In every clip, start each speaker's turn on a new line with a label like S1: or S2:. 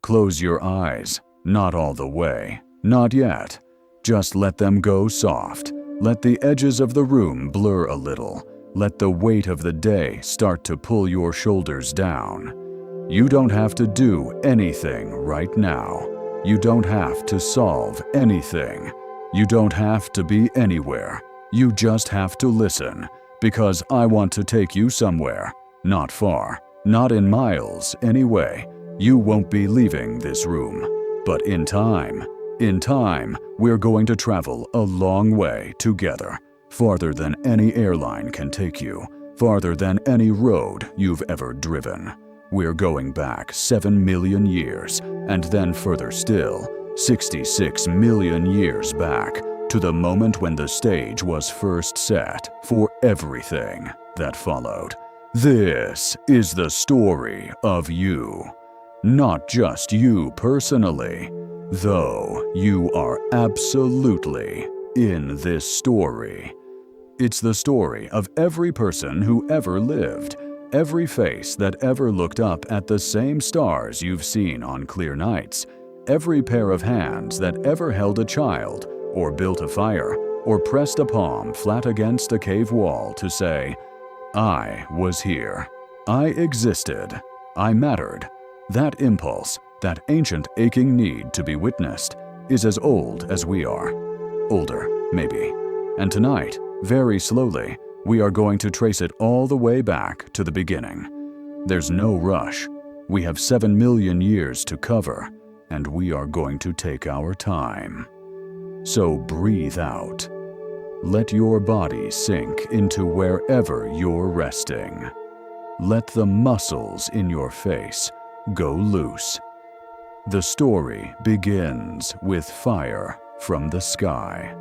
S1: Close your eyes. Not all the way. Not yet. Just let them go soft. Let the edges of the room blur a little. Let the weight of the day start to pull your shoulders down. You don't have to do anything right now. You don't have to solve anything. You don't have to be anywhere. You just have to listen, because I want to take you somewhere. Not far. Not in miles, anyway. You won't be leaving this room. But in time, we're going to travel a long way together. Farther than any airline can take you. Farther than any road you've ever driven. We're going back 7 million years, and then further still, 66 million years back, to the moment when the stage was first set for everything that followed. This is the story of you. Not just you personally, though you are absolutely in this story. It's the story of every person who ever lived, every face that ever looked up at the same stars you've seen on clear nights, every pair of hands that ever held a child, or built a fire, or pressed a palm flat against a cave wall to say, I was here. I existed. I mattered. That impulse, that ancient aching need to be witnessed, is as old as we are. Older, maybe. And tonight, very slowly, we are going to trace it all the way back to the beginning. There's no rush. We have 7 million years to cover, and we are going to take our time. So breathe out. Let your body sink into wherever you're resting. Let the muscles in your face go loose. The story begins with fire from the sky.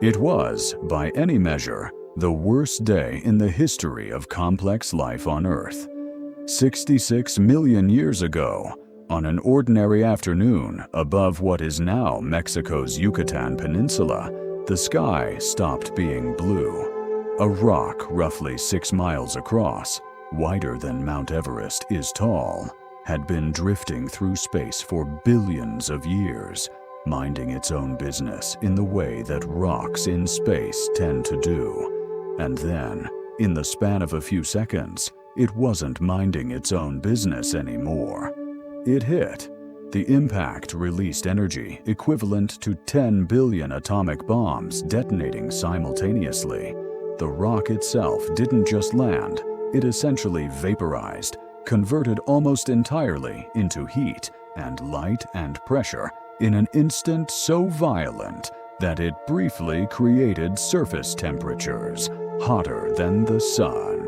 S1: It was, by any measure, the worst day in the history of complex life on Earth. 66 million years ago, on an ordinary afternoon above what is now Mexico's Yucatan Peninsula, the sky stopped being blue. A rock roughly 6 miles across, wider than Mount Everest is tall, had been drifting through space for billions of years, minding its own business in the way that rocks in space tend to do. And then, in the span of a few seconds, it wasn't minding its own business anymore. It hit. The impact released energy equivalent to 10 billion atomic bombs detonating simultaneously. The rock itself didn't just land, it essentially vaporized, converted almost entirely into heat and light and pressure in an instant so violent that it briefly created surface temperatures hotter than the sun.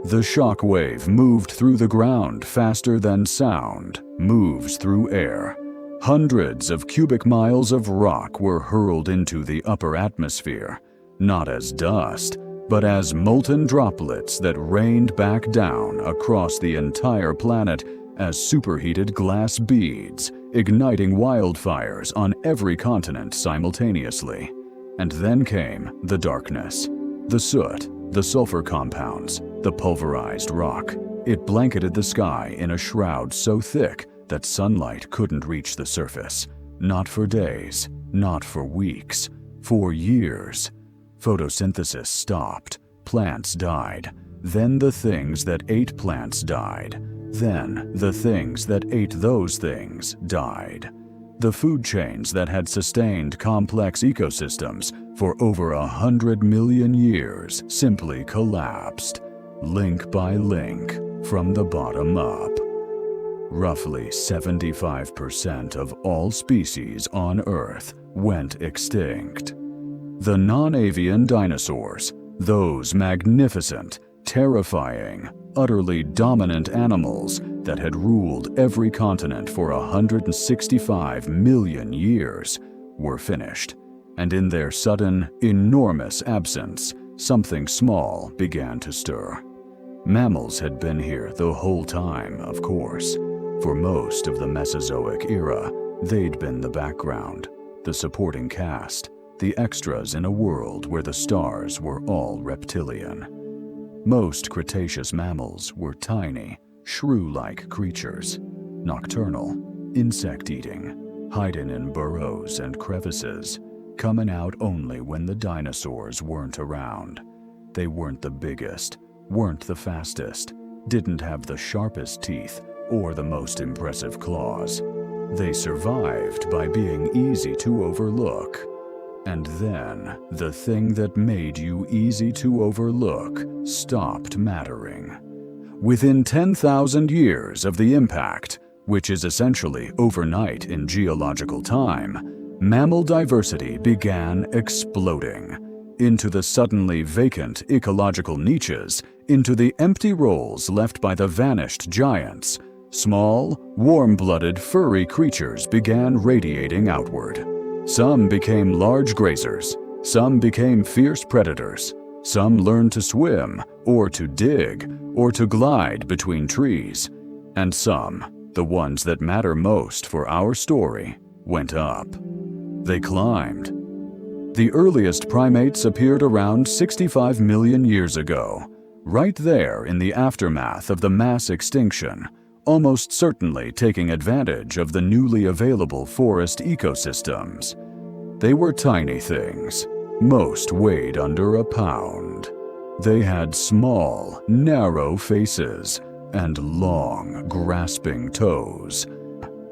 S1: The shock wave moved through the ground faster than sound moves through air. Hundreds of cubic miles of rock were hurled into the upper atmosphere, not as dust, but as molten droplets that rained back down across the entire planet as superheated glass beads, igniting wildfires on every continent simultaneously. And then came the darkness, the soot, the sulfur compounds, the pulverized rock. It blanketed the sky in a shroud so thick that sunlight couldn't reach the surface. Not for days, not for weeks, for years. Photosynthesis stopped, plants died, then the things that ate plants died, then the things that ate those things died. The food chains that had sustained complex ecosystems for over 100 million years simply collapsed, link by link, from the bottom up. Roughly 75% of all species on Earth went extinct. The non-avian dinosaurs, those magnificent, terrifying, utterly dominant animals that had ruled every continent for 165 million years, were finished. And in their sudden, enormous absence, something small began to stir. Mammals had been here the whole time, of course. For most of the Mesozoic era, they'd been the background, the supporting cast, the extras in a world where the stars were all reptilian. Most Cretaceous mammals were tiny, shrew-like creatures, nocturnal, insect-eating, hiding in burrows and crevices, coming out only when the dinosaurs weren't around. They weren't the biggest, weren't the fastest, didn't have the sharpest teeth or the most impressive claws. They survived by being easy to overlook. And then, the thing that made you easy to overlook stopped mattering. Within 10,000 years of the impact, which is essentially overnight in geological time, mammal diversity began exploding into the suddenly vacant ecological niches, into the empty roles left by the vanished giants. Small, warm-blooded, furry creatures began radiating outward. Some became large grazers, some became fierce predators, some learned to swim, or to dig, or to glide between trees, and some, the ones that matter most for our story, went up. They climbed. The earliest primates appeared around 65 million years ago, right there in the aftermath of the mass extinction, almost certainly taking advantage of the newly available forest ecosystems. They were tiny things. Most weighed under a pound. They had small, narrow faces and long, grasping toes.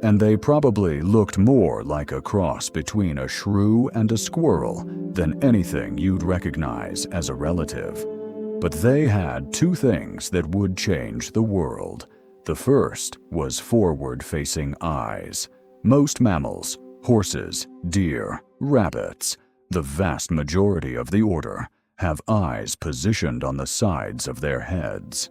S1: And they probably looked more like a cross between a shrew and a squirrel than anything you'd recognize as a relative. But they had two things that would change the world. The first was forward-facing eyes. Most mammals, horses, deer, rabbits, the vast majority of the order, have eyes positioned on the sides of their heads.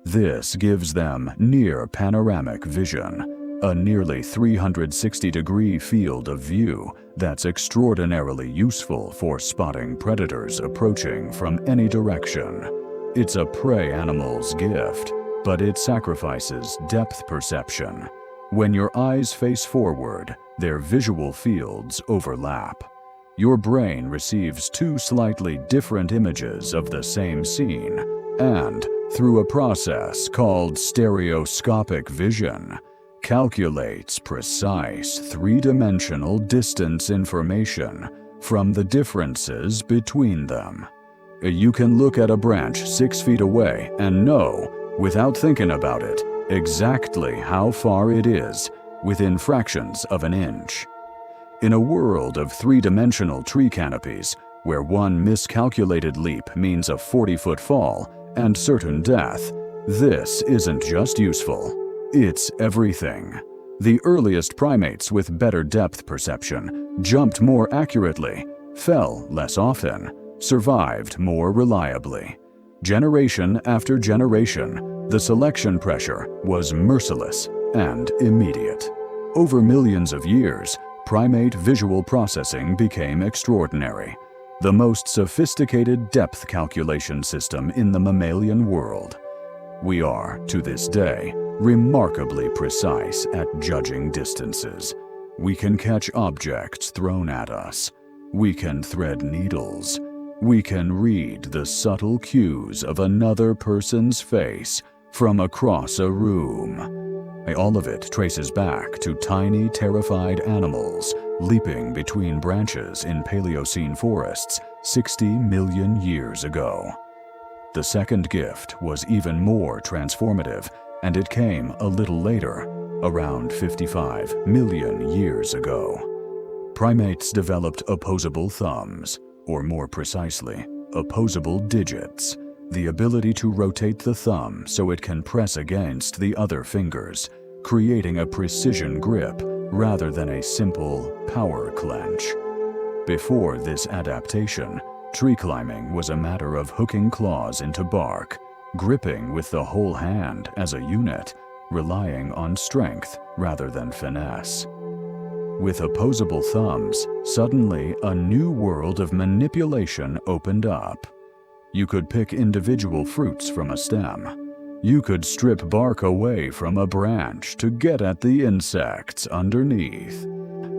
S1: This gives them near panoramic vision, a nearly 360-degree field of view that's extraordinarily useful for spotting predators approaching from any direction. It's a prey animal's gift, but it sacrifices depth perception. When your eyes face forward, their visual fields overlap. Your brain receives two slightly different images of the same scene, and, through a process called stereoscopic vision, calculates precise three-dimensional distance information from the differences between them. You can look at a branch 6 feet away and know, without thinking about it, exactly how far it is, within fractions of an inch. In a world of three-dimensional tree canopies, where one miscalculated leap means a 40-foot fall and certain death, this isn't just useful, it's everything. The earliest primates with better depth perception jumped more accurately, fell less often, survived more reliably. Generation after generation, the selection pressure was merciless and immediate. Over millions of years, primate visual processing became extraordinary, the most sophisticated depth calculation system in the mammalian world. We are, to this day, remarkably precise at judging distances. We can catch objects thrown at us. We can thread needles. We can read the subtle cues of another person's face from across a room. All of it traces back to tiny, terrified animals leaping between branches in Paleocene forests 60 million years ago. The second gift was even more transformative, and it came a little later, around 55 million years ago. Primates developed opposable thumbs, or more precisely, opposable digits, the ability to rotate the thumb so it can press against the other fingers, creating a precision grip rather than a simple power clench. Before this adaptation, tree climbing was a matter of hooking claws into bark, gripping with the whole hand as a unit, relying on strength rather than finesse. With opposable thumbs, suddenly a new world of manipulation opened up. You could pick individual fruits from a stem. You could strip bark away from a branch to get at the insects underneath.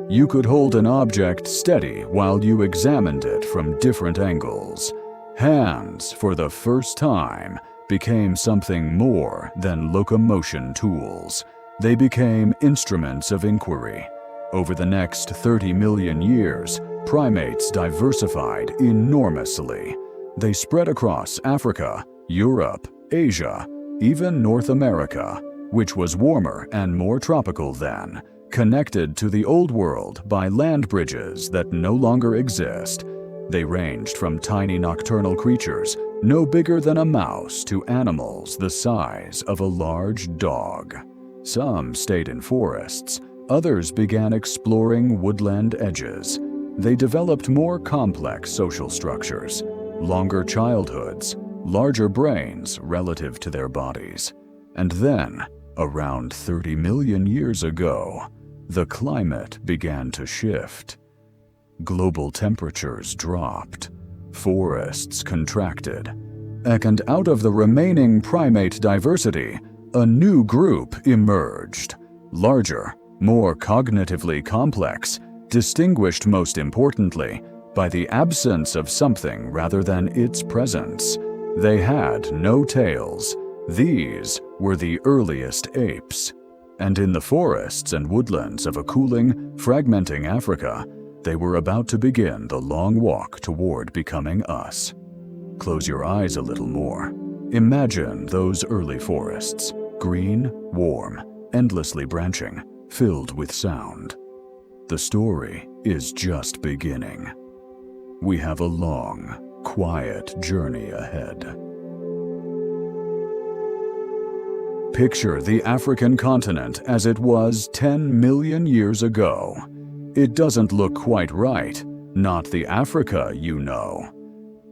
S1: You could hold an object steady while you examined it from different angles. Hands, for the first time, became something more than locomotion tools. They became instruments of inquiry. Over the next 30 million years, primates diversified enormously. They spread across Africa, Europe, Asia, even North America, which was warmer and more tropical then, connected to the Old World by land bridges that no longer exist. They ranged from tiny nocturnal creatures no bigger than a mouse to animals the size of a large dog. Some stayed in forests, others began exploring woodland edges. They developed more complex social structures, longer childhoods, larger brains relative to their bodies. And then, around 30 million years ago, the climate began to shift. Global temperatures dropped, forests contracted, and out of the remaining primate diversity, a new group emerged. Larger, more cognitively complex, distinguished most importantly by the absence of something rather than its presence. They had no tails. These were the earliest apes. And in the forests and woodlands of a cooling, fragmenting Africa, they were about to begin the long walk toward becoming us. Close your eyes a little more. Imagine those early forests, green, warm, endlessly branching, filled with sound. The story is just beginning. We have a long, quiet journey ahead. Picture the African continent as it was 10 million years ago. It doesn't look quite right, not the Africa you know.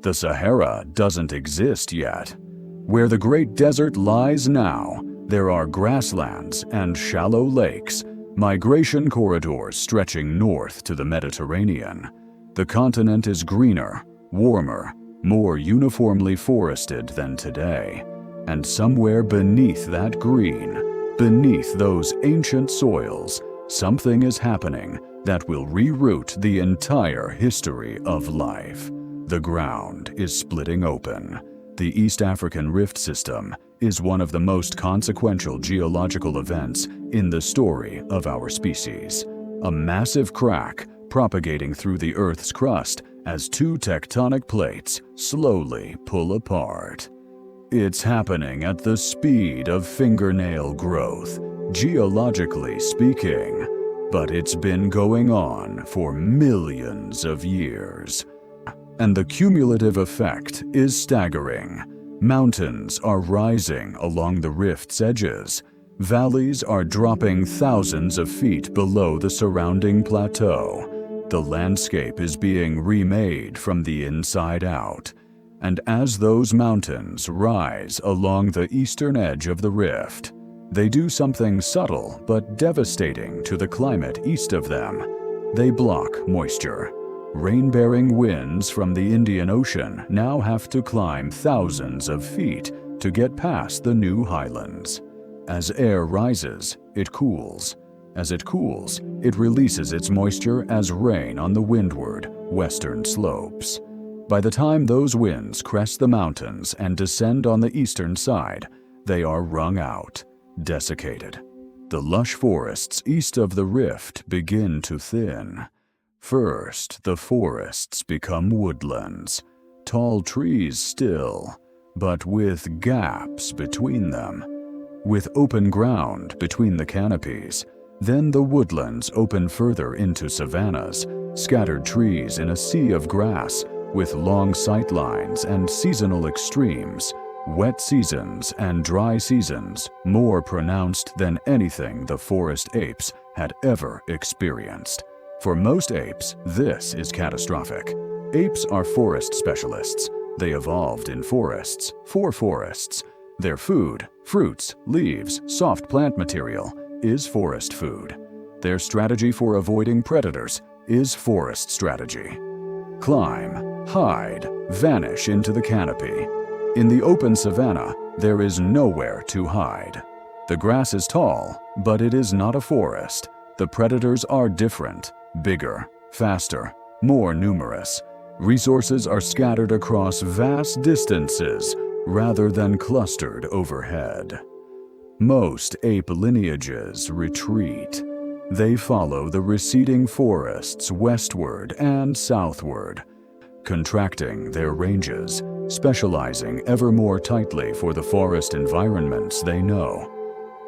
S1: The Sahara doesn't exist yet. Where the Great Desert lies now, there are grasslands and shallow lakes, migration corridors stretching north to the Mediterranean. The continent is greener, warmer, more uniformly forested than today. And somewhere beneath that green, beneath those ancient soils, something is happening that will reroute the entire history of life. The ground is splitting open. The East African Rift System is one of the most consequential geological events in the story of our species. A massive crack propagating through the Earth's crust as two tectonic plates slowly pull apart. It's happening at the speed of fingernail growth, geologically speaking, but it's been going on for millions of years. And the cumulative effect is staggering. Mountains are rising along the rift's edges. Valleys are dropping thousands of feet below the surrounding plateau. The landscape is being remade from the inside out. And as those mountains rise along the eastern edge of the rift, they do something subtle but devastating to the climate east of them. They block moisture. Rain-bearing winds from the Indian Ocean now have to climb thousands of feet to get past the new highlands. As air rises, it cools. As it cools, it releases its moisture as rain on the windward, western slopes. By the time those winds crest the mountains and descend on the eastern side, they are wrung out, desiccated. The lush forests east of the rift begin to thin. First, the forests become woodlands, tall trees still, but with gaps between them. With open ground between the canopies, then the woodlands open further into savannas, scattered trees in a sea of grass, with long sight lines and seasonal extremes, wet seasons and dry seasons more pronounced than anything the forest apes had ever experienced. For most apes, this is catastrophic. Apes are forest specialists. They evolved in forests, for forests. Their food, fruits, leaves, soft plant material, is forest food. Their strategy for avoiding predators is forest strategy. Climb, hide, vanish into the canopy. In the open savanna, there is nowhere to hide. The grass is tall, but it is not a forest. The predators are different, bigger, faster, more numerous. Resources are scattered across vast distances, rather than clustered overhead. Most ape lineages retreat. They follow the receding forests westward and southward, contracting their ranges, specializing ever more tightly for the forest environments they know.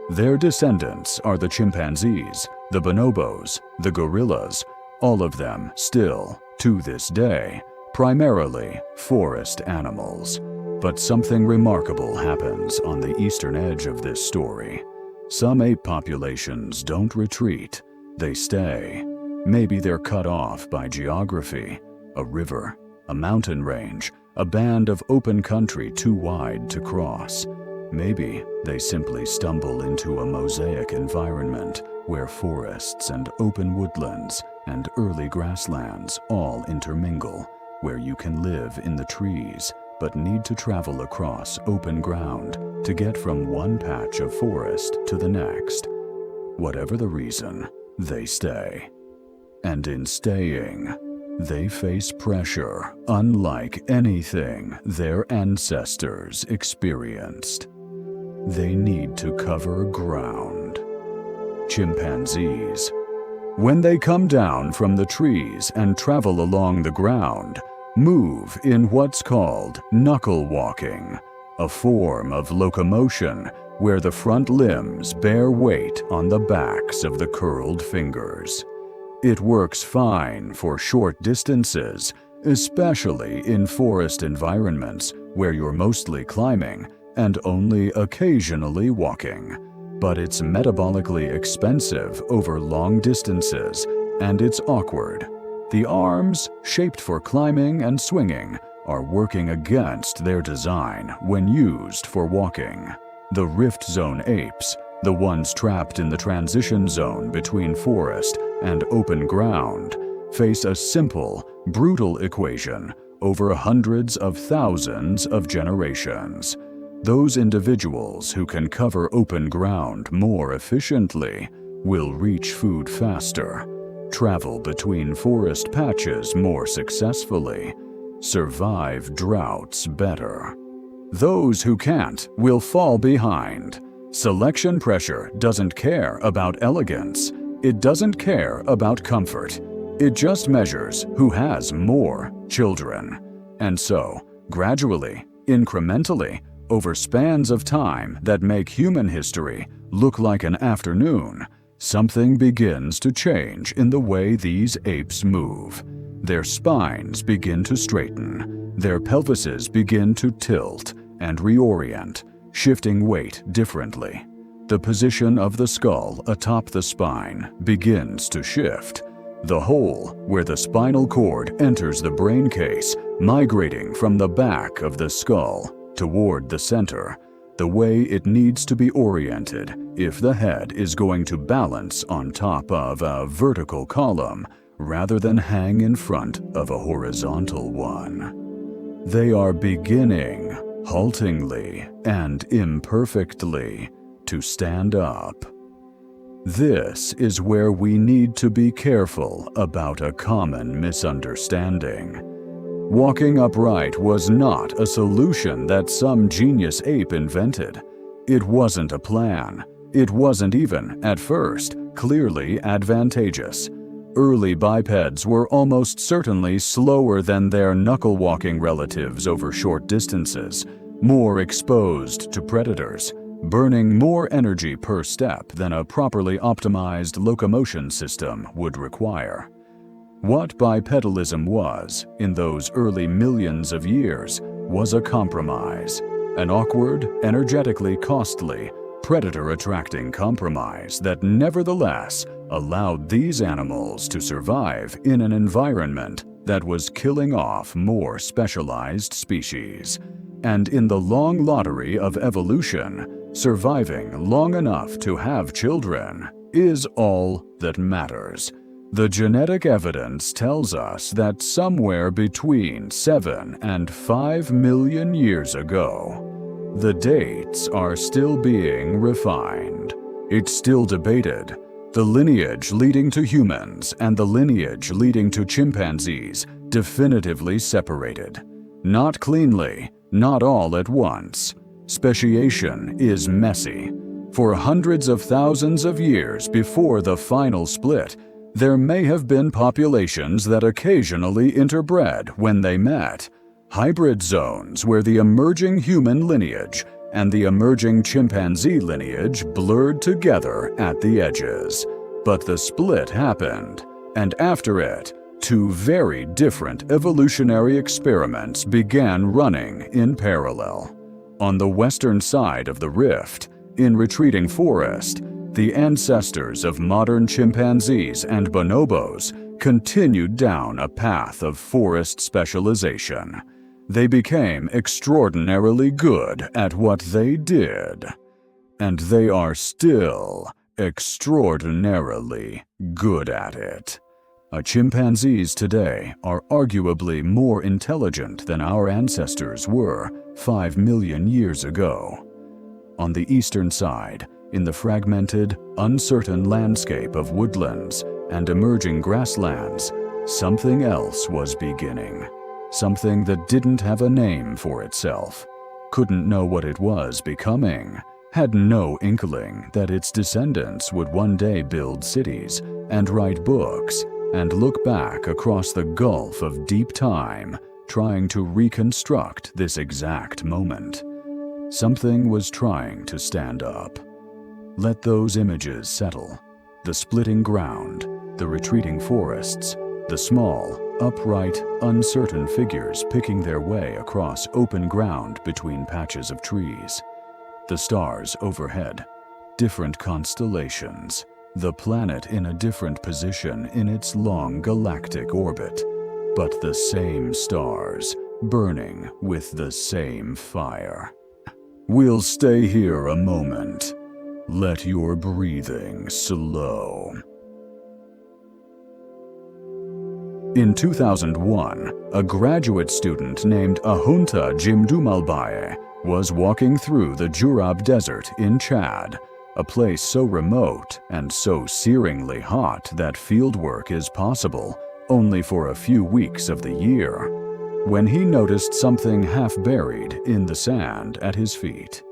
S1: Their descendants are the chimpanzees, the bonobos, the gorillas, all of them still, to this day, primarily forest animals. But something remarkable happens on the eastern edge of this story. Some ape populations don't retreat, they stay. Maybe they're cut off by geography, a river, a mountain range, a band of open country too wide to cross. Maybe they simply stumble into a mosaic environment where forests and open woodlands and early grasslands all intermingle, where you can live in the trees but need to travel across open ground to get from one patch of forest to the next. Whatever the reason, they stay. And in staying, they face pressure unlike anything their ancestors experienced. They need to cover ground. Chimpanzees. When they come down from the trees and travel along the ground, move in what's called knuckle walking, a form of locomotion where the front limbs bear weight on the backs of the curled fingers. It works fine for short distances, especially in forest environments where you're mostly climbing and only occasionally walking. But it's metabolically expensive over long distances, and it's awkward. The arms, shaped for climbing and swinging, are working against their design when used for walking. The rift zone apes, the ones trapped in the transition zone between forest and open ground, face a simple, brutal equation over hundreds of thousands of generations. Those individuals who can cover open ground more efficiently will reach food faster, travel between forest patches more successfully, survive droughts better. Those who can't will fall behind. Selection pressure doesn't care about elegance. It doesn't care about comfort. It just measures who has more children. And so, gradually, incrementally, over spans of time that make human history look like an afternoon, something begins to change in the way these apes move. Their spines begin to straighten, their pelvises begin to tilt and reorient, shifting weight differently. The position of the skull atop the spine begins to shift. The hole where the spinal cord enters the brain case migrating from the back of the skull toward the center, the way it needs to be oriented if the head is going to balance on top of a vertical column rather than hang in front of a horizontal one. They are beginning, haltingly and imperfectly, to stand up. This is where we need to be careful about a common misunderstanding. Walking upright was not a solution that some genius ape invented. It wasn't a plan. It wasn't even, at first, clearly advantageous. Early bipeds were almost certainly slower than their knuckle-walking relatives over short distances, more exposed to predators, burning more energy per step than a properly optimized locomotion system would require. What bipedalism was, in those early millions of years, was a compromise, an awkward, energetically costly, predator-attracting compromise that nevertheless allowed these animals to survive in an environment that was killing off more specialized species. And in the long lottery of evolution, surviving long enough to have children is all that matters. The genetic evidence tells us that somewhere between 7 and 5 million years ago, the dates are still being refined. It's still debated. The lineage leading to humans and the lineage leading to chimpanzees definitively separated. Not cleanly, not all at once. Speciation is messy. For hundreds of thousands of years before the final split, there may have been populations that occasionally interbred when they met. Hybrid zones where the emerging human lineage and the emerging chimpanzee lineage blurred together at the edges. But the split happened, and after it, two very different evolutionary experiments began running in parallel. On the western side of the rift, in retreating forest, the ancestors of modern chimpanzees and bonobos continued down a path of forest specialization. They became extraordinarily good at what they did. And they are still extraordinarily good at it. Chimpanzees today are arguably more intelligent than our ancestors were 5 million years ago. On the eastern side, in the fragmented, uncertain landscape of woodlands and emerging grasslands, something else was beginning. Something that didn't have a name for itself, couldn't know what it was becoming, had no inkling that its descendants would one day build cities and write books and look back across the gulf of deep time, trying to reconstruct this exact moment. Something was trying to stand up. Let those images settle. The splitting ground, the retreating forests, the small, upright, uncertain figures picking their way across open ground between patches of trees. The stars overhead, different constellations, the planet in a different position in its long galactic orbit, but the same stars, burning with the same fire. We'll stay here a moment. Let your breathing slow. In 2001, a graduate student named Ahunta Jimdumalbaye was walking through the Jurab Desert in Chad, a place so remote and so searingly hot that fieldwork is possible only for a few weeks of the year, when he noticed something half buried in the sand at his feet.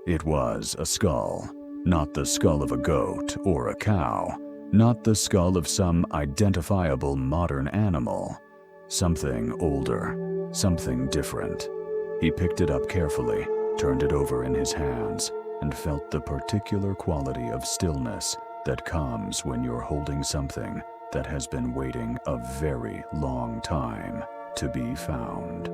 S1: It was a skull, not the skull of a goat or a cow, not the skull of some identifiable modern animal. Something older, something different. He picked it up carefully, turned it over in his hands, and felt the particular quality of stillness that comes when you're holding something that has been waiting a very long time to be found.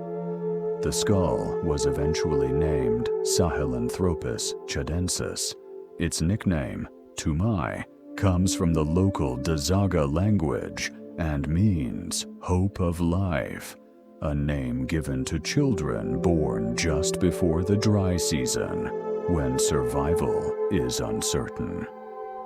S1: The skull was eventually named Sahelanthropus chadensis. Its nickname, Tumai, comes from the local Dazaga language and means hope of life, a name given to children born just before the dry season, when survival is uncertain.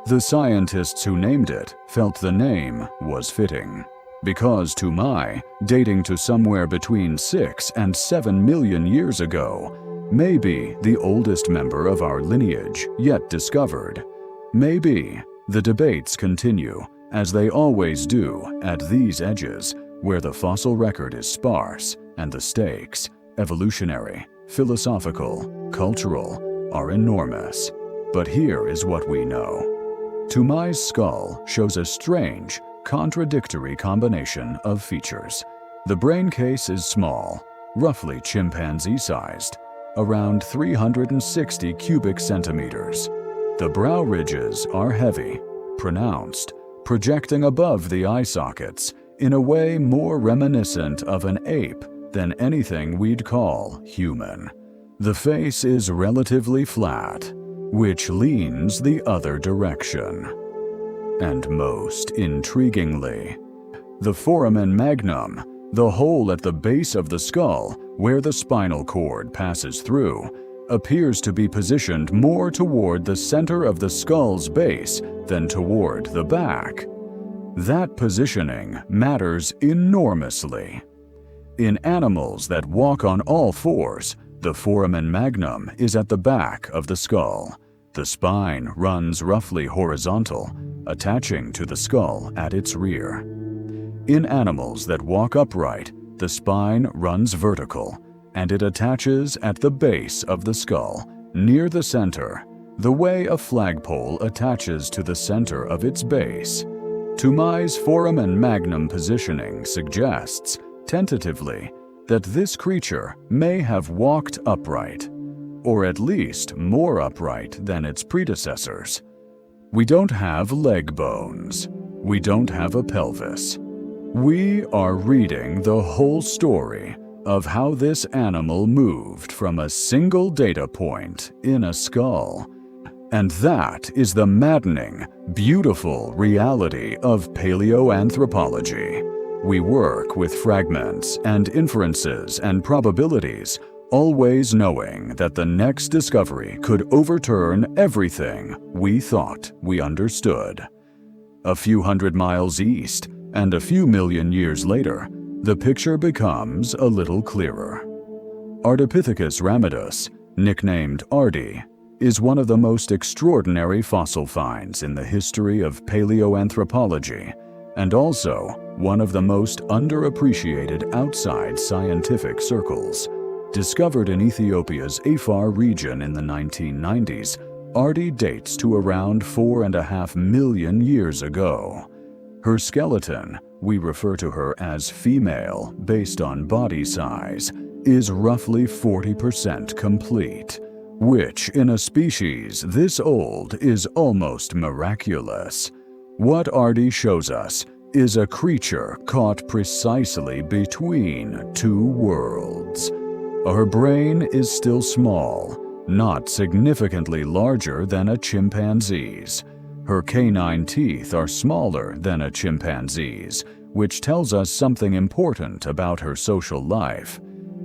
S1: The scientists who named it felt the name was fitting, because Tumai, dating to somewhere between 6 and 7 million years ago, may be the oldest member of our lineage yet discovered. Maybe. The debates continue, as they always do at these edges, where the fossil record is sparse and the stakes, evolutionary, philosophical, cultural, are enormous. But here is what we know. Tumai's skull shows a strange, contradictory combination of features. The brain case is small, roughly chimpanzee-sized, around 360 cubic centimeters. The brow ridges are heavy, pronounced, projecting above the eye sockets in a way more reminiscent of an ape than anything we'd call human. The face is relatively flat, which leans the other direction. And most intriguingly, the foramen magnum, the hole at the base of the skull where the spinal cord passes through, appears to be positioned more toward the center of the skull's base than toward the back. That positioning matters enormously. In animals that walk on all fours, the foramen magnum is at the back of the skull. The spine runs roughly horizontal, attaching to the skull at its rear. In animals that walk upright, The spine runs vertical, and it attaches at the base of the skull, near the center, the way a flagpole attaches to the center of its base. Toumai's foramen magnum positioning suggests, tentatively, that this creature may have walked upright, or at least more upright than its predecessors. We don't have leg bones. We don't have a pelvis. We are reading the whole story of how this animal moved from a single data point in a skull. And that is the maddening, beautiful reality of paleoanthropology. We work with fragments and inferences and probabilities, always knowing that the next discovery could overturn everything we thought we understood. A few hundred miles east, and a few million years later, the picture becomes a little clearer. Ardipithecus ramidus, nicknamed Ardi, is one of the most extraordinary fossil finds in the history of paleoanthropology, and also one of the most underappreciated outside scientific circles. Discovered in Ethiopia's Afar region in the 1990s, Ardi dates to around 4.5 million years ago. Her skeleton, we refer to her as female based on body size, is roughly 40% complete, which in a species this old is almost miraculous. What Ardi shows us is a creature caught precisely between two worlds. Her brain is still small, not significantly larger than a chimpanzee's. Her canine teeth are smaller than a chimpanzee's, which tells us something important about her social life.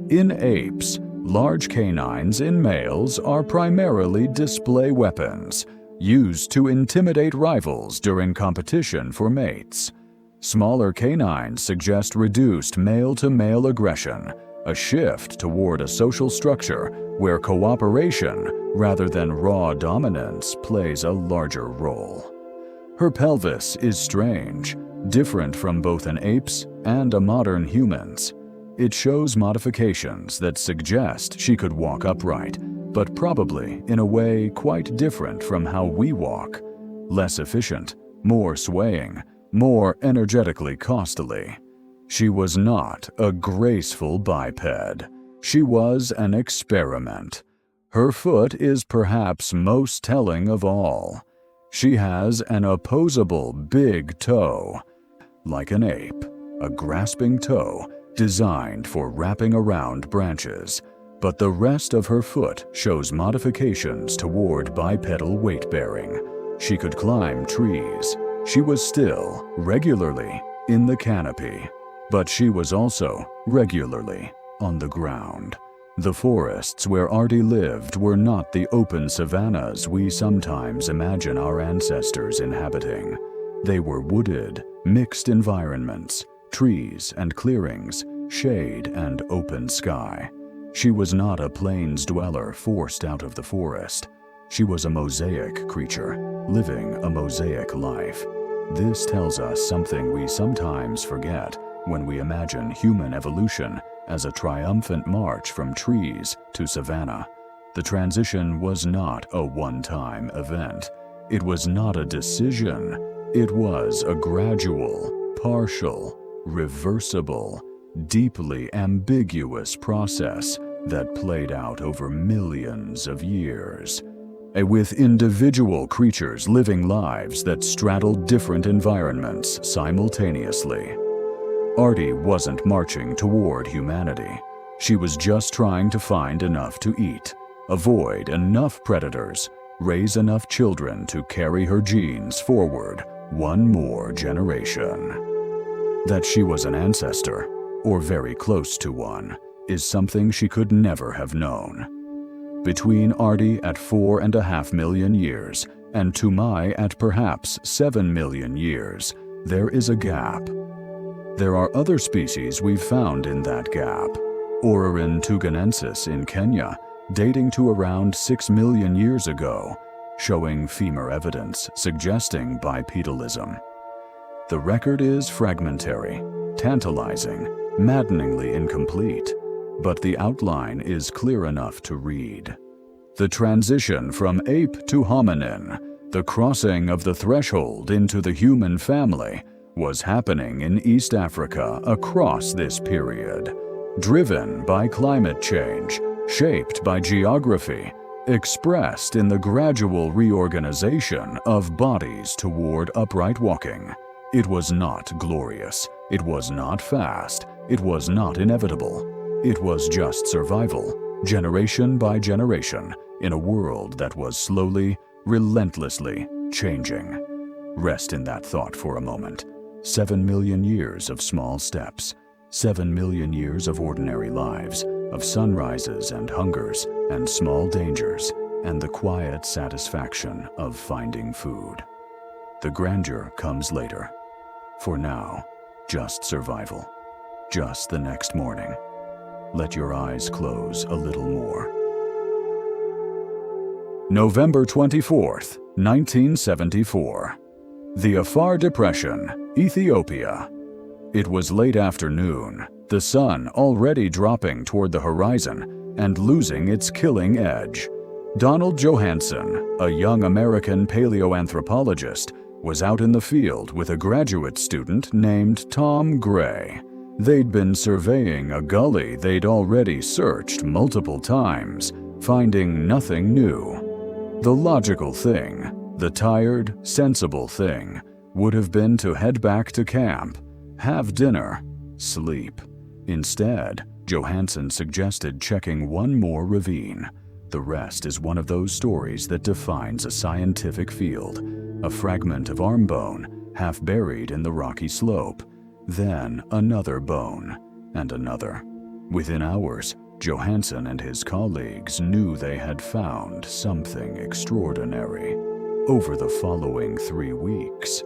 S1: In apes, large canines in males are primarily display weapons, used to intimidate rivals during competition for mates. Smaller canines suggest reduced male-to-male aggression, a shift toward a social structure where cooperation rather than raw dominance plays a larger role. Her pelvis is strange, different from both an ape's and a modern human's. It shows modifications that suggest she could walk upright, but probably in a way quite different from how we walk. Less efficient, more swaying, more energetically costly. She was not a graceful biped. She was an experiment. Her foot is perhaps most telling of all. She has an opposable big toe. Like an ape, a grasping toe designed for wrapping around branches, but the rest of her foot shows modifications toward bipedal weight-bearing. She could climb trees. She was still, regularly, in the canopy, but she was also, regularly, on the ground. The forests where Ardi lived were not the open savannas we sometimes imagine our ancestors inhabiting. They were wooded, mixed environments, trees and clearings, shade and open sky. She was not a plains dweller forced out of the forest. She was a mosaic creature, living a mosaic life. This tells us something we sometimes forget when we imagine human evolution as a triumphant march from trees to savanna. The transition was not a one-time event. It was not a decision. It was a gradual, partial, reversible, deeply ambiguous process that played out over millions of years, with individual creatures living lives that straddled different environments simultaneously. Ardi wasn't marching toward humanity. She was just trying to find enough to eat, avoid enough predators, raise enough children to carry her genes forward one more generation. That she was an ancestor, or very close to one, is something she could never have known. Between Ardi at 4.5 million years and Toumai at perhaps 7 million years, there is a gap. There are other species we've found in that gap. Orrerin tuganensis in Kenya, dating to around 6 million years ago, showing femur evidence suggesting bipedalism. The record is fragmentary, tantalizing, maddeningly incomplete, but the outline is clear enough to read. The transition from ape to hominin, the crossing of the threshold into the human family, was happening in East Africa across this period, driven by climate change, shaped by geography, expressed in the gradual reorganization of bodies toward upright walking. It was not glorious, it was not fast, it was not inevitable. It was just survival, generation by generation, in a world that was slowly, relentlessly changing. Rest in that thought for a moment. 7 million years of small steps, 7 million years of ordinary lives, of sunrises and hungers and small dangers, and the quiet satisfaction of finding food. The grandeur comes later. For now, just survival. Just the next morning. Let your eyes close a little more. November 24th, 1974. The Afar Depression, Ethiopia. It was late afternoon, the sun already dropping toward the horizon and losing its killing edge. Donald Johanson, a young American paleoanthropologist, was out in the field with a graduate student named Tom Gray. They'd been surveying a gully they'd already searched multiple times, finding nothing new. The logical thing, the tired, sensible thing, would have been to head back to camp, have dinner, sleep. Instead, Johanson suggested checking one more ravine. The rest is one of those stories that defines a scientific field. A fragment of arm bone, half buried in the rocky slope. Then another bone, and another. Within hours, Johanson and his colleagues knew they had found something extraordinary. Over the following 3 weeks,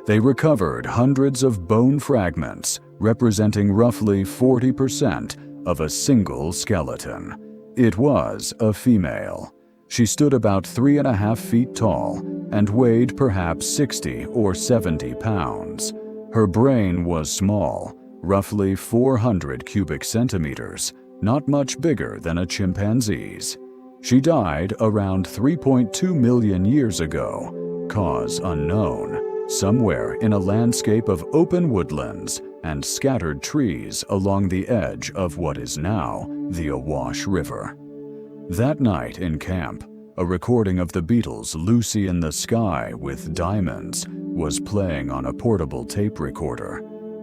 S1: they recovered hundreds of bone fragments, representing roughly 40% of a single skeleton. It was a female. She stood about 3.5 feet tall and weighed perhaps 60 or 70 pounds. Her brain was small, roughly 400 cubic centimeters, not much bigger than a chimpanzee's. She died around 3.2 million years ago, cause unknown, somewhere in a landscape of open woodlands and scattered trees along the edge of what is now the Awash River. That night in camp, a recording of the Beatles' "Lucy in the Sky with Diamonds" was playing on a portable tape recorder,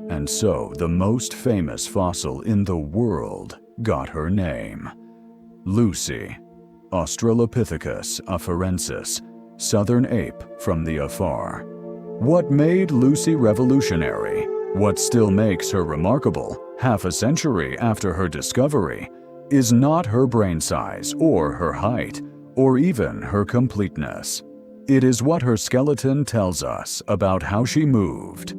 S1: and so the most famous fossil in the world got her name. Lucy, Australopithecus afarensis, southern ape from the Afar. What made Lucy revolutionary, what still makes her remarkable half a century after her discovery, is not her brain size or her height, or even her completeness. It is what her skeleton tells us about how she moved.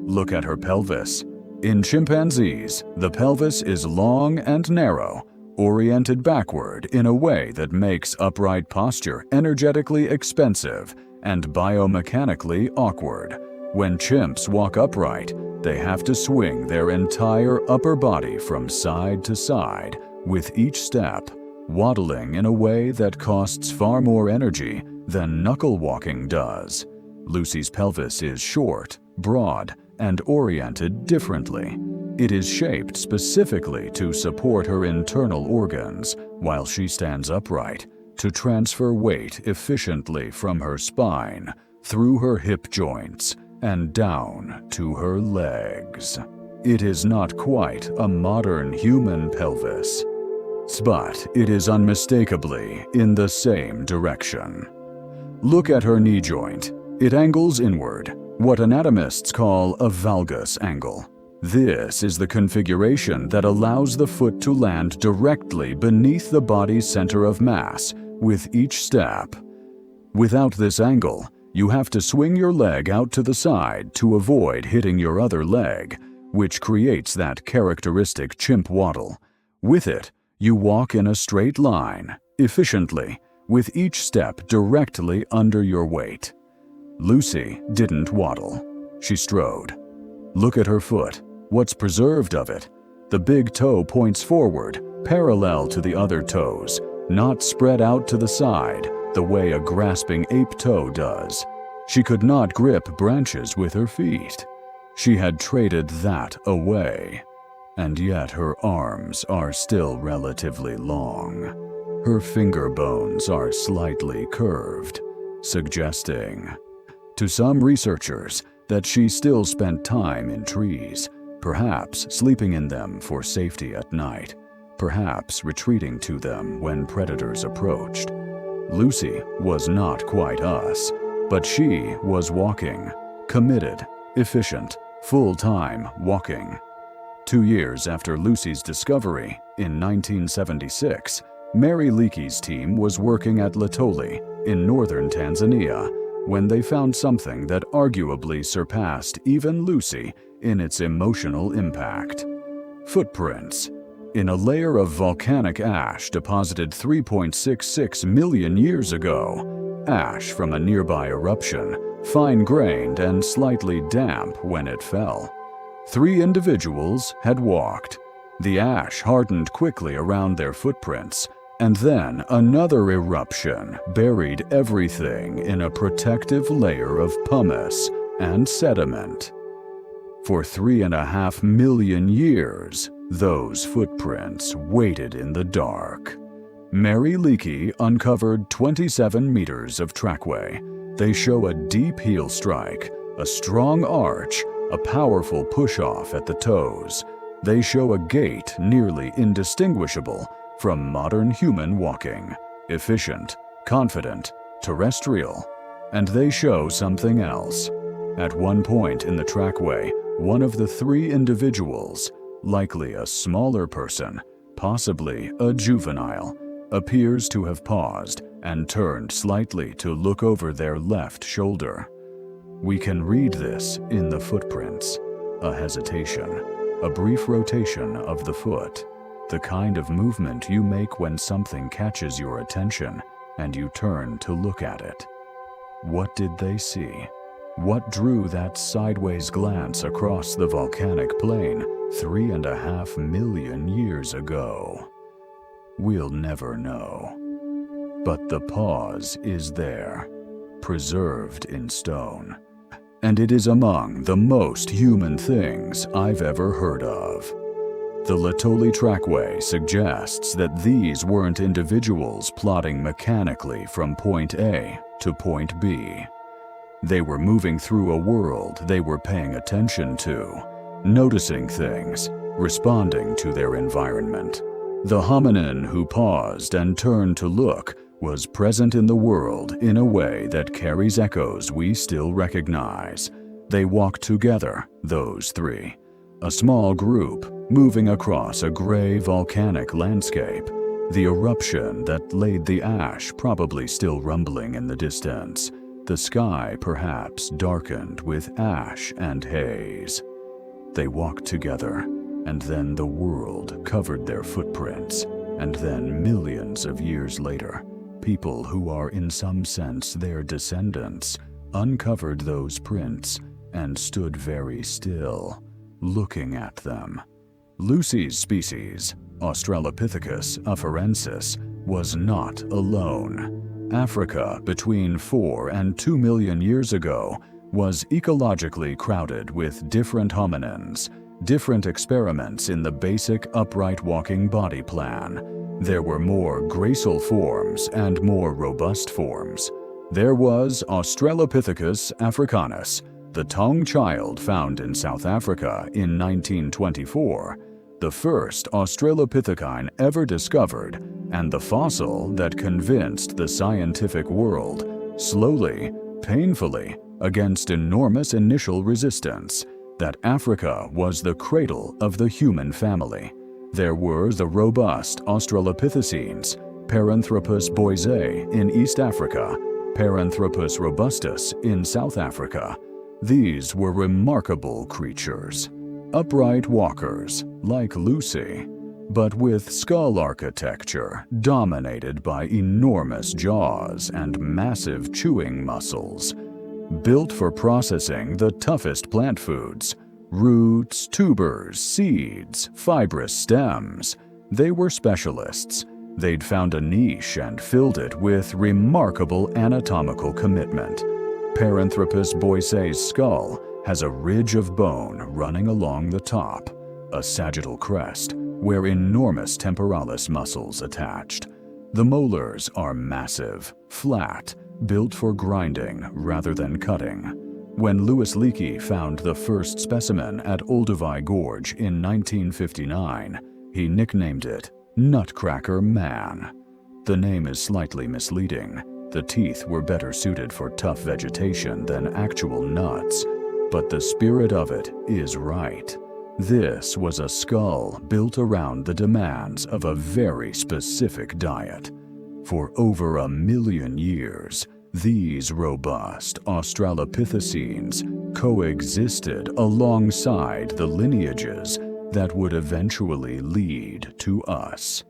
S1: Look at her pelvis. In chimpanzees, the pelvis is long and narrow, oriented backward in a way that makes upright posture energetically expensive and biomechanically awkward. When chimps walk upright, they have to swing their entire upper body from side to side with each step, waddling in a way that costs far more energy than knuckle walking does. Lucy's pelvis is short, broad, and oriented differently. It is shaped specifically to support her internal organs while she stands upright, to transfer weight efficiently from her spine, through her hip joints, and down to her legs. It is not quite a modern human pelvis, but it is unmistakably in the same direction. Look at her knee joint. It angles inward, what anatomists call a valgus angle. This is the configuration that allows the foot to land directly beneath the body's center of mass with each step. Without this angle, you have to swing your leg out to the side to avoid hitting your other leg, which creates that characteristic chimp waddle. With it, you walk in a straight line, efficiently, with each step directly under your weight. Lucy didn't waddle. She strode. Look at her foot. What's preserved of it? The big toe points forward, parallel to the other toes, not spread out to the side, the way a grasping ape toe does. She could not grip branches with her feet. She had traded that away. And yet her arms are still relatively long. Her finger bones are slightly curved, suggesting to some researchers that she still spent time in trees, perhaps sleeping in them for safety at night, perhaps retreating to them when predators approached. Lucy was not quite us, but she was walking, committed, efficient, full-time walking. 2 years after Lucy's discovery, in 1976, Mary Leakey's team was working at Latoli in northern Tanzania when they found something that arguably surpassed even Lucy in its emotional impact. Footprints. In a layer of volcanic ash deposited 3.66 million years ago, ash from a nearby eruption, fine-grained and slightly damp when it fell. 3 individuals had walked. The ash hardened quickly around their footprints, and then another eruption buried everything in a protective layer of pumice and sediment. For 3.5 million years, those footprints waited in the dark. Mary Leakey uncovered 27 meters of trackway. They show a deep heel strike, a strong arch, a powerful push-off at the toes. They show a gait nearly indistinguishable from modern human walking, efficient, confident, terrestrial. And they show something else. At one point in the trackway, one of the 3 individuals, likely a smaller person, possibly a juvenile, appears to have paused and turned slightly to look over their left shoulder. We can read this in the footprints. A hesitation, a brief rotation of the foot, the kind of movement you make when something catches your attention and you turn to look at it. What did they see? What drew that sideways glance across the volcanic plain 3.5 million years ago? We'll never know. But the pause is there, preserved in stone. And it is among the most human things I've ever heard of. The Latoli trackway suggests that these weren't individuals plodding mechanically from point A to point B. They were moving through a world they were paying attention to, noticing things, responding to their environment. The hominin who paused and turned to look was present in the world in a way that carries echoes we still recognize. They walked together, those 3. A small group, moving across a gray volcanic landscape, the eruption that laid the ash probably still rumbling in the distance, the sky perhaps darkened with ash and haze. They walked together, and then the world covered their footprints, and then millions of years later, people who are in some sense their descendants uncovered those prints and stood very still, looking at them. Lucy's species, Australopithecus afarensis, was not alone. Africa between 4 and 2 million years ago was ecologically crowded with different hominins, different experiments in the basic upright walking body plan. There were more gracile forms and more robust forms. There was Australopithecus africanus, the Tong child found in South Africa in 1924, the first Australopithecine ever discovered, and the fossil that convinced the scientific world, slowly, painfully, against enormous initial resistance, that Africa was the cradle of the human family. There were the robust Australopithecines, Paranthropus boisei in East Africa, Paranthropus robustus in South Africa. These were remarkable creatures, upright walkers like Lucy, but with skull architecture dominated by enormous jaws and massive chewing muscles, built for processing the toughest plant foods, Roots, tubers, seeds, fibrous stems. They were specialists. They'd found a niche and filled it with remarkable anatomical commitment. Paranthropus boisse's skull has a ridge of bone running along the top, a sagittal crest, where enormous temporalis muscles attached. The molars are massive, flat, built for grinding rather than cutting. When Louis Leakey found the first specimen at Olduvai Gorge in 1959, he nicknamed it Nutcracker Man. The name is slightly misleading. The teeth were better suited for tough vegetation than actual nuts, but the spirit of it is right. This was a skull built around the demands of a very specific diet. For over 1 million years, these robust Australopithecines coexisted alongside the lineages that would eventually lead to us.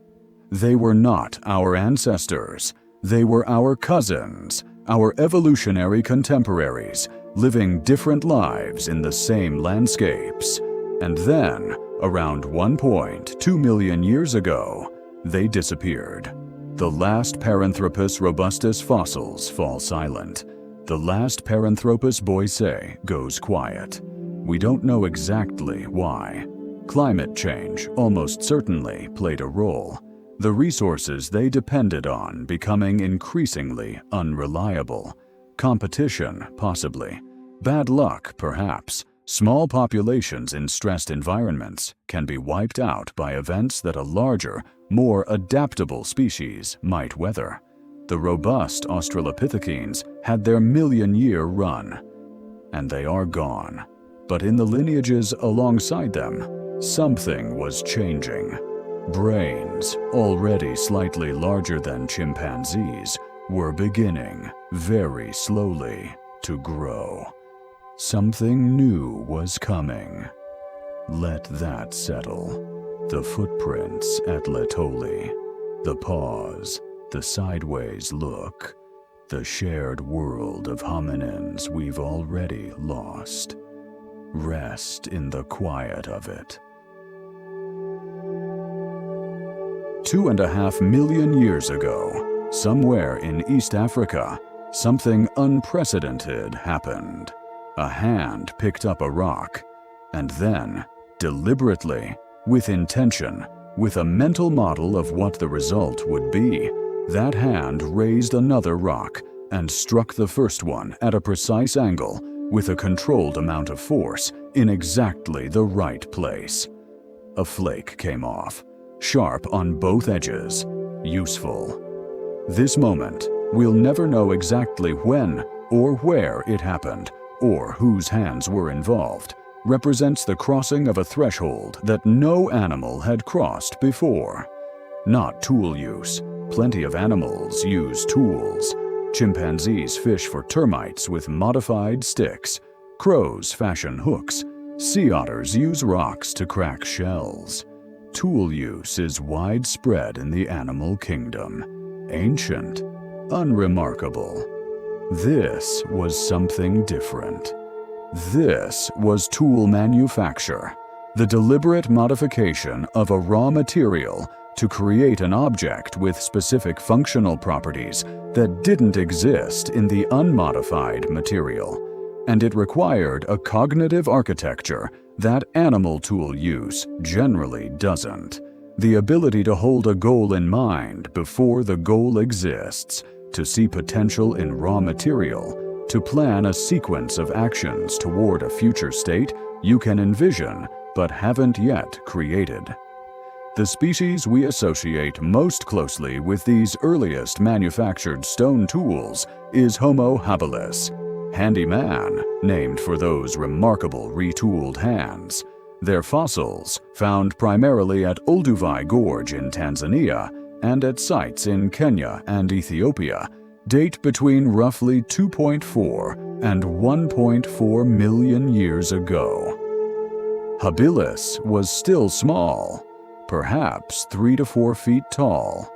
S1: They were not our ancestors. They were our cousins, our evolutionary contemporaries, living different lives in the same landscapes. And then, around 1.2 million years ago, they disappeared. The last Paranthropus robustus fossils fall silent. The last Paranthropus boisse goes quiet. We don't know exactly why. Climate change almost certainly played a role. The resources they depended on becoming increasingly unreliable. Competition, possibly. Bad luck, perhaps. Small populations in stressed environments can be wiped out by events that a larger, more adaptable species might weather. The robust Australopithecines had their million-year run, and they are gone. But in the lineages alongside them, something was changing. Brains, already slightly larger than chimpanzees, were beginning, very slowly, to grow. Something new was coming. Let that settle. The footprints at Letoli, the pause, the sideways look, the shared world of hominins we've already lost. Rest in the quiet of it. 2.5 million years ago, somewhere in East Africa, something unprecedented happened. A hand picked up a rock, and then, deliberately, with intention, with a mental model of what the result would be, that hand raised another rock and struck the first one at a precise angle with a controlled amount of force in exactly the right place. A flake came off, sharp on both edges, useful. This moment, we'll never know exactly when or where it happened, or whose hands were involved, represents the crossing of a threshold that no animal had crossed before. Not tool use. Plenty of animals use tools. Chimpanzees fish for termites with modified sticks. Crows fashion hooks. Sea otters use rocks to crack shells. Tool use is widespread in the animal kingdom. Ancient. Unremarkable. This was something different. This was tool manufacture, the deliberate modification of a raw material to create an object with specific functional properties that didn't exist in the unmodified material, and it required a cognitive architecture that animal tool use generally doesn't. The ability to hold a goal in mind before the goal exists, to see potential in raw material, to plan a sequence of actions toward a future state you can envision but haven't yet created. The species we associate most closely with these earliest manufactured stone tools is Homo habilis, Handyman, named for those remarkable retooled hands. Their fossils, found primarily at Olduvai Gorge in Tanzania, and at sites in Kenya and Ethiopia, date between roughly 2.4 and 1.4 million years ago. Habilis was still small, perhaps 3 to 4 feet tall,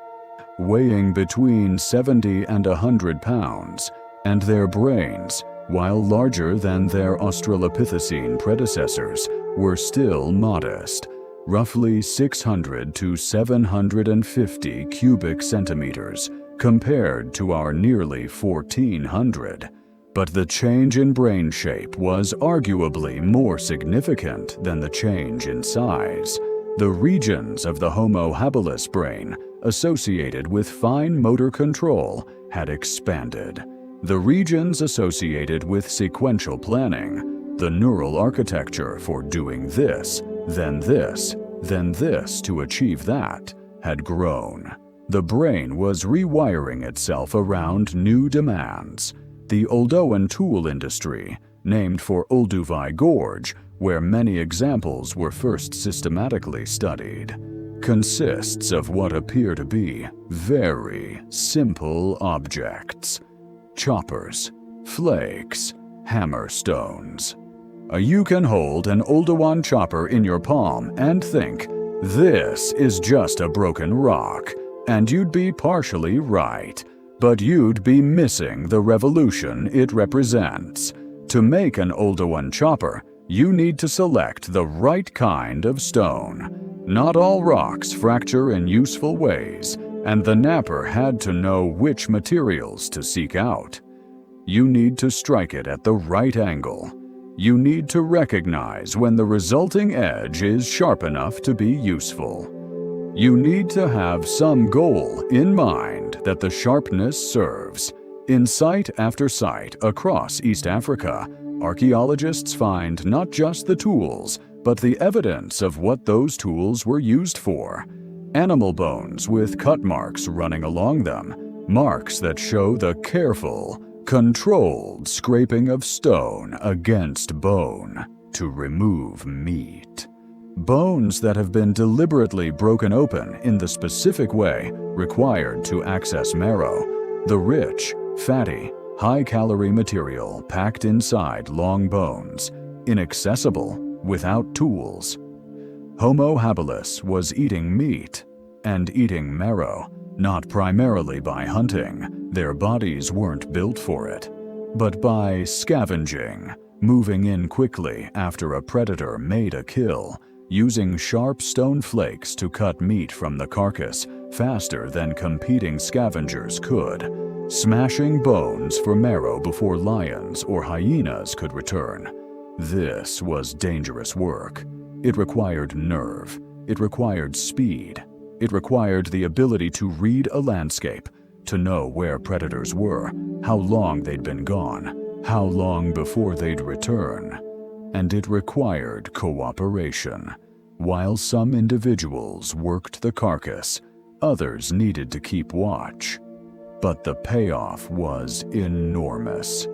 S1: weighing between 70 and 100 pounds, and their brains, while larger than their Australopithecine predecessors, were still modest, roughly 600 to 750 cubic centimeters, compared to our nearly 1,400. But the change in brain shape was arguably more significant than the change in size. The regions of the Homo habilis brain associated with fine motor control had expanded. The regions associated with sequential planning, the neural architecture for doing this, then this, then this to achieve that, had grown. The brain was rewiring itself around new demands. The Oldowan tool industry, named for Olduvai Gorge, where many examples were first systematically studied, consists of what appear to be very simple objects: choppers, flakes, hammerstones. You can hold an Oldowan chopper in your palm and think, this is just a broken rock, and you'd be partially right, but you'd be missing the revolution it represents. To make an Oldowan chopper, you need to select the right kind of stone. Not all rocks fracture in useful ways, and the napper had to know which materials to seek out. You need to strike it at the right angle. You need to recognize when the resulting edge is sharp enough to be useful. You need to have some goal in mind that the sharpness serves. In site after site across East Africa, archaeologists find not just the tools, but the evidence of what those tools were used for. Animal bones with cut marks running along them, marks that show the careful, controlled scraping of stone against bone to remove meat. Bones that have been deliberately broken open in the specific way required to access marrow, the rich, fatty, high-calorie material packed inside long bones, inaccessible without tools. Homo habilis was eating meat and eating marrow, not primarily by hunting, their bodies weren't built for it, but by scavenging, moving in quickly after a predator made a kill, using sharp stone flakes to cut meat from the carcass faster than competing scavengers could, smashing bones for marrow before lions or hyenas could return. This was dangerous work. It required nerve. It required speed. It required the ability to read a landscape, to know where predators were, how long they'd been gone, how long before they'd return. And it required cooperation. While some individuals worked the carcass, others needed to keep watch. But the payoff was enormous.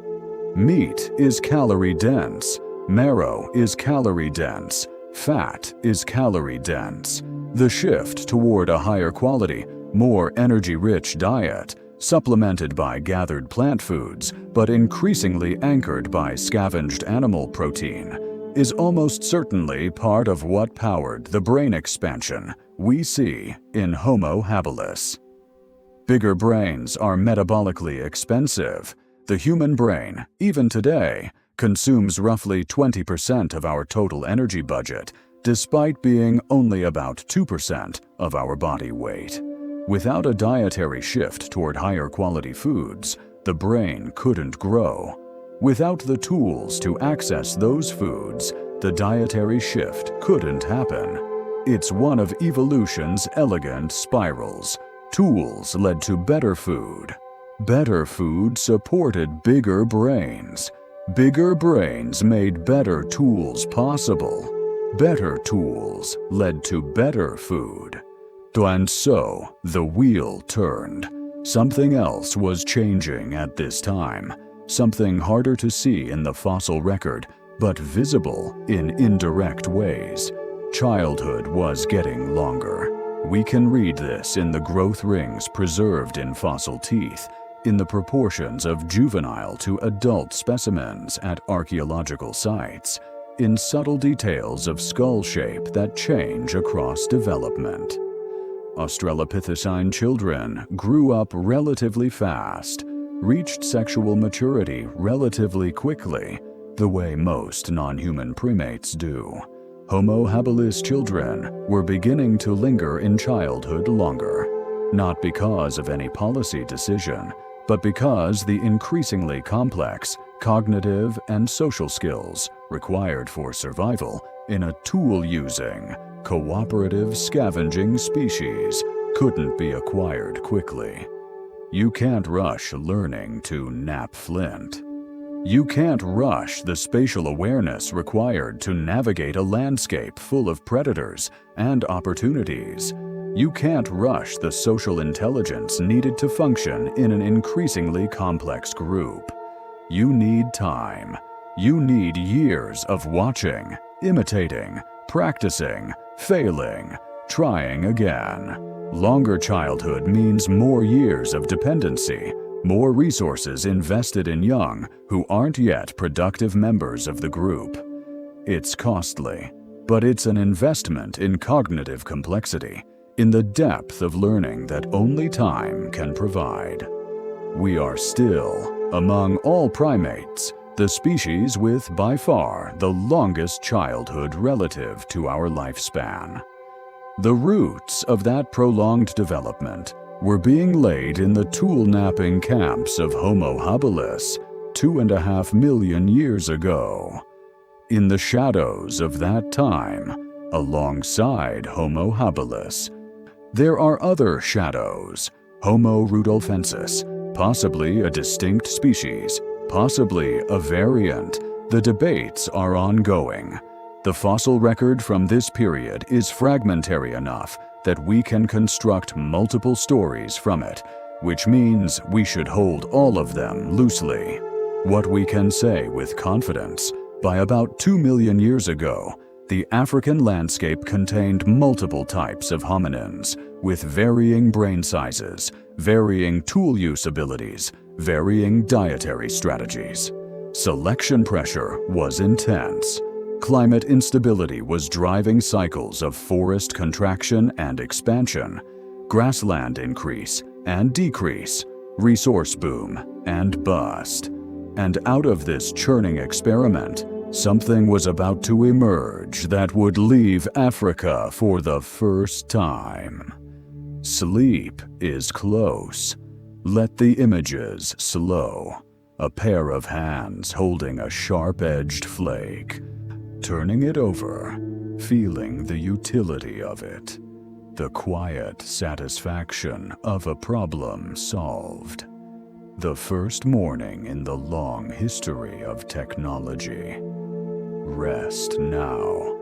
S1: Meat is calorie-dense. Marrow is calorie-dense. Fat is calorie-dense. The shift toward a higher quality, more energy-rich diet, supplemented by gathered plant foods, but increasingly anchored by scavenged animal protein, is almost certainly part of what powered the brain expansion we see in Homo habilis. Bigger brains are metabolically expensive. The human brain, even today, consumes roughly 20% of our total energy budget, despite being only about 2% of our body weight. Without a dietary shift toward higher quality foods, the brain couldn't grow. Without the tools to access those foods, the dietary shift couldn't happen. It's one of evolution's elegant spirals. Tools led to better food. Better food supported bigger brains. Bigger brains made better tools possible. Better tools led to better food. And so the wheel turned. Something else was changing at this time. Something harder to see in the fossil record, but visible in indirect ways. Childhood was getting longer. We can read this in the growth rings preserved in fossil teeth, in the proportions of juvenile to adult specimens at archaeological sites, in subtle details of skull shape that change across development. Australopithecine children grew up relatively fast. reached sexual maturity relatively quickly, the way most non-human primates do. Homo habilis children were beginning to linger in childhood longer, not because of any policy decision, but because the increasingly complex cognitive and social skills required for survival in a tool-using, cooperative scavenging species couldn't be acquired quickly. You can't rush learning to knap flint. You can't rush the spatial awareness required to navigate a landscape full of predators and opportunities. You can't rush the social intelligence needed to function in an increasingly complex group. You need time. You need years of watching, imitating, practicing, failing, trying again. Longer childhood means more years of dependency, more resources invested in young who aren't yet productive members of the group. It's costly, but it's an investment in cognitive complexity, in the depth of learning that only time can provide. We are still, among all primates, the species with by far the longest childhood relative to our lifespan. The roots of that prolonged development were being laid in the tool-napping camps of Homo habilis 2.5 million years ago. In the shadows of that time, alongside Homo habilis, there are other shadows, Homo rudolfensis, possibly a distinct species, possibly a variant. The debates are ongoing. The fossil record from this period is fragmentary enough that we can construct multiple stories from it, which means we should hold all of them loosely. What we can say with confidence, by about 2 million years ago, the African landscape contained multiple types of hominins with varying brain sizes, varying tool use abilities, varying dietary strategies. Selection pressure was intense. Climate instability was driving cycles of forest contraction and expansion, grassland increase and decrease, resource boom and bust. And out of this churning experiment, something was about to emerge that would leave Africa for the first time. Sleep is close. Let the images slow. A pair of hands holding a sharp-edged flake, turning it over, feeling the utility of it, the quiet satisfaction of a problem solved. The first morning in the long history of technology. Rest now.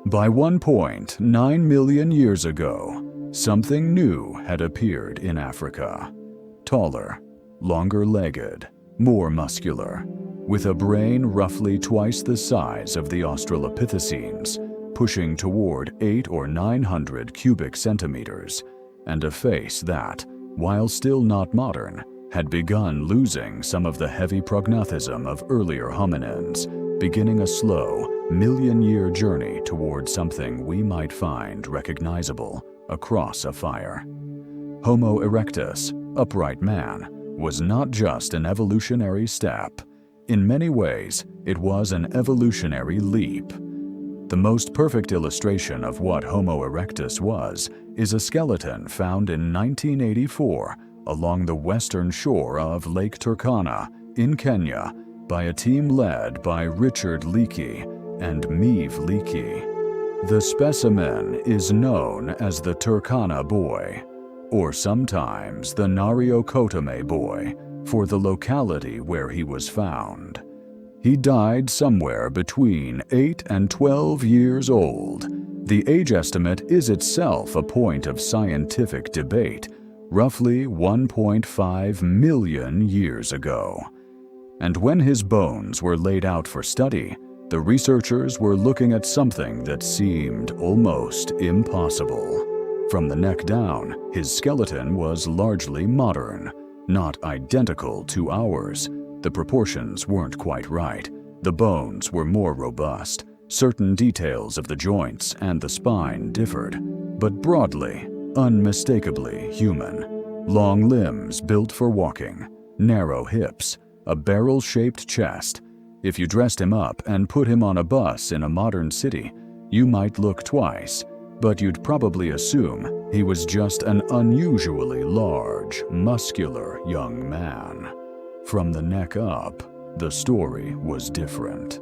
S1: By 1.9 million years ago, something new had appeared in Africa. Taller, longer-legged, more muscular, with a brain roughly twice the size of the Australopithecines, pushing toward 800 or 900 cubic centimeters, and a face that, while still not modern, had begun losing some of the heavy prognathism of earlier hominins, beginning a slow, million-year journey toward something we might find recognizable across a fire. Homo erectus, upright man, was not just an evolutionary step. In many ways, it was an evolutionary leap. The most perfect illustration of what Homo erectus was is a skeleton found in 1984 along the western shore of Lake Turkana in Kenya by a team led by Richard Leakey and Meave Leakey. The specimen is known as the Turkana boy, or sometimes the Nariokotame boy, for the locality where he was found. He died somewhere between 8 and 12 years old. The age estimate is itself a point of scientific debate, roughly 1.5 million years ago. And when his bones were laid out for study, the researchers were looking at something that seemed almost impossible. From the neck down, his skeleton was largely modern, not identical to ours. The proportions weren't quite right. The bones were more robust. Certain details of the joints and the spine differed, but broadly, unmistakably human. long limbs built for walking, narrow hips, a barrel-shaped chest. If you dressed him up and put him on a bus in a modern city, you might look twice, but you'd probably assume he was just an unusually large, muscular young man. From the neck up, the story was different.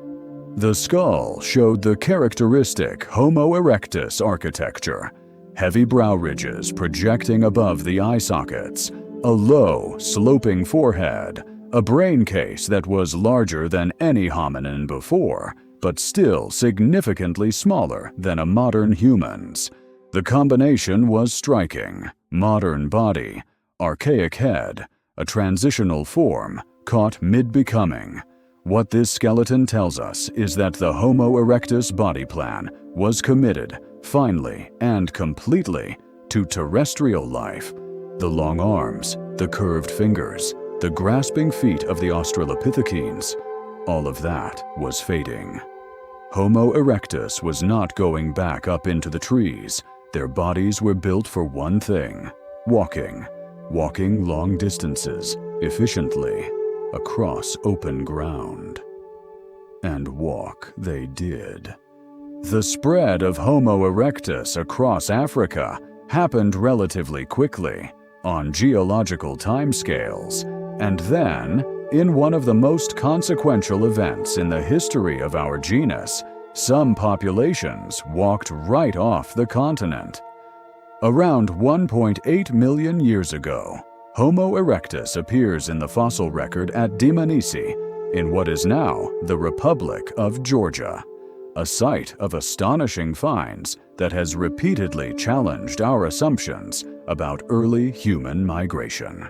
S1: The skull showed the characteristic Homo erectus architecture, heavy brow ridges projecting above the eye sockets, a low, sloping forehead, a brain case that was larger than any hominin before, but still significantly smaller than a modern human's. The combination was striking: modern body, archaic head, a transitional form caught mid-becoming. What this skeleton tells us is that the Homo erectus body plan was committed, finally and completely, to terrestrial life. The long arms, the curved fingers, the grasping feet of the Australopithecines, all of that was fading. Homo erectus was not going back up into the trees. Their bodies were built for one thing: walking long distances, efficiently, across open ground. And walk they did. The spread of Homo erectus across Africa happened relatively quickly, on geological timescales, and then, in one of the most consequential events in the history of our genus, some populations walked right off the continent. Around 1.8 million years ago, Homo erectus appears in the fossil record at Dmanisi, in what is now the Republic of Georgia, a site of astonishing finds that has repeatedly challenged our assumptions about early human migration.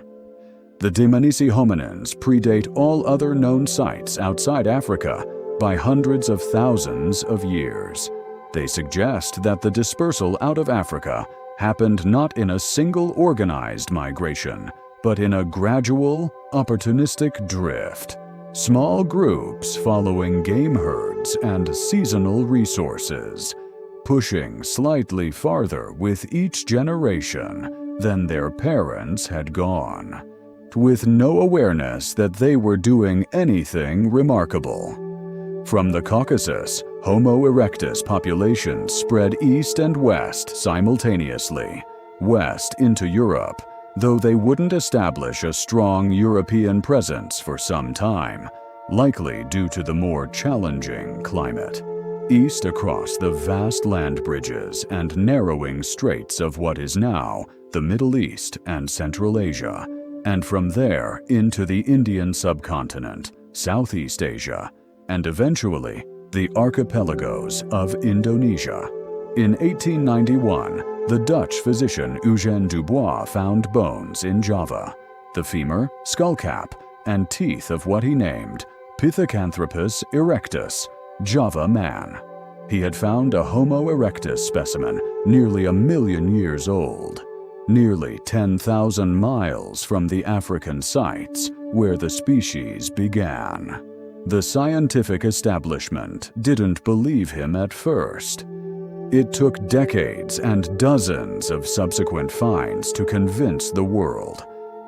S1: The Dmanisi hominins predate all other known sites outside Africa by hundreds of thousands of years. They suggest that the dispersal out of Africa happened not in a single organized migration, but in a gradual, opportunistic drift. Small groups following game herds and seasonal resources, pushing slightly farther with each generation than their parents had gone, with no awareness that they were doing anything remarkable. From the Caucasus, Homo erectus populations spread east and west simultaneously, west into Europe, though they wouldn't establish a strong European presence for some time, likely due to the more challenging climate. East across the vast land bridges and narrowing straits of what is now the Middle East and Central Asia, and from there into the Indian subcontinent, Southeast Asia, and eventually the archipelagos of Indonesia. In 1891, the Dutch physician Eugène Dubois found bones in Java, the femur, skullcap, and teeth of what he named Pithecanthropus erectus, Java man. He had found a Homo erectus specimen nearly 1 million years old, nearly 10,000 miles from the African sites where the species began. The scientific establishment didn't believe him at first. It took decades and dozens of subsequent finds to convince the world.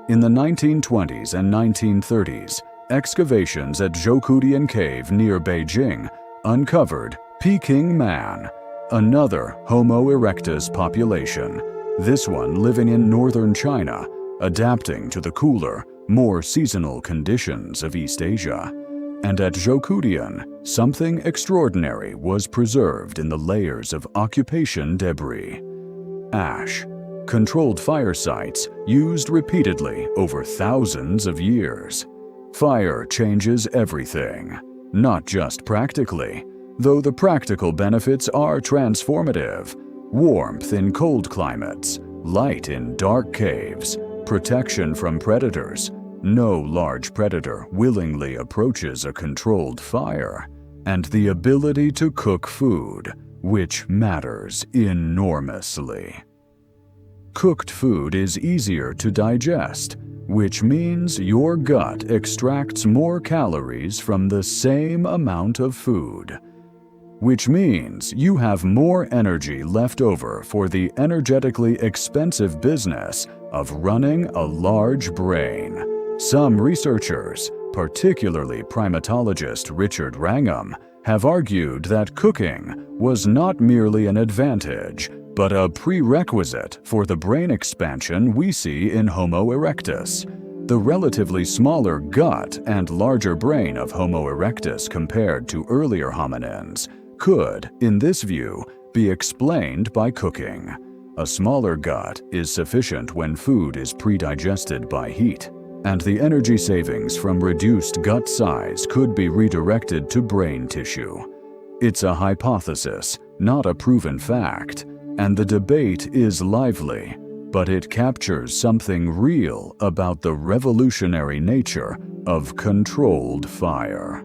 S1: In the 1920s and 1930s, excavations at Zhoukoudian Cave near Beijing uncovered Peking man, another Homo erectus population, this one living in northern China, adapting to the cooler, more seasonal conditions of East Asia. And at Zhoukoudian, something extraordinary was preserved in the layers of occupation debris. Ash, controlled fire sites used repeatedly over thousands of years. Fire changes everything, not just practically, though the practical benefits are transformative. Warmth in cold climates, light in dark caves, protection from predators. No large predator willingly approaches a controlled fire, and the ability to cook food, which matters enormously. Cooked food is easier to digest, which means your gut extracts more calories from the same amount of food. which means you have more energy left over for the energetically expensive business of running a large brain. Some researchers, particularly primatologist Richard Wrangham, have argued that cooking was not merely an advantage, but a prerequisite for the brain expansion we see in Homo erectus. The relatively smaller gut and larger brain of Homo erectus compared to earlier hominins could, in this view, be explained by cooking. A smaller gut is sufficient when food is pre-digested by heat, and the energy savings from reduced gut size could be redirected to brain tissue. It's a hypothesis, not a proven fact, and the debate is lively, but it captures something real about the revolutionary nature of controlled fire.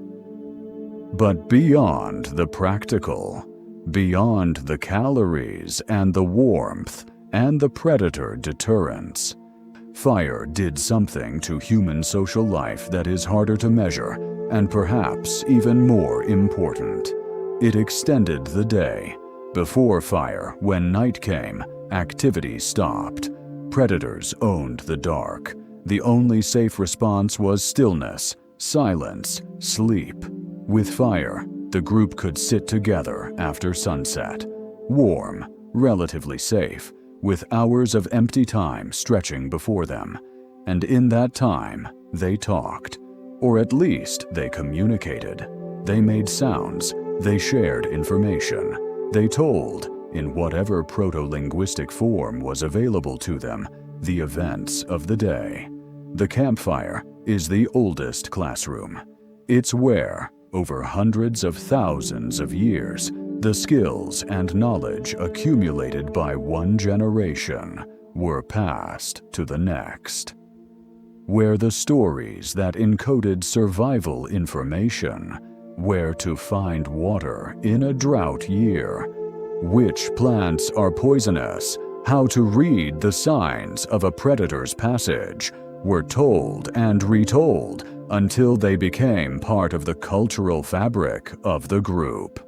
S1: But beyond the practical, beyond the calories and the warmth and the predator deterrence, fire did something to human social life that is harder to measure and perhaps even more important. It extended the day. Before fire, when night came, activity stopped. Predators owned the dark. The only safe response was stillness, silence, sleep. With fire, the group could sit together after sunset, warm, relatively safe, with hours of empty time stretching before them. And in that time, they talked, or at least they communicated. They made sounds, they shared information, they told, in whatever proto-linguistic form was available to them, the events of the day. The campfire is the oldest classroom. It's where, over hundreds of thousands of years, the skills and knowledge accumulated by one generation were passed to the next. Where the stories that encoded survival information, where to find water in a drought year, which plants are poisonous, how to read the signs of a predator's passage, were told and retold until they became part of the cultural fabric of the group.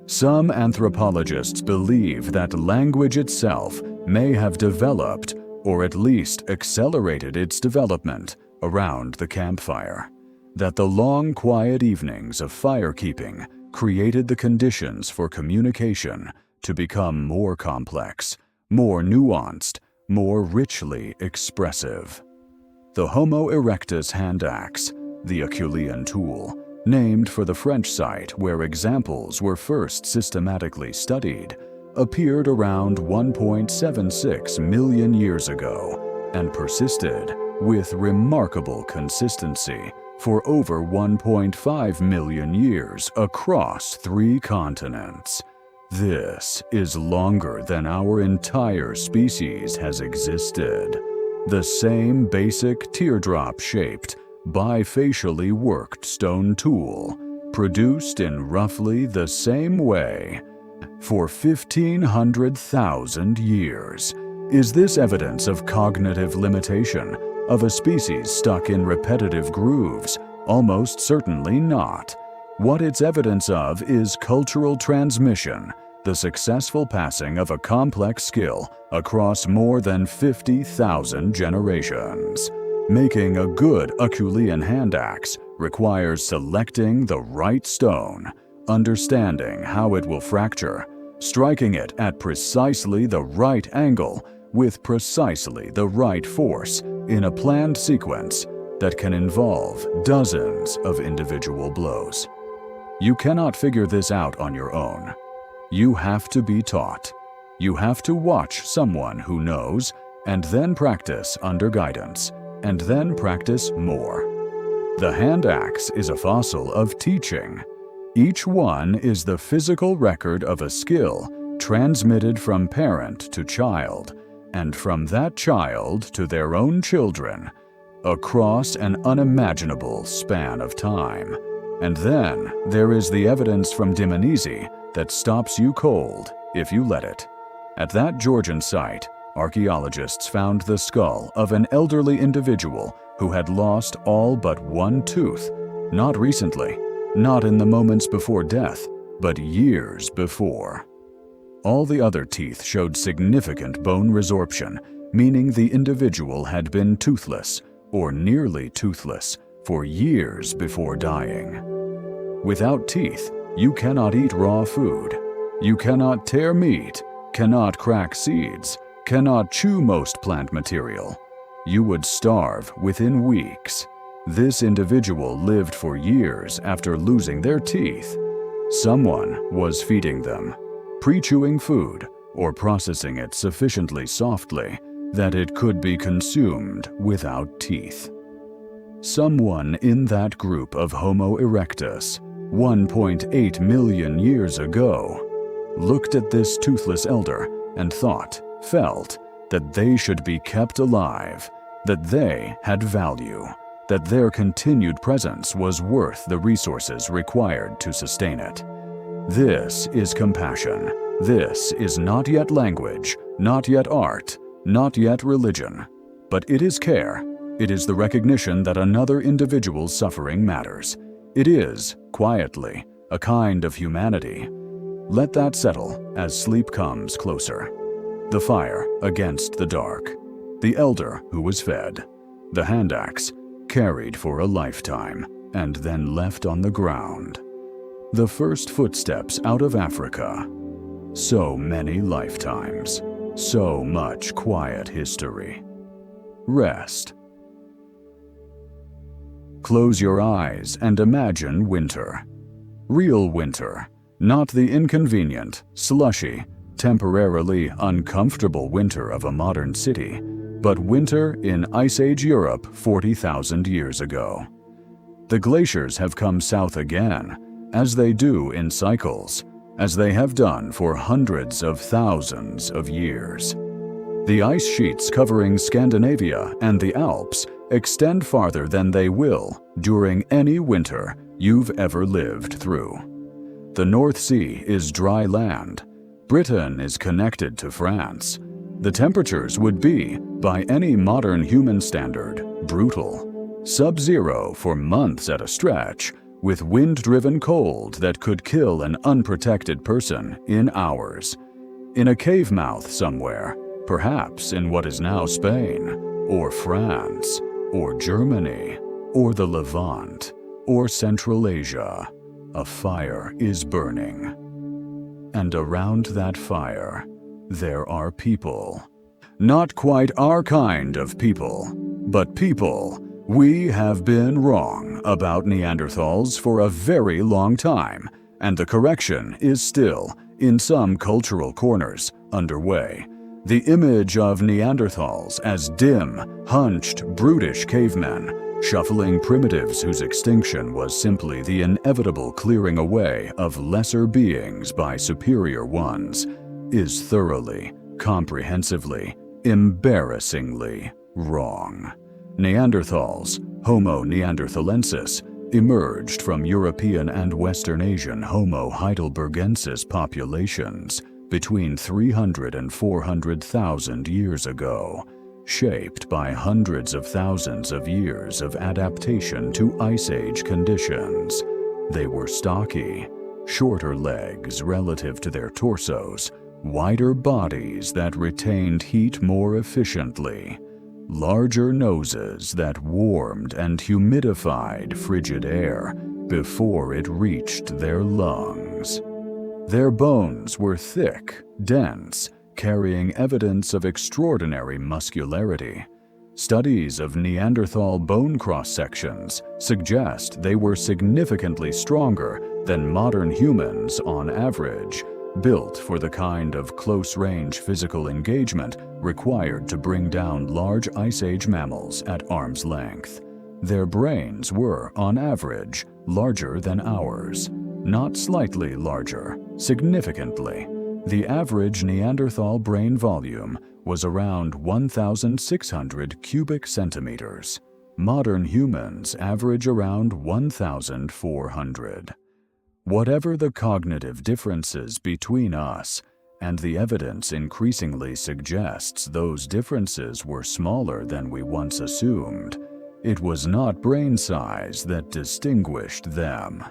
S1: Some anthropologists believe that language itself may have developed, or at least accelerated its development, around the campfire. That the long, quiet evenings of firekeeping created the conditions for communication to become more complex, more nuanced, more richly expressive. The Homo erectus hand axe, the Acheulean tool, named for the French site where examples were first systematically studied, appeared around 1.76 million years ago and persisted with remarkable consistency for over 1.5 million years across 3 continents. This is longer than our entire species has existed. The same basic teardrop-shaped, bifacially worked stone tool, produced in roughly the same way for 1,500,000 years. Is this evidence of cognitive limitation, of a species stuck in repetitive grooves? Almost certainly not. What it's evidence of is cultural transmission, the successful passing of a complex skill across more than 50,000 generations. Making a good Acheulean hand axe requires selecting the right stone, understanding how it will fracture, striking it at precisely the right angle with precisely the right force in a planned sequence that can involve dozens of individual blows. You cannot figure this out on your own. You have to be taught. You have to watch someone who knows, and then practice under guidance, and then practice more. The hand axe is a fossil of teaching. Each one is the physical record of a skill transmitted from parent to child, and from that child to their own children, across an unimaginable span of time. And then there is the evidence from Dmanisi that stops you cold if you let it. At that Georgian site, archaeologists found the skull of an elderly individual who had lost all but one tooth, not recently, not in the moments before death, but years before. All the other teeth showed significant bone resorption, meaning the individual had been toothless, or nearly toothless, for years before dying. Without teeth, you cannot eat raw food. You cannot tear meat, cannot crack seeds, cannot chew most plant material. You would starve within weeks. This individual lived for years after losing their teeth. Someone was feeding them, pre-chewing food, or processing it sufficiently softly that it could be consumed without teeth. Someone in that group of Homo erectus, 1.8 million years ago, looked at this toothless elder and felt that they should be kept alive, that they had value, that their continued presence was worth the resources required to sustain it. This is compassion. This is not yet language, not yet art, not yet religion, but it is care. It is the recognition that another individual's suffering matters. It is, quietly, a kind of humanity. Let that settle as sleep comes closer. The fire against the dark. The elder who was fed. The hand axe carried for a lifetime and then left on the ground. The first footsteps out of Africa. So many lifetimes. So much quiet history. Rest. Close your eyes and imagine winter. Real winter, not the inconvenient, slushy, temporarily uncomfortable winter of a modern city, but winter in Ice Age Europe 40,000 years ago. The glaciers have come south again, as they do in cycles, as they have done for hundreds of thousands of years. The ice sheets covering Scandinavia and the Alps extend farther than they will during any winter you've ever lived through. The North Sea is dry land. Britain is connected to France. The temperatures would be, by any modern human standard, brutal. Sub-zero for months at a stretch, with wind-driven cold that could kill an unprotected person in hours. In a cave mouth somewhere, perhaps in what is now Spain, or France, or Germany, or the Levant, or Central Asia, a fire is burning. And around that fire, there are people. Not quite our kind of people, but people. We have been wrong about Neanderthals for a very long time, and the correction is still, in some cultural corners, underway. The image of Neanderthals as dim, hunched, brutish cavemen, shuffling primitives whose extinction was simply the inevitable clearing away of lesser beings by superior ones, is thoroughly, comprehensively, embarrassingly wrong. Neanderthals, Homo neanderthalensis, emerged from European and Western Asian Homo heidelbergensis populations between 300 and 400,000 years ago, shaped by hundreds of thousands of years of adaptation to Ice Age conditions. They were stocky, shorter legs relative to their torsos, wider bodies that retained heat more efficiently, larger noses that warmed and humidified frigid air before it reached their lungs. Their bones were thick, dense, carrying evidence of extraordinary muscularity. Studies of Neanderthal bone cross-sections suggest they were significantly stronger than modern humans on average, built for the kind of close-range physical engagement required to bring down large Ice Age mammals at arm's length. Their brains were, on average, larger than ours. Not slightly larger, significantly. The average Neanderthal brain volume was around 1,600 cubic centimeters. Modern humans average around 1,400. Whatever the cognitive differences between us, and the evidence increasingly suggests those differences were smaller than we once assumed, it was not brain size that distinguished them.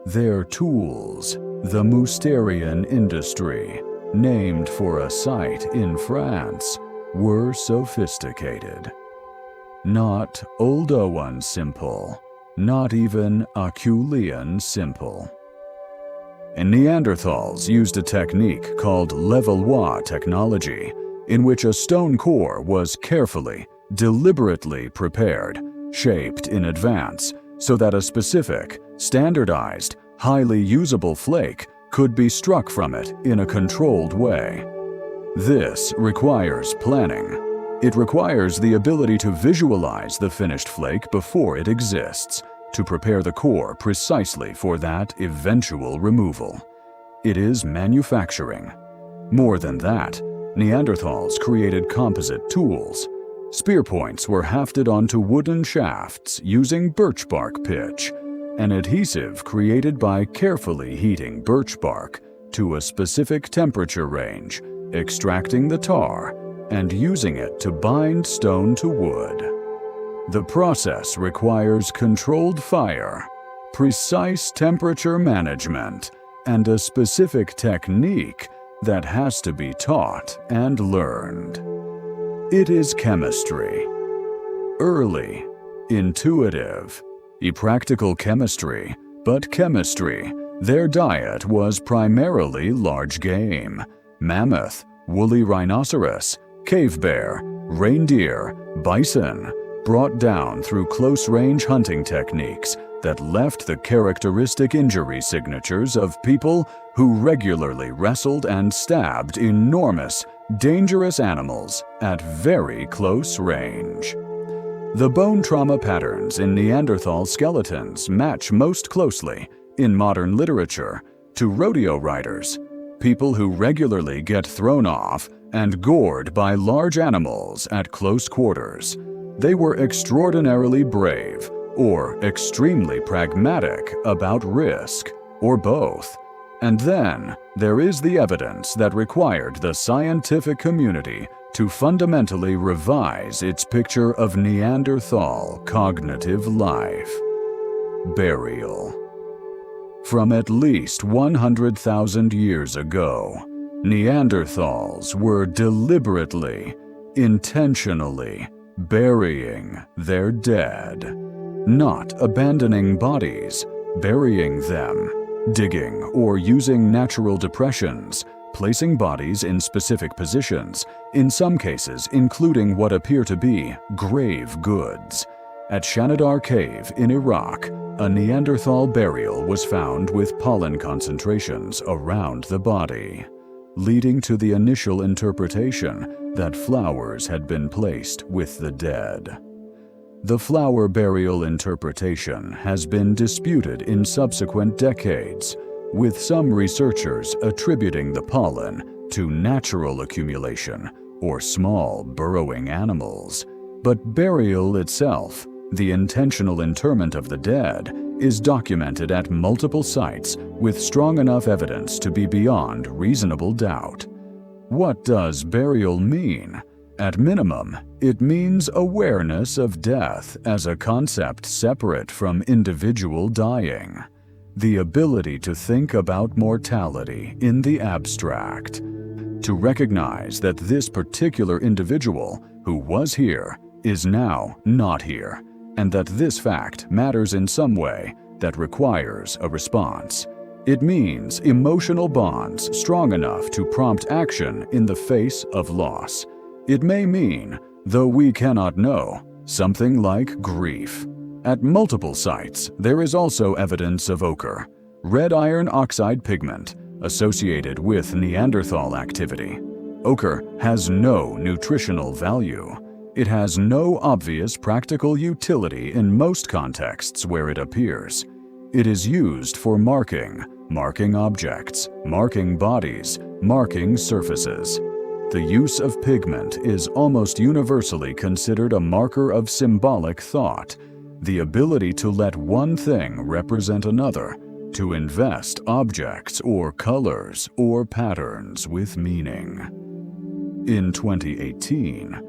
S1: Their tools, the Mousterian industry, named for a site in France, were sophisticated. Not Oldowan simple, not even Acheulean simple. And Neanderthals used a technique called Levallois technology, in which a stone core was carefully, deliberately prepared, shaped in advance, so that a specific, standardized, highly usable flake could be struck from it in a controlled way. This requires planning. It requires the ability to visualize the finished flake before it exists, to prepare the core precisely for that eventual removal. It is manufacturing. More than that, Neanderthals created composite tools. Spear points were hafted onto wooden shafts using birch bark pitch, an adhesive created by carefully heating birch bark to a specific temperature range, extracting the tar, and using it to bind stone to wood. The process requires controlled fire, precise temperature management, and a specific technique that has to be taught and learned. It is chemistry. Early, intuitive, practical chemistry, but chemistry. Their diet was primarily large game: mammoth, woolly rhinoceros, cave bear, reindeer, bison, brought down through close-range hunting techniques that left the characteristic injury signatures of people who regularly wrestled and stabbed enormous, dangerous animals at very close range. The bone trauma patterns in Neanderthal skeletons match most closely, in modern literature, to rodeo riders, people who regularly get thrown off and gored by large animals at close quarters. They were extraordinarily brave or extremely pragmatic about risk, or both. And then there is the evidence that required the scientific community to fundamentally revise its picture of Neanderthal cognitive life. Burial. From at least 100,000 years ago, Neanderthals were deliberately, intentionally burying their dead, not abandoning bodies, burying them, digging or using natural depressions, placing bodies in specific positions, in some cases including what appear to be grave goods. At Shanidar Cave in Iraq, a Neanderthal burial was found with pollen concentrations around the body, leading to the initial interpretation that flowers had been placed with the dead. The flower burial interpretation has been disputed in subsequent decades, with some researchers attributing the pollen to natural accumulation or small burrowing animals. But burial itself, the intentional interment of the dead, is documented at multiple sites with strong enough evidence to be beyond reasonable doubt. What does burial mean? At minimum, it means awareness of death as a concept separate from individual dying. The ability to think about mortality in the abstract. To recognize that this particular individual who was here is now not here, and that this fact matters in some way that requires a response. It means emotional bonds strong enough to prompt action in the face of loss. It may mean, though we cannot know, something like grief. At multiple sites, there is also evidence of ochre, red iron oxide pigment, associated with Neanderthal activity. Ochre has no nutritional value. It has no obvious practical utility in most contexts where it appears. It is used for marking objects, marking bodies, marking surfaces. The use of pigment is almost universally considered a marker of symbolic thought, the ability to let one thing represent another, to invest objects or colors or patterns with meaning. In 2018,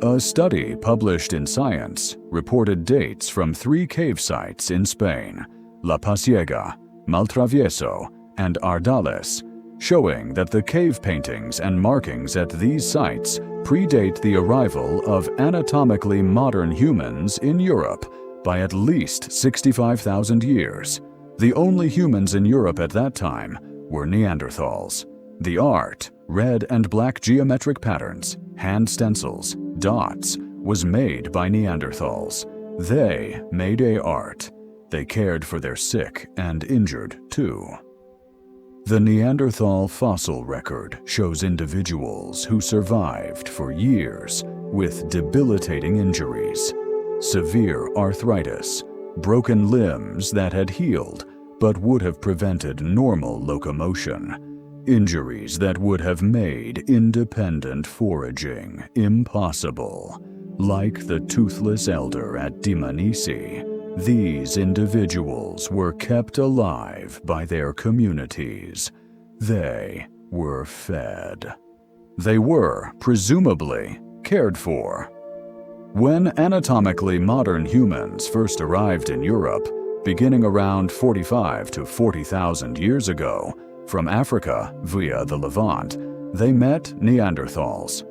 S1: a study published in Science reported dates from 3 cave sites in Spain: La Pasiega, Maltravieso, and Ardales, showing that the cave paintings and markings at these sites predate the arrival of anatomically modern humans in Europe by at least 65,000 years. The only humans in Europe at that time were Neanderthals. The art, red and black geometric patterns, hand stencils, dots, was made by Neanderthals. They made art. They cared for their sick and injured too. The Neanderthal fossil record shows individuals who survived for years with debilitating injuries, severe arthritis, broken limbs that had healed but would have prevented normal locomotion, injuries that would have made independent foraging impossible. Like the toothless elder at Dmanisi, these individuals were kept alive by their communities. They were fed. They were, presumably, cared for. When anatomically modern humans first arrived in Europe, beginning around 45 to 40,000 years ago, from Africa via the Levant, they met Neanderthals.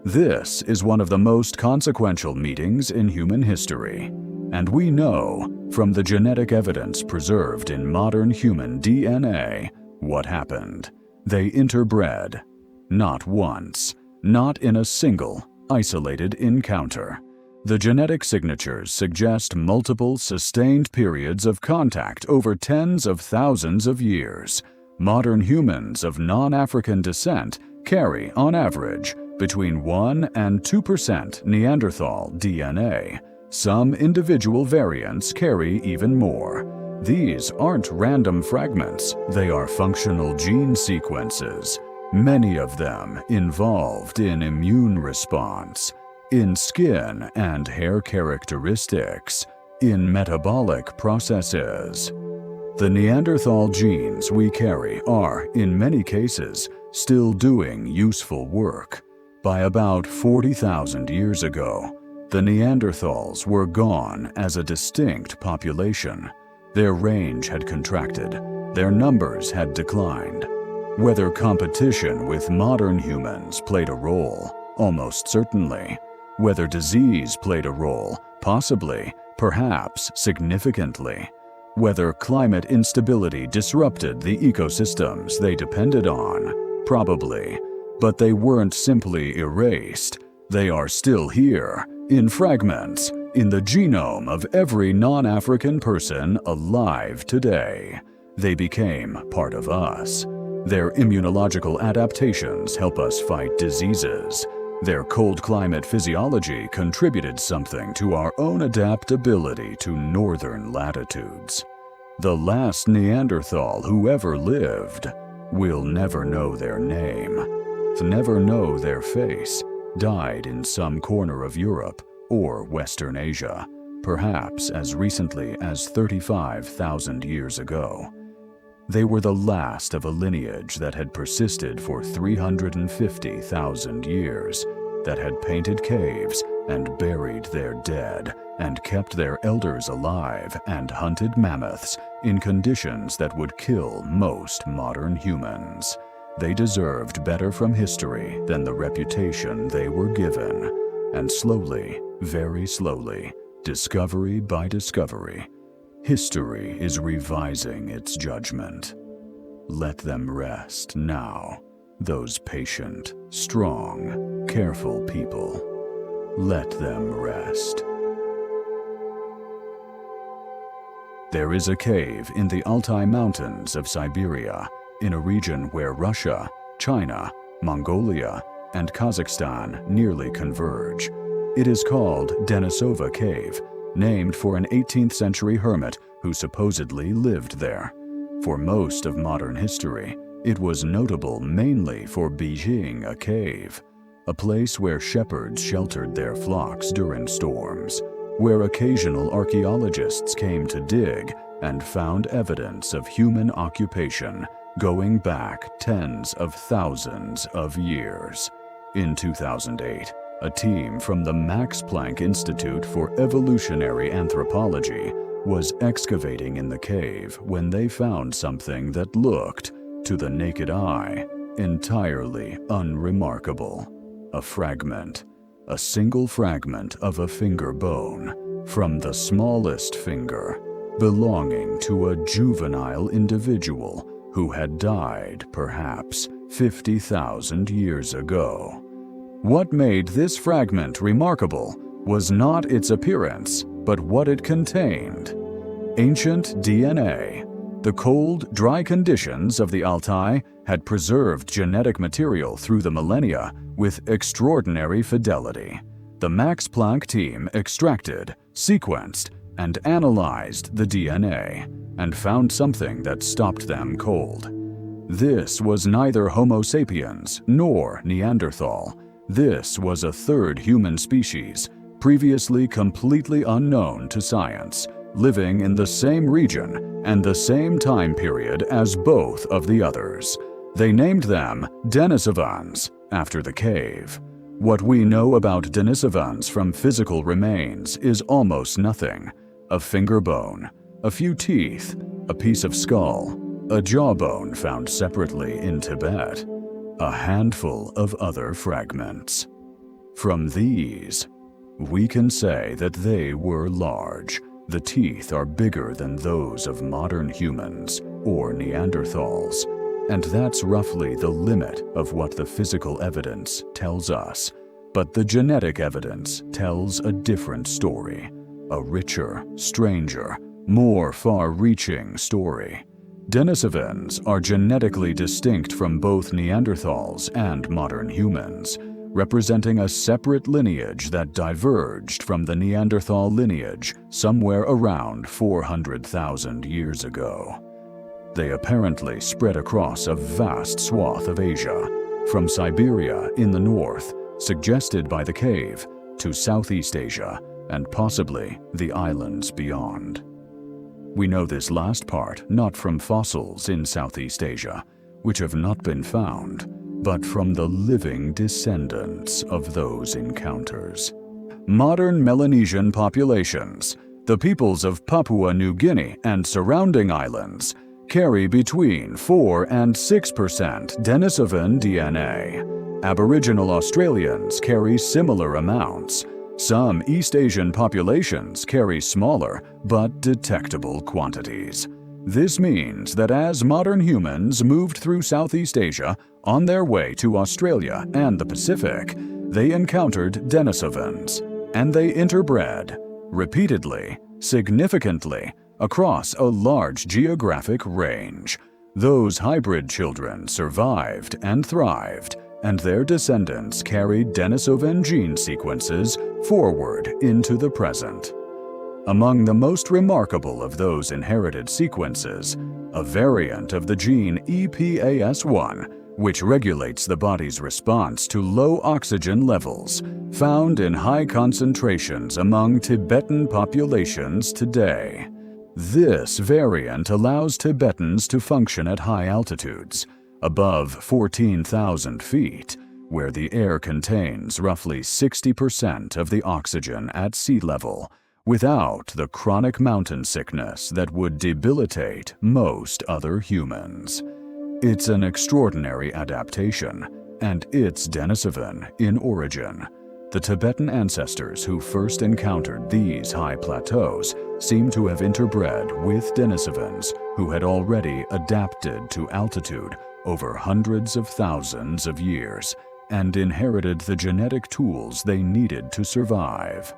S1: This is one of the most consequential meetings in human history, and we know from the genetic evidence preserved in modern human DNA what happened. They interbred. Not once, not in a single, isolated encounter. The genetic signatures suggest multiple sustained periods of contact over tens of thousands of years. Modern humans of non-African descent carry, on average, between 1 and 2% Neanderthal DNA. Some individual variants carry even more. These aren't random fragments, they are functional gene sequences, many of them involved in immune response, in skin and hair characteristics, in metabolic processes. The Neanderthal genes we carry are, in many cases, still doing useful work. By about 40,000 years ago, the Neanderthals were gone as a distinct population. Their range had contracted, their numbers had declined. Whether competition with modern humans played a role, almost certainly. Whether disease played a role, possibly, perhaps significantly. Whether climate instability disrupted the ecosystems they depended on, probably. But they weren't simply erased. They are still here, in fragments, in the genome of every non-African person alive today. They became part of us. Their immunological adaptations help us fight diseases. Their cold climate physiology contributed something to our own adaptability to northern latitudes. The last Neanderthal who ever lived will never know their name, never know their face, died in some corner of Europe or Western Asia, perhaps as recently as 35,000 years ago. They were the last of a lineage that had persisted for 350,000 years, that had painted caves and buried their dead, and kept their elders alive and hunted mammoths in conditions that would kill most modern humans. They deserved better from history than the reputation they were given. And slowly, very slowly, discovery by discovery, history is revising its judgment. Let them rest now, those patient, strong, careful people. Let them rest. There is a cave in the Altai Mountains of Siberia, in a region where Russia, China, Mongolia, and Kazakhstan nearly converge. It is called Denisova Cave, named for an 18th century hermit who supposedly lived there. For most of modern history, it was notable mainly for being a cave, a place where shepherds sheltered their flocks during storms, where occasional archaeologists came to dig and found evidence of human occupation going back tens of thousands of years. In 2008, a team from the Max Planck Institute for Evolutionary Anthropology was excavating in the cave when they found something that looked, to the naked eye, entirely unremarkable. A fragment, a single fragment of a finger bone, from the smallest finger, belonging to a juvenile individual who had died perhaps 50,000 years ago. What made this fragment remarkable was not its appearance, but what it contained. Ancient DNA. The cold, dry conditions of the Altai had preserved genetic material through the millennia with extraordinary fidelity. The Max Planck team extracted, sequenced, and analyzed the DNA and found something that stopped them cold. This was neither Homo sapiens nor Neanderthal. This was a third human species, previously completely unknown to science, living in the same region and the same time period as both of the others. They named them Denisovans, after the cave. What we know about Denisovans from physical remains is almost nothing. A finger bone, a few teeth, a piece of skull, a jawbone found separately in Tibet, a handful of other fragments. From these, we can say that they were large. The teeth are bigger than those of modern humans or Neanderthals, and that's roughly the limit of what the physical evidence tells us. But the genetic evidence tells a different story, a richer, stranger, more far-reaching story. Denisovans are genetically distinct from both Neanderthals and modern humans, representing a separate lineage that diverged from the Neanderthal lineage somewhere around 400,000 years ago. They apparently spread across a vast swath of Asia, from Siberia in the north, suggested by the cave, to Southeast Asia, and possibly the islands beyond. We know this last part not from fossils in Southeast Asia, which have not been found, but from the living descendants of those encounters. Modern Melanesian populations, the peoples of Papua New Guinea and surrounding islands, carry between 4 and 6% Denisovan DNA. Aboriginal Australians carry similar amounts. Some East Asian populations carry smaller but detectable quantities. This means that as modern humans moved through Southeast Asia on their way to Australia and the Pacific, they encountered Denisovans, and they interbred, repeatedly, significantly, across a large geographic range. Those hybrid children survived and thrived, and their descendants carried Denisovan gene sequences forward into the present. Among the most remarkable of those inherited sequences, a variant of the gene EPAS1, which regulates the body's response to low oxygen levels, found in high concentrations among Tibetan populations today. This variant allows Tibetans to function at high altitudes, above 14,000 feet, where the air contains roughly 60% of the oxygen at sea level, without the chronic mountain sickness that would debilitate most other humans. It's an extraordinary adaptation, and it's Denisovan in origin. The Tibetan ancestors who first encountered these high plateaus seem to have interbred with Denisovans who had already adapted to altitude over hundreds of thousands of years and inherited the genetic tools they needed to survive.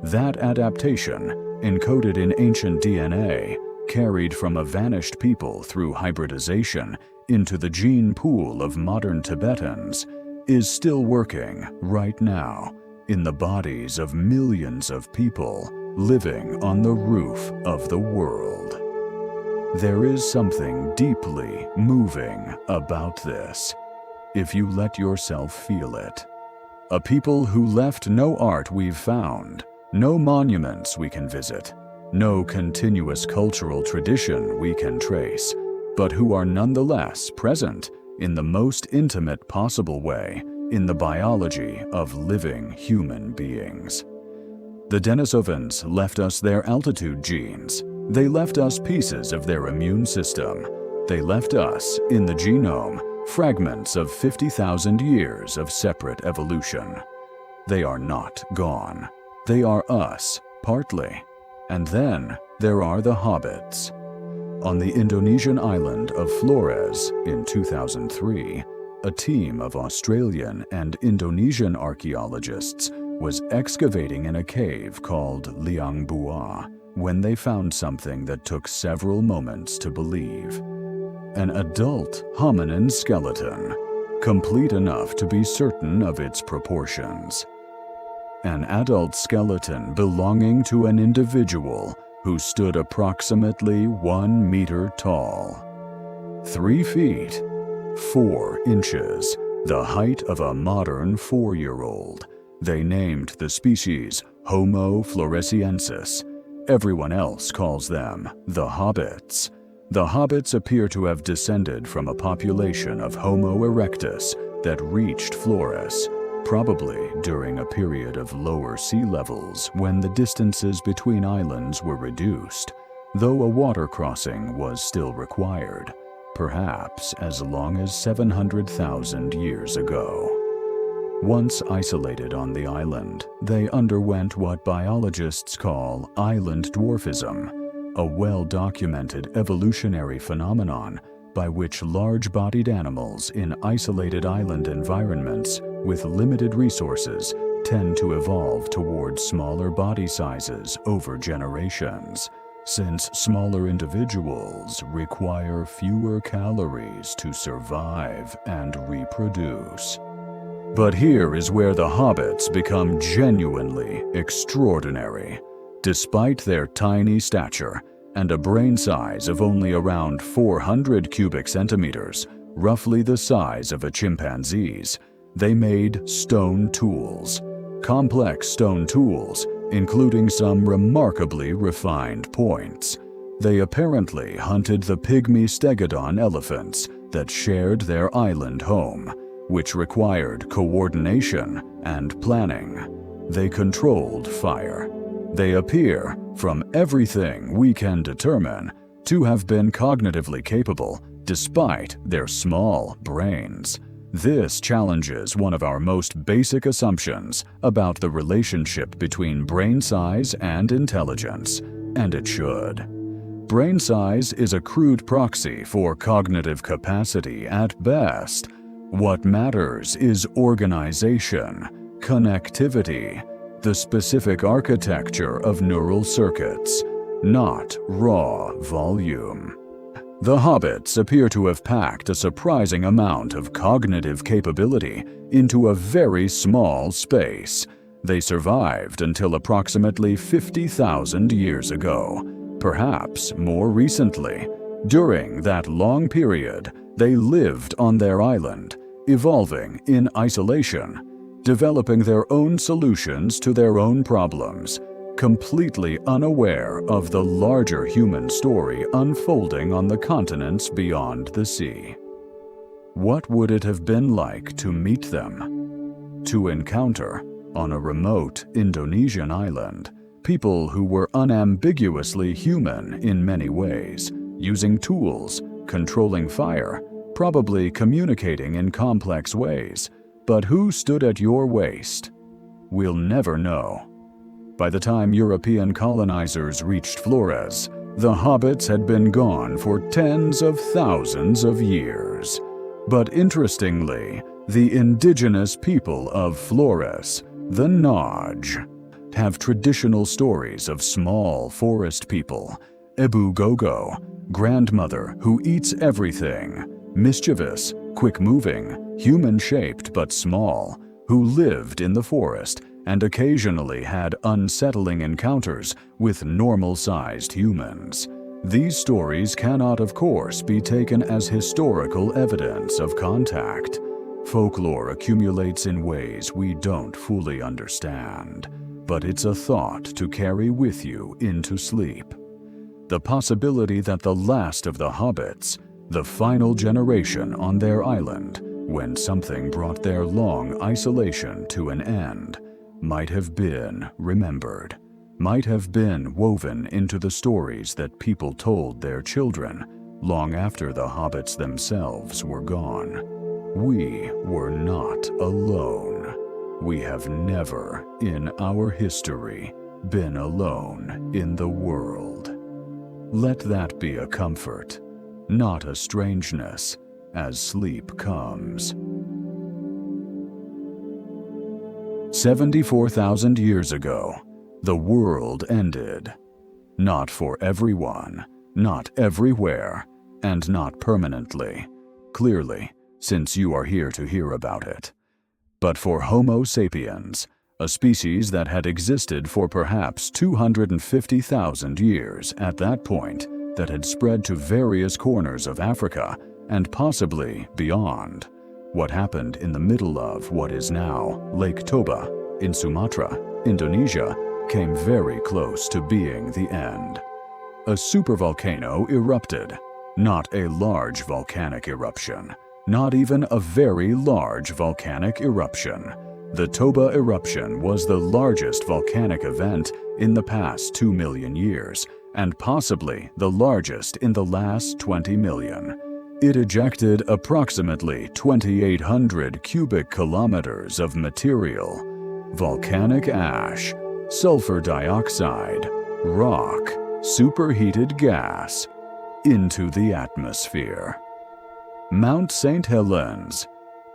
S1: That adaptation, encoded in ancient DNA, carried from a vanished people through hybridization into the gene pool of modern Tibetans, is still working right now in the bodies of millions of people living on the roof of the world. There is something deeply moving about this, if you let yourself feel it. A people who left no art we've found, no monuments we can visit, no continuous cultural tradition we can trace, but who are nonetheless present in the most intimate possible way in the biology of living human beings. The Denisovans left us their altitude genes. They left us pieces of their immune system. They left us, in the genome, fragments of 50,000 years of separate evolution. They are not gone. They are us, partly. And then there are the Hobbits. On the Indonesian island of Flores in 2003, a team of Australian and Indonesian archaeologists was excavating in a cave called Liang Bua when they found something that took several moments to believe. An adult hominin skeleton, complete enough to be certain of its proportions. An adult skeleton belonging to an individual who stood approximately 1 meter tall. 3 feet, 4 inches, the height of a modern 4-year-old. They named the species Homo floresiensis. Everyone else calls them the Hobbits. The Hobbits appear to have descended from a population of Homo erectus that reached Flores, probably during a period of lower sea levels when the distances between islands were reduced, though a water crossing was still required, perhaps as long as 700,000 years ago. Once isolated on the island, they underwent what biologists call island dwarfism, a well-documented evolutionary phenomenon by which large-bodied animals in isolated island environments with limited resources tend to evolve towards smaller body sizes over generations, since smaller individuals require fewer calories to survive and reproduce. But here is where the Hobbits become genuinely extraordinary. Despite their tiny stature and a brain size of only around 400 cubic centimeters, roughly the size of a chimpanzee's, they made stone tools. Complex stone tools, including some remarkably refined points. They apparently hunted the pygmy stegodon elephants that shared their island home, which required coordination and planning. They controlled fire. They appear, from everything we can determine, to have been cognitively capable despite their small brains. This challenges one of our most basic assumptions about the relationship between brain size and intelligence, and it should. Brain size is a crude proxy for cognitive capacity at best. What matters is organization, connectivity, the specific architecture of neural circuits, not raw volume. The Hobbits appear to have packed a surprising amount of cognitive capability into a very small space. They survived until approximately 50,000 years ago, perhaps more recently. During that long period, they lived on their island, evolving in isolation, developing their own solutions to their own problems, completely unaware of the larger human story unfolding on the continents beyond the sea. What would it have been like to meet them? To encounter, on a remote Indonesian island, people who were unambiguously human in many ways, using tools, controlling fire, probably communicating in complex ways. But who stood at your waist? We'll never know. By the time European colonizers reached Flores, the Hobbits had been gone for tens of thousands of years. But interestingly, the indigenous people of Flores, the Naj, have traditional stories of small forest people, Ebu Gogo, grandmother who eats everything, mischievous, quick-moving, human-shaped but small, who lived in the forest and occasionally had unsettling encounters with normal-sized humans. These stories cannot, of course, be taken as historical evidence of contact. Folklore accumulates in ways we don't fully understand, but it's a thought to carry with you into sleep. The possibility that the last of the Hobbits, the final generation on their island, when something brought their long isolation to an end, might have been remembered, might have been woven into the stories that people told their children long after the hobbits themselves were gone. We were not alone. We have never in our history been alone in the world. Let that be a comfort, not a strangeness, as sleep comes. 74,000 years ago, the world ended. Not for everyone, not everywhere, and not permanently, clearly, since you are here to hear about it. But for Homo sapiens, a species that had existed for perhaps 250,000 years at that point, that had spread to various corners of Africa and possibly beyond. What happened in the middle of what is now Lake Toba in Sumatra, Indonesia, came very close to being the end. A supervolcano erupted, not a large volcanic eruption, not even a very large volcanic eruption. The Toba eruption was the largest volcanic event in the past 2 million years, and possibly the largest in the last 20 million. It ejected approximately 2,800 cubic kilometers of material, volcanic ash, sulfur dioxide, rock, superheated gas, into the atmosphere. Mount St. Helens,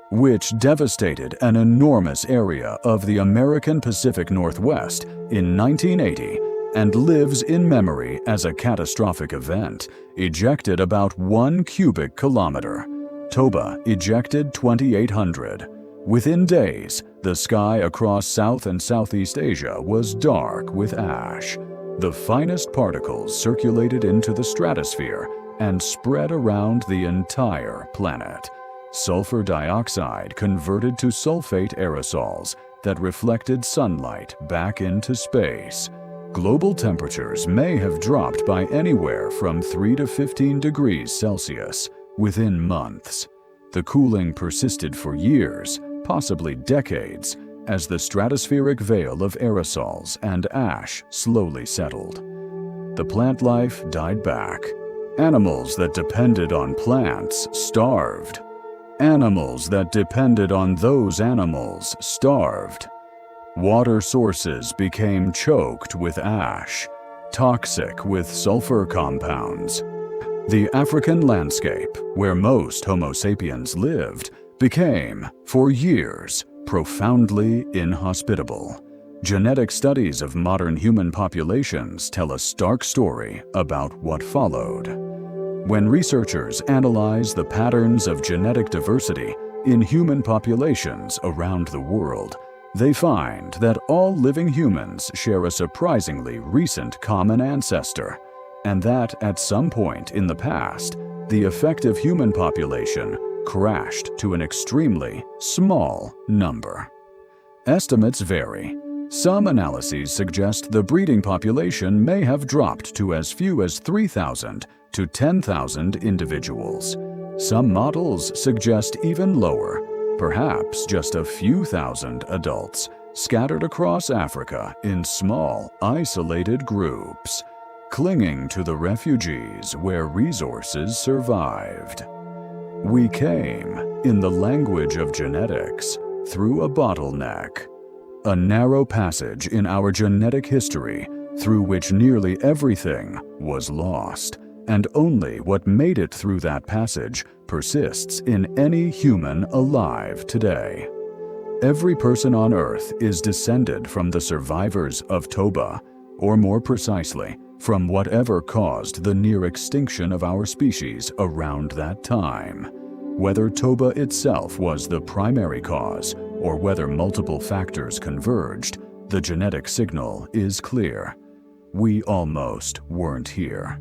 S1: which devastated an enormous area of the American Pacific Northwest in 1980 and lives in memory as a catastrophic event, ejected about 1 cubic kilometer. Toba ejected 2,800. Within days, the sky across South and Southeast Asia was dark with ash. The finest particles circulated into the stratosphere and spread around the entire planet. Sulfur dioxide converted to sulfate aerosols that reflected sunlight back into space. Global temperatures may have dropped by anywhere from 3 to 15 degrees Celsius within months. The cooling persisted for years, possibly decades, as the stratospheric veil of aerosols and ash slowly settled. The plant life died back. Animals that depended on plants starved. Animals that depended on those animals starved. Water sources became choked with ash, toxic with sulfur compounds. The African landscape, where most Homo sapiens lived, became, for years, profoundly inhospitable. Genetic studies of modern human populations tell a stark story about what followed. When researchers analyze the patterns of genetic diversity in human populations around the world, they find that all living humans share a surprisingly recent common ancestor, and that at some point in the past, the effective human population crashed to an extremely small number. Estimates vary. Some analyses suggest the breeding population may have dropped to as few as 3,000 to 10,000 individuals. Some models suggest even lower, perhaps just a few thousand adults scattered across Africa in small, isolated groups, clinging to the refuges where resources survived. We came, in the language of genetics, through a bottleneck, a narrow passage in our genetic history through which nearly everything was lost, and only what made it through that passage persists in any human alive today. Every person on Earth is descended from the survivors of Toba, or more precisely, from whatever caused the near extinction of our species around that time. Whether Toba itself was the primary cause, or whether multiple factors converged, the genetic signal is clear. We almost weren't here.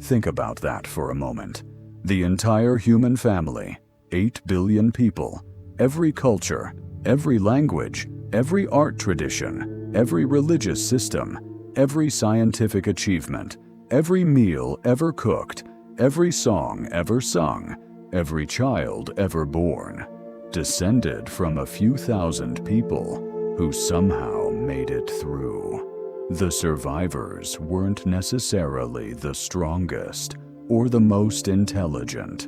S1: Think about that for a moment. The entire human family, 8 billion people, every culture, every language, every art tradition, every religious system, every scientific achievement, every meal ever cooked, every song ever sung, every child ever born, descended from a few thousand people, who somehow made it through. The survivors weren't necessarily the strongest, or the most intelligent,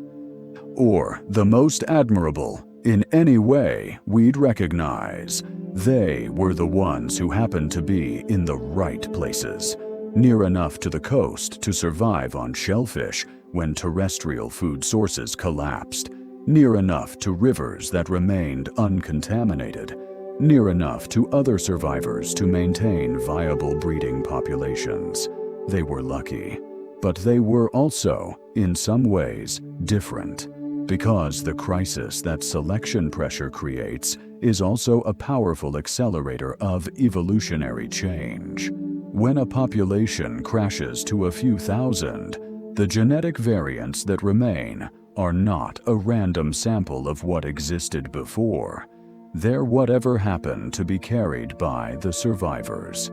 S1: or the most admirable in any way we'd recognize. They were the ones who happened to be in the right places, near enough to the coast to survive on shellfish when terrestrial food sources collapsed, near enough to rivers that remained uncontaminated, near enough to other survivors to maintain viable breeding populations. They were lucky, but they were also, in some ways, different, because the crisis that selection pressure creates is also a powerful accelerator of evolutionary change. When a population crashes to a few thousand, the genetic variants that remain are not a random sample of what existed before. They're whatever happened to be carried by the survivors.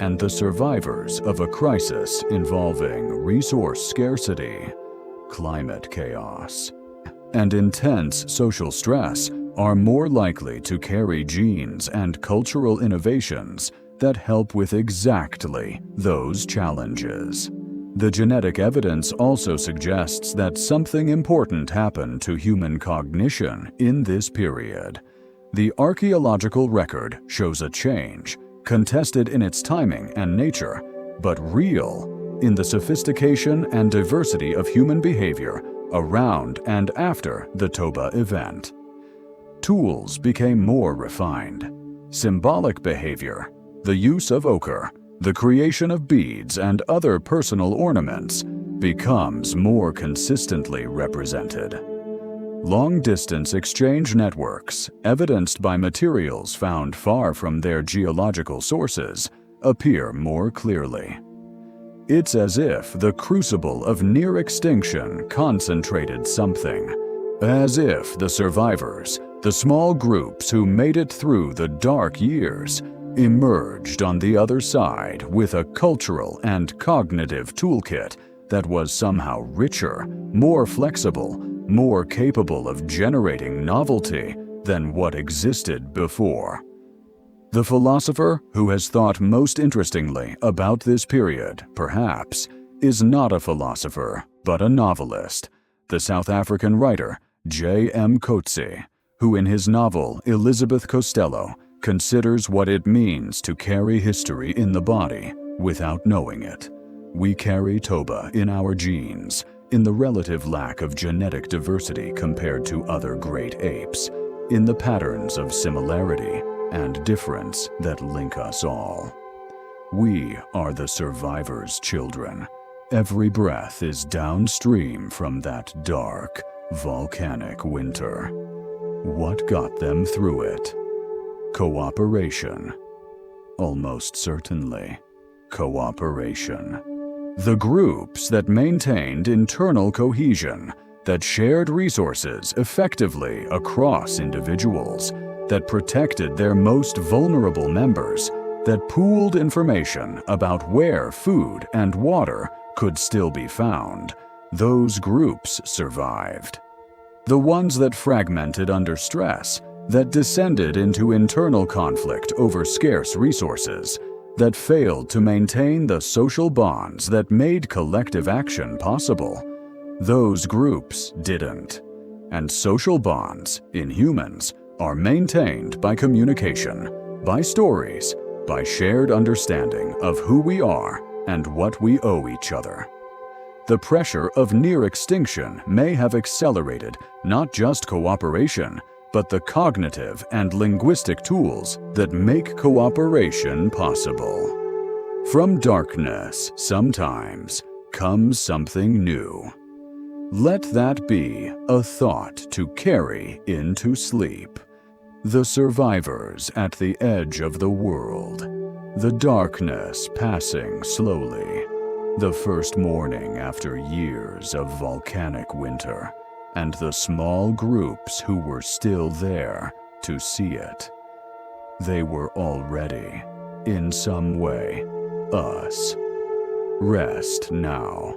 S1: And the survivors of a crisis involving resource scarcity, climate chaos, and intense social stress are more likely to carry genes and cultural innovations that help with exactly those challenges. The genetic evidence also suggests that something important happened to human cognition in this period. The archaeological record shows a change, contested in its timing and nature, but real in the sophistication and diversity of human behavior around and after the Toba event. Tools became more refined. Symbolic behavior, the use of ochre, the creation of beads and other personal ornaments becomes more consistently represented. Long-distance exchange networks, evidenced by materials found far from their geological sources, appear more clearly. It's as if the crucible of near extinction concentrated something, as if the survivors, the small groups who made it through the dark years, emerged on the other side with a cultural and cognitive toolkit that was somehow richer, more flexible, more capable of generating novelty than what existed before. The philosopher who has thought most interestingly about this period, perhaps, is not a philosopher, but a novelist, the South African writer J.M. Coetzee, who in his novel Elizabeth Costello considers what it means to carry history in the body without knowing it. We carry Toba in our genes, in the relative lack of genetic diversity compared to other great apes, in the patterns of similarity and difference that link us all. We are the survivors' children. Every breath is downstream from that dark, volcanic winter. What got them through it? Cooperation. Almost certainly, cooperation. The groups that maintained internal cohesion, that shared resources effectively across individuals, that protected their most vulnerable members, that pooled information about where food and water could still be found, those groups survived. The ones that fragmented under stress, that descended into internal conflict over scarce resources, that failed to maintain the social bonds that made collective action possible, those groups didn't. And social bonds, in humans, are maintained by communication, by stories, by shared understanding of who we are and what we owe each other. The pressure of near extinction may have accelerated not just cooperation, but the cognitive and linguistic tools that make cooperation possible. From darkness, sometimes, comes something new. Let that be a thought to carry into sleep. The survivors at the edge of the world. The darkness passing slowly. The first morning after years of volcanic winter. And the small groups who were still there to see it. They were already, in some way, us. Rest now.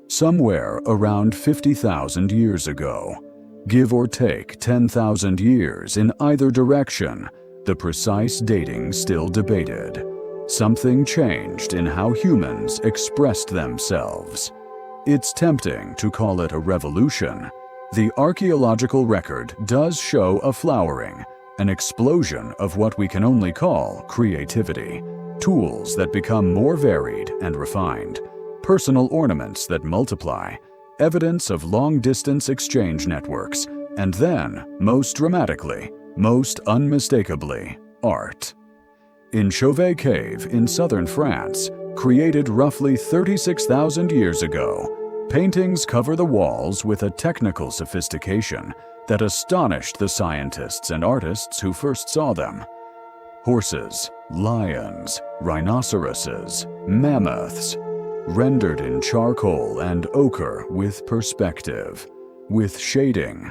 S1: Somewhere around 50,000 years ago, Give or take 10,000 years in either direction, the precise dating still debated. Something changed in how humans expressed themselves. It's tempting to call it a revolution. The archaeological record does show a flowering, an explosion of what we can only call creativity, tools that become more varied and refined, personal ornaments that multiply, evidence of long-distance exchange networks, and then, most dramatically, most unmistakably, art. In Chauvet Cave in southern France, created roughly 36,000 years ago, paintings cover the walls with a technical sophistication that astonished the scientists and artists who first saw them. Horses, lions, rhinoceroses, mammoths, rendered in charcoal and ochre with perspective, with shading,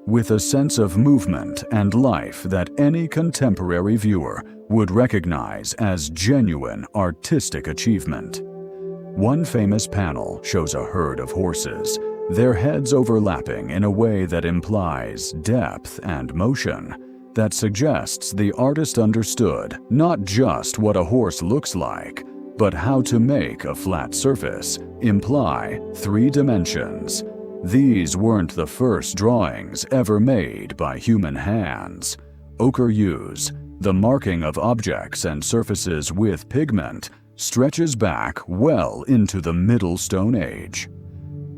S1: with a sense of movement and life that any contemporary viewer would recognize as genuine artistic achievement. One famous panel shows a herd of horses, their heads overlapping in a way that implies depth and motion, that suggests the artist understood not just what a horse looks like, but how to make a flat surface imply 3 dimensions. These weren't the first drawings ever made by human hands. Ochre use, the marking of objects and surfaces with pigment, stretches back well into the Middle Stone Age.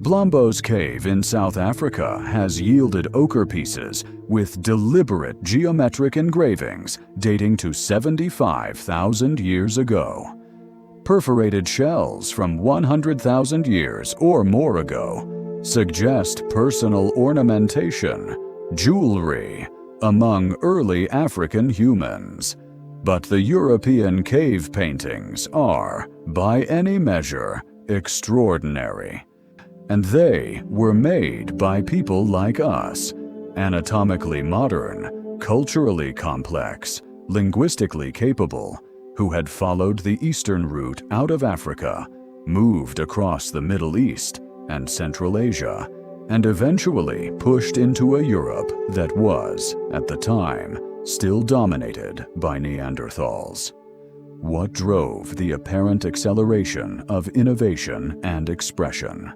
S1: Blombos Cave in South Africa has yielded ochre pieces with deliberate geometric engravings dating to 75,000 years ago. Perforated shells from 100,000 years or more ago suggest personal ornamentation, jewelry, among early African humans. But the European cave paintings are, by any measure, extraordinary. And they were made by people like us, anatomically modern, culturally complex, linguistically capable, who had followed the eastern route out of Africa, moved across the Middle East and Central Asia, and eventually pushed into a Europe that was, at the time, still dominated by Neanderthals. What drove the apparent acceleration of innovation and expression?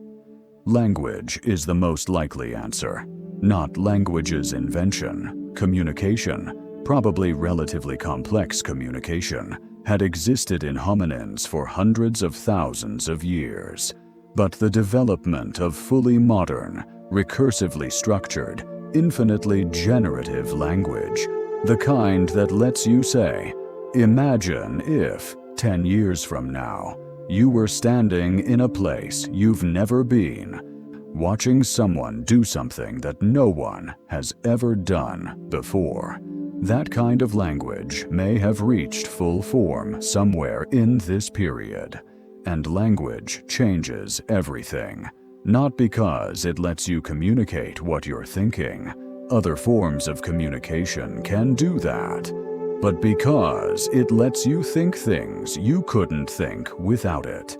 S1: Language is the most likely answer. Not language's invention. Communication, probably relatively complex communication, had existed in hominins for hundreds of thousands of years. But the development of fully modern, recursively structured, infinitely generative language, the kind that lets you say, imagine if, 10 years from now, you were standing in a place you've never been, watching someone do something that no one has ever done before. That kind of language may have reached full form somewhere in this period. And language changes everything, not because it lets you communicate what you're thinking. Other forms of communication can do that, but because it lets you think things you couldn't think without it.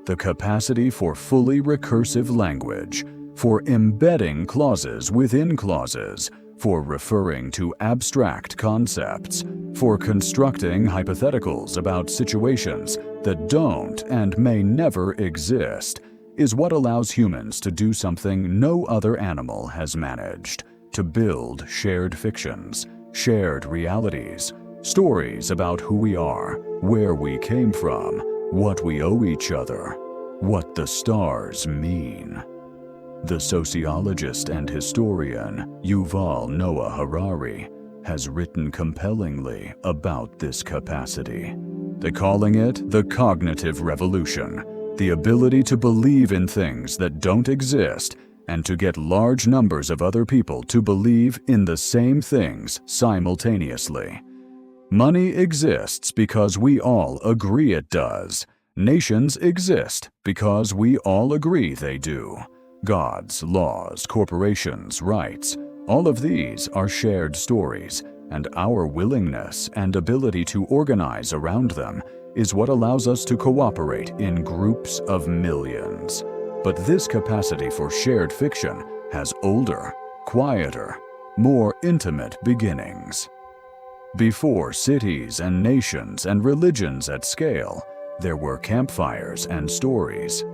S1: The capacity for fully recursive language, for embedding clauses within clauses, for referring to abstract concepts, for constructing hypotheticals about situations that don't and may never exist, is what allows humans to do something no other animal has managed: to build shared fictions, shared realities, stories about who we are, where we came from, what we owe each other, what the stars mean. The sociologist and historian Yuval Noah Harari has written compellingly about this capacity. They're calling it the cognitive revolution, the ability to believe in things that don't exist and to get large numbers of other people to believe in the same things simultaneously. Money exists because we all agree it does. Nations exist because we all agree they do. Gods, laws, corporations, rights, all of these are shared stories, and our willingness and ability to organize around them is what allows us to cooperate in groups of millions. But this capacity for shared fiction has older, quieter, more intimate beginnings. Before cities and nations and religions at scale, there were campfires and stories.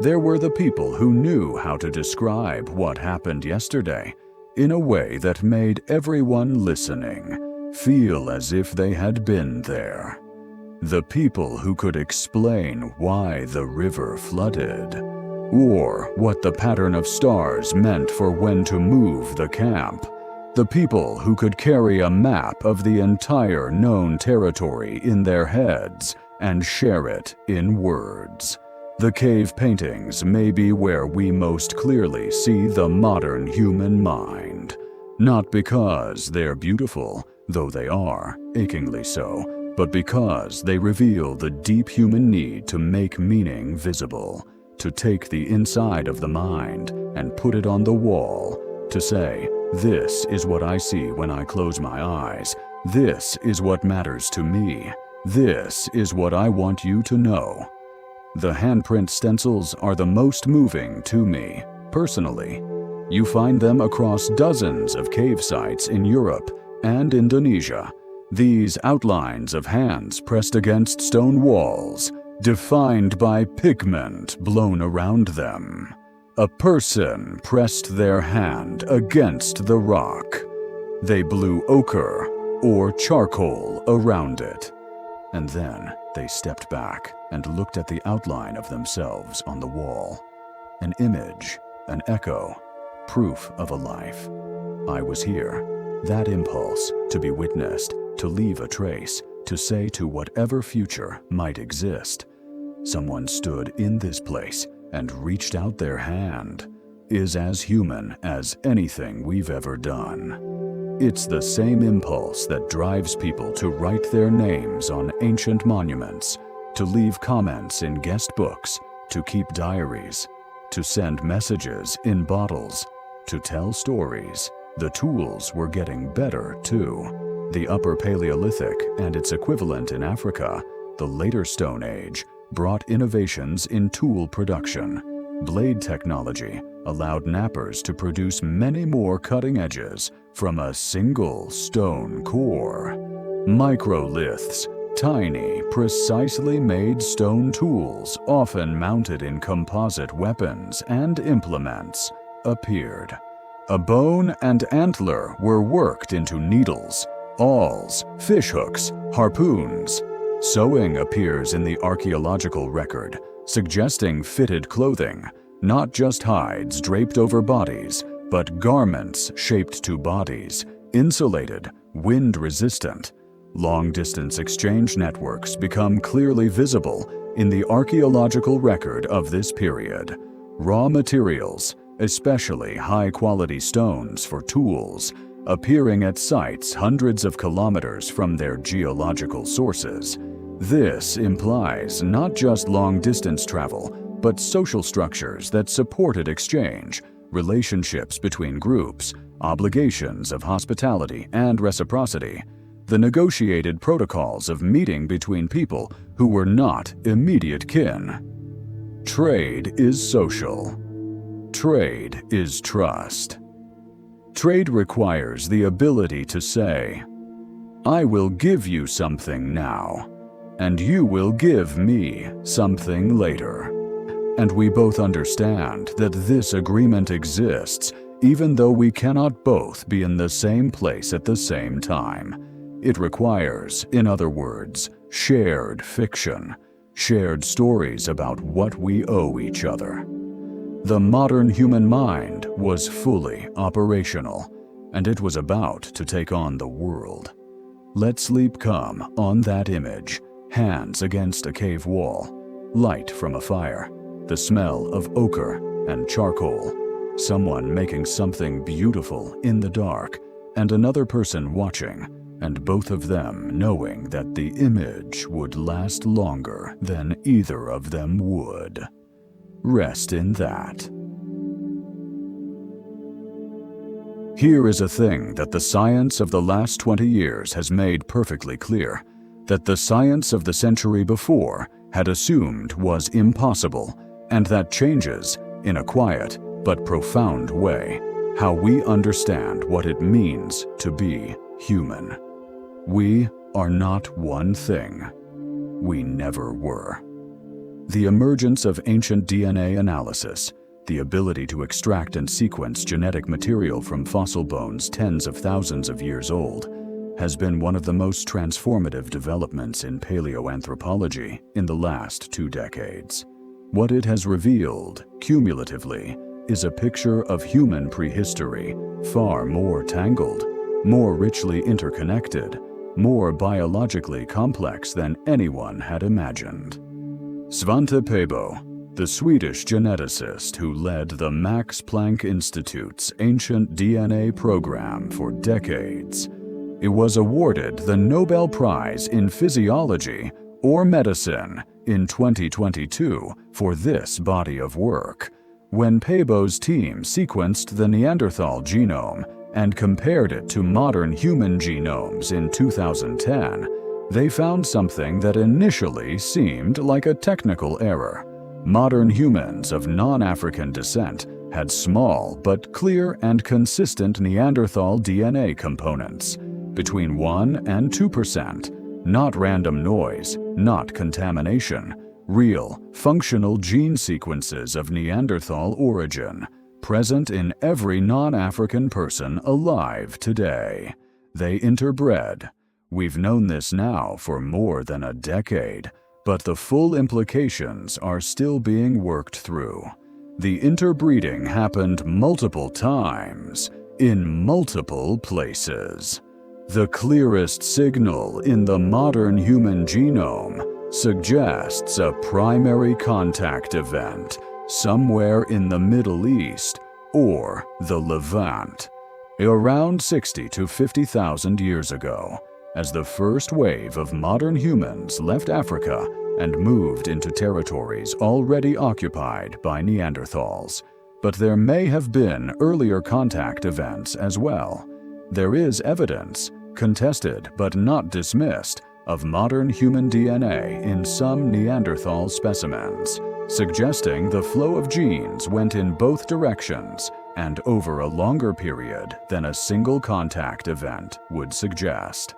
S1: There were the people who knew how to describe what happened yesterday in a way that made everyone listening feel as if they had been there. The people who could explain why the river flooded, or what the pattern of stars meant for when to move the camp. The people who could carry a map of the entire known territory in their heads and share it in words. The cave paintings may be where we most clearly see the modern human mind. Not because they're beautiful, though they are, achingly so, but because they reveal the deep human need to make meaning visible, to take the inside of the mind and put it on the wall, to say, "This is what I see when I close my eyes. This is what matters to me. This is what I want you to know." The handprint stencils are the most moving to me, personally. You find them across dozens of cave sites in Europe and Indonesia. These outlines of hands pressed against stone walls, defined by pigment blown around them. A person pressed their hand against the rock. They blew ochre or charcoal around it. And then they stepped back and looked at the outline of themselves on the wall. An image, an echo, proof of a life. I was here. That impulse, to be witnessed, to leave a trace, to say to whatever future might exist. Someone stood in this place and reached out their hand, is as human as anything we've ever done. It's the same impulse that drives people to write their names on ancient monuments, to leave comments in guest books, to keep diaries, to send messages in bottles, to tell stories. The tools were getting better, too. The Upper Paleolithic and its equivalent in Africa, the later Stone Age, brought innovations in tool production. Blade technology allowed knappers to produce many more cutting edges from a single stone core. Microliths, tiny, precisely made stone tools, often mounted in composite weapons and implements, appeared. A bone and antler were worked into needles, awls, fishhooks, harpoons. Sewing appears in the archaeological record, suggesting fitted clothing, not just hides draped over bodies, but garments shaped to bodies, insulated, wind-resistant. Long-distance exchange networks become clearly visible in the archaeological record of this period. Raw materials, especially high-quality stones for tools, appearing at sites hundreds of kilometers from their geological sources. This implies not just long-distance travel, but social structures that supported exchange, relationships between groups, obligations of hospitality and reciprocity, the negotiated protocols of meeting between people who were not immediate kin. Trade is social. Trade is trust. Trade requires the ability to say, "I will give you something now, and you will give me something later." And we both understand that this agreement exists even though we cannot both be in the same place at the same time. It requires, in other words, shared fiction, shared stories about what we owe each other. The modern human mind was fully operational, and it was about to take on the world. Let sleep come on that image, hands against a cave wall, light from a fire, the smell of ochre and charcoal, someone making something beautiful in the dark, and another person watching, and both of them knowing that the image would last longer than either of them would. Rest in that. Here is a thing that the science of the last 20 years has made perfectly clear, that the science of the century before had assumed was impossible, and that changes, in a quiet but profound way, how we understand what it means to be human. We are not one thing. We never were. The emergence of ancient DNA analysis, the ability to extract and sequence genetic material from fossil bones tens of thousands of years old, has been one of the most transformative developments in paleoanthropology in the last 2 decades. What it has revealed, cumulatively, is a picture of human prehistory far more tangled, more richly interconnected, more biologically complex than anyone had imagined. Svante Pääbo, the Swedish geneticist who led the Max Planck Institute's ancient DNA program for decades, was awarded the Nobel Prize in Physiology or Medicine in 2022 for this body of work, when Pääbo's team sequenced the Neanderthal genome and compared it to modern human genomes in 2010, they found something that initially seemed like a technical error. Modern humans of non-African descent had small but clear and consistent Neanderthal DNA components, between 1 and 2%, not random noise, not contamination, real, functional gene sequences of Neanderthal origin, present in every non-African person alive today. They interbred. We've known this now for more than a decade, but the full implications are still being worked through. The interbreeding happened multiple times, in multiple places. The clearest signal in the modern human genome suggests a primary contact event somewhere in the Middle East or the Levant, around 60 to 50,000 years ago, as the first wave of modern humans left Africa and moved into territories already occupied by Neanderthals. But there may have been earlier contact events as well. There is evidence, contested but not dismissed, of modern human DNA in some Neanderthal specimens, suggesting the flow of genes went in both directions and over a longer period than a single contact event would suggest.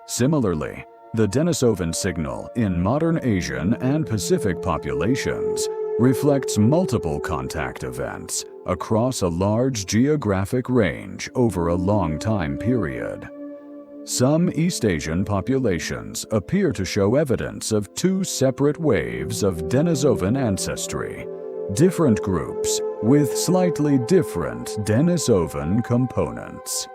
S1: Similarly, the Denisovan signal in modern Asian and Pacific populations reflects multiple contact events across a large geographic range over a long time period. Some East Asian populations appear to show evidence of 2 separate waves of Denisovan ancestry, different groups with slightly different Denisovan components,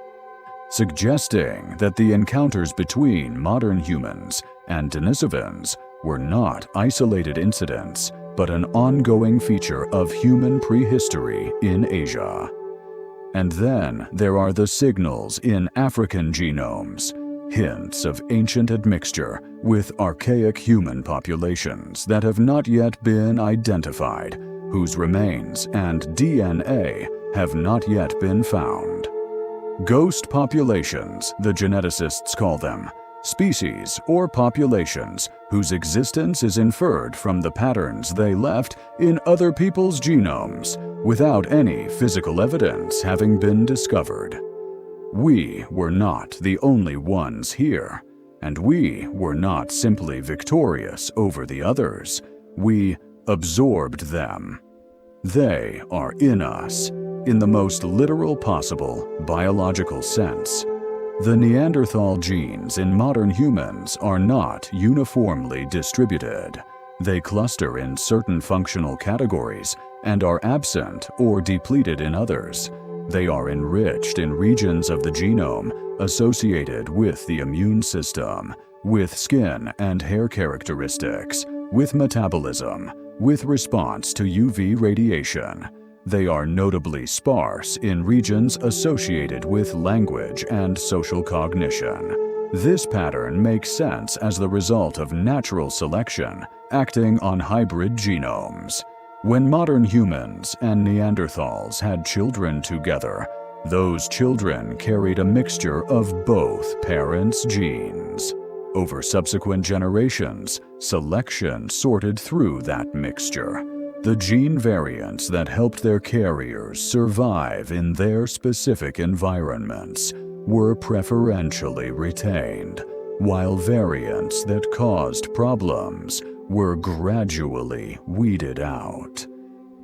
S1: suggesting that the encounters between modern humans and Denisovans were not isolated incidents, but an ongoing feature of human prehistory in Asia. And then there are the signals in African genomes, hints of ancient admixture with archaic human populations that have not yet been identified, whose remains and DNA have not yet been found. Ghost populations, the geneticists call them, species or populations whose existence is inferred from the patterns they left in other people's genomes without any physical evidence having been discovered. We were not the only ones here, and we were not simply victorious over the others. We absorbed them. They are in us, in the most literal possible biological sense. The Neanderthal genes in modern humans are not uniformly distributed. They cluster in certain functional categories and are absent or depleted in others. They are enriched in regions of the genome associated with the immune system, with skin and hair characteristics, with metabolism, with response to UV radiation. They are notably sparse in regions associated with language and social cognition. This pattern makes sense as the result of natural selection acting on hybrid genomes. When modern humans and Neanderthals had children together, those children carried a mixture of both parents' genes. Over subsequent generations, selection sorted through that mixture. The gene variants that helped their carriers survive in their specific environments were preferentially retained, while variants that caused problems were gradually weeded out.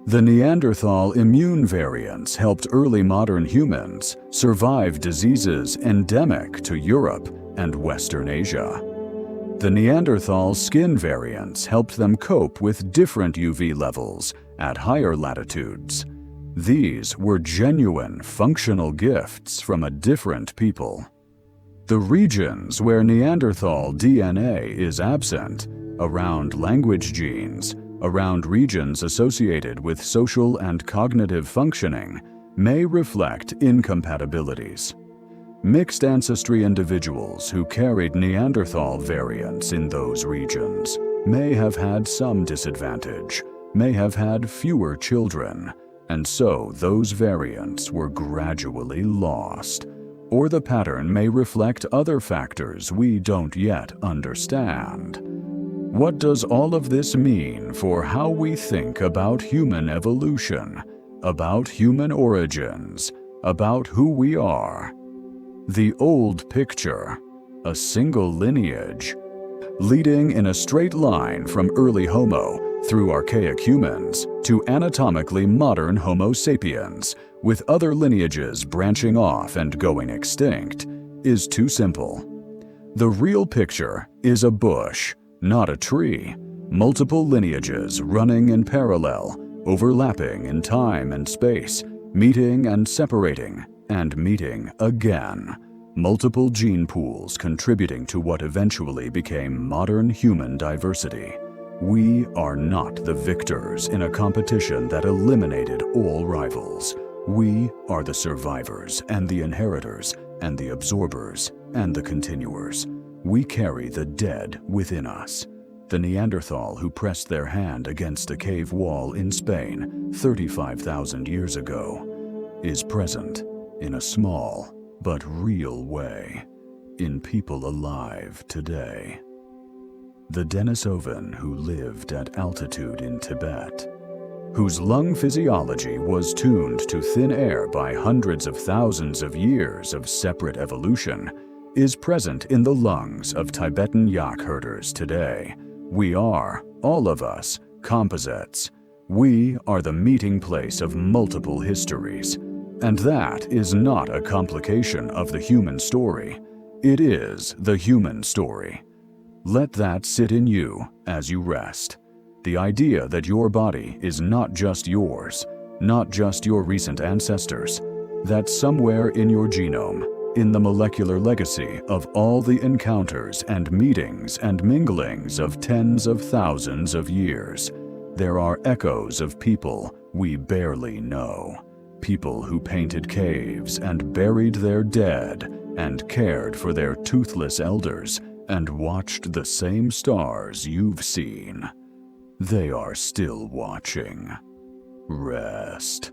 S1: The Neanderthal immune variants helped early modern humans survive diseases endemic to Europe and Western Asia. The Neanderthal skin variants helped them cope with different UV levels at higher latitudes. These were genuine functional gifts from a different people. The regions where Neanderthal DNA is absent, around language genes, around regions associated with social and cognitive functioning, may reflect incompatibilities. Mixed ancestry individuals who carried Neanderthal variants in those regions may have had some disadvantage, may have had fewer children, and so those variants were gradually lost. Or the pattern may reflect other factors we don't yet understand. What does all of this mean for how we think about human evolution, about human origins, about who we are? The old picture, a single lineage, leading in a straight line from early Homo through archaic humans to anatomically modern Homo sapiens, with other lineages branching off and going extinct, is too simple. The real picture is a bush, not a tree, multiple lineages running in parallel, overlapping in time and space, meeting and separating, and meeting again. Multiple gene pools contributing to what eventually became modern human diversity. We are not the victors in a competition that eliminated all rivals. We are the survivors and the inheritors and the absorbers and the continuers. We carry the dead within us. The Neanderthal who pressed their hand against a cave wall in Spain 35,000 years ago is present in a small but real way in people alive today. The Denisovan who lived at altitude in Tibet, whose lung physiology was tuned to thin air by hundreds of thousands of years of separate evolution, is present in the lungs of Tibetan yak herders today. We are, all of us, composites. We are the meeting place of multiple histories. And that is not a complication of the human story. It is the human story. Let that sit in you as you rest. The idea that your body is not just yours, not just your recent ancestors, that somewhere in your genome, in the molecular legacy of all the encounters and meetings and minglings of tens of thousands of years, there are echoes of people we barely know. People who painted caves and buried their dead and cared for their toothless elders and watched the same stars you've seen. They are still watching. Rest.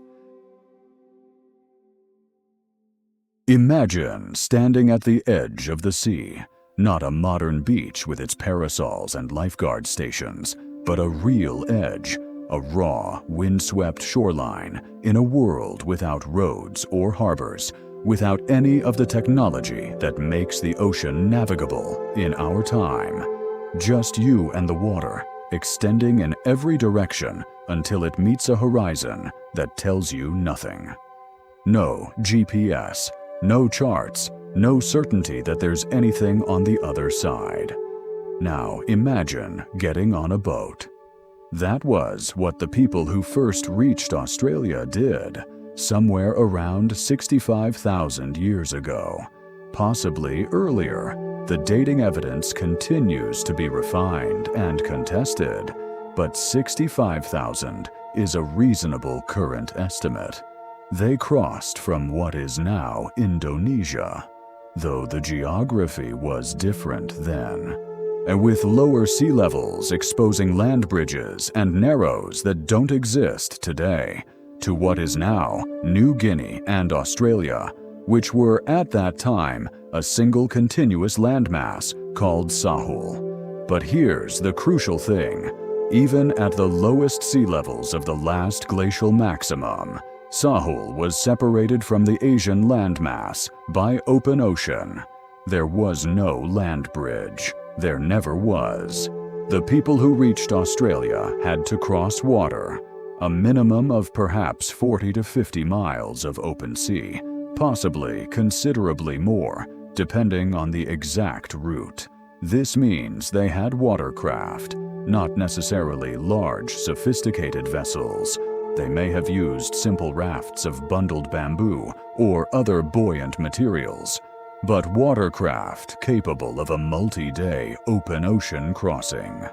S1: Imagine standing at the edge of the sea, not a modern beach with its parasols and lifeguard stations, but a real edge, a raw, windswept shoreline in a world without roads or harbors, without any of the technology that makes the ocean navigable in our time. Just you and the water, extending in every direction until it meets a horizon that tells you nothing. No GPS, no charts, no certainty that there's anything on the other side. Now imagine getting on a boat. That was what the people who first reached Australia did, somewhere around 65,000 years ago. Possibly earlier. The dating evidence continues to be refined and contested, but 65,000 is a reasonable current estimate. They crossed from what is now Indonesia, though the geography was different then. And with lower sea levels exposing land bridges and narrows that don't exist today, to what is now New Guinea and Australia, which were at that time a single continuous landmass called Sahul. But here's the crucial thing. Even at the lowest sea levels of the last glacial maximum, Sahul was separated from the Asian landmass by open ocean. There was no land bridge. There never was. The people who reached Australia had to cross water, a minimum of perhaps 40 to 50 miles of open sea, possibly considerably more, depending on the exact route. This means they had watercraft, not necessarily large, sophisticated vessels. They may have used simple rafts of bundled bamboo or other buoyant materials, but watercraft capable of a multi-day open ocean crossing.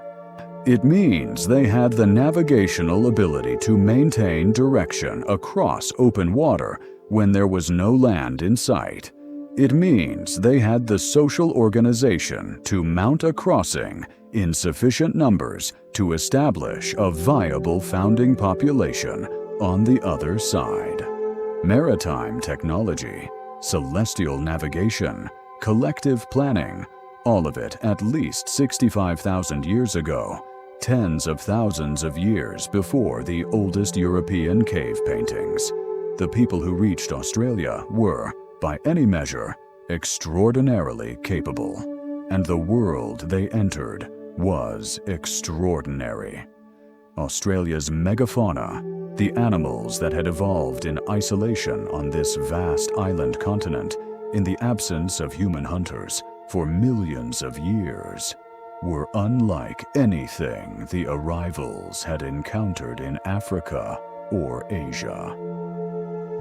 S1: It means they had the navigational ability to maintain direction across open water when there was no land in sight. It means they had the social organization to mount a crossing in sufficient numbers to establish a viable founding population on the other side. Maritime technology, celestial navigation, collective planning, all of it at least 65,000 years ago, tens of thousands of years before the oldest European cave paintings. The people who reached Australia were, by any measure, extraordinarily capable, and the world they entered was extraordinary. Australia's megafauna, the animals that had evolved in isolation on this vast island continent in the absence of human hunters for millions of years, were unlike anything the arrivals had encountered in Africa or Asia.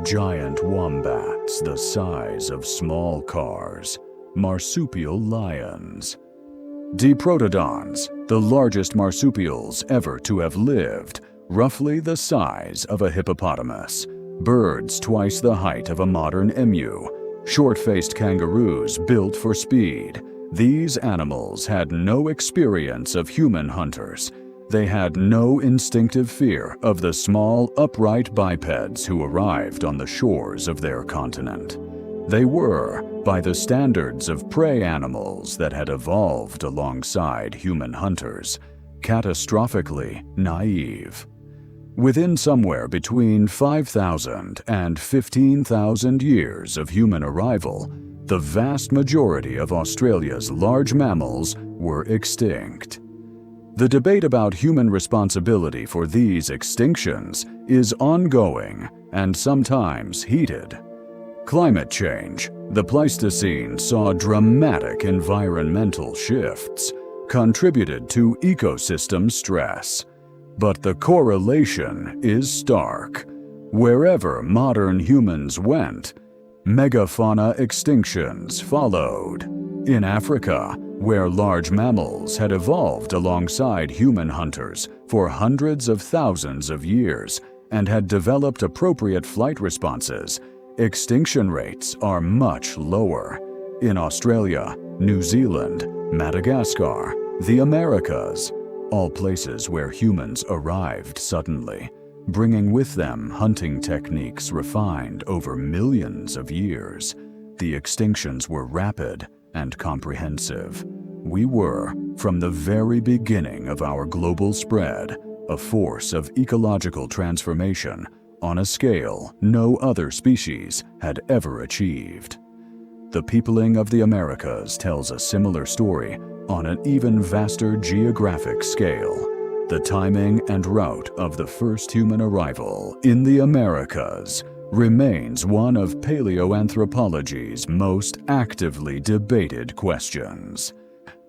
S1: Giant wombats the size of small cars, marsupial lions. Diprotodons, the largest marsupials ever to have lived, roughly the size of a hippopotamus. Birds twice the height of a modern emu. Short-faced kangaroos built for speed. These animals had no experience of human hunters. They had no instinctive fear of the small, upright bipeds who arrived on the shores of their continent. They were, by the standards of prey animals that had evolved alongside human hunters, catastrophically naive. Within somewhere between 5,000 and 15,000 years of human arrival, the vast majority of Australia's large mammals were extinct. The debate about human responsibility for these extinctions is ongoing and sometimes heated. Climate change, the Pleistocene saw dramatic environmental shifts, contributed to ecosystem stress. But the correlation is stark. Wherever modern humans went, megafauna extinctions followed. In Africa, where large mammals had evolved alongside human hunters for hundreds of thousands of years and had developed appropriate flight responses, extinction rates are much lower. In Australia, New Zealand, Madagascar, the Americas, all places where humans arrived suddenly, bringing with them hunting techniques refined over millions of years, the extinctions were rapid and comprehensive. We were, from the very beginning of our global spread, a force of ecological transformation on a scale no other species had ever achieved. The peopling of the Americas tells a similar story on an even vaster geographic scale. The timing and route of the first human arrival in the Americas remains one of paleoanthropology's most actively debated questions.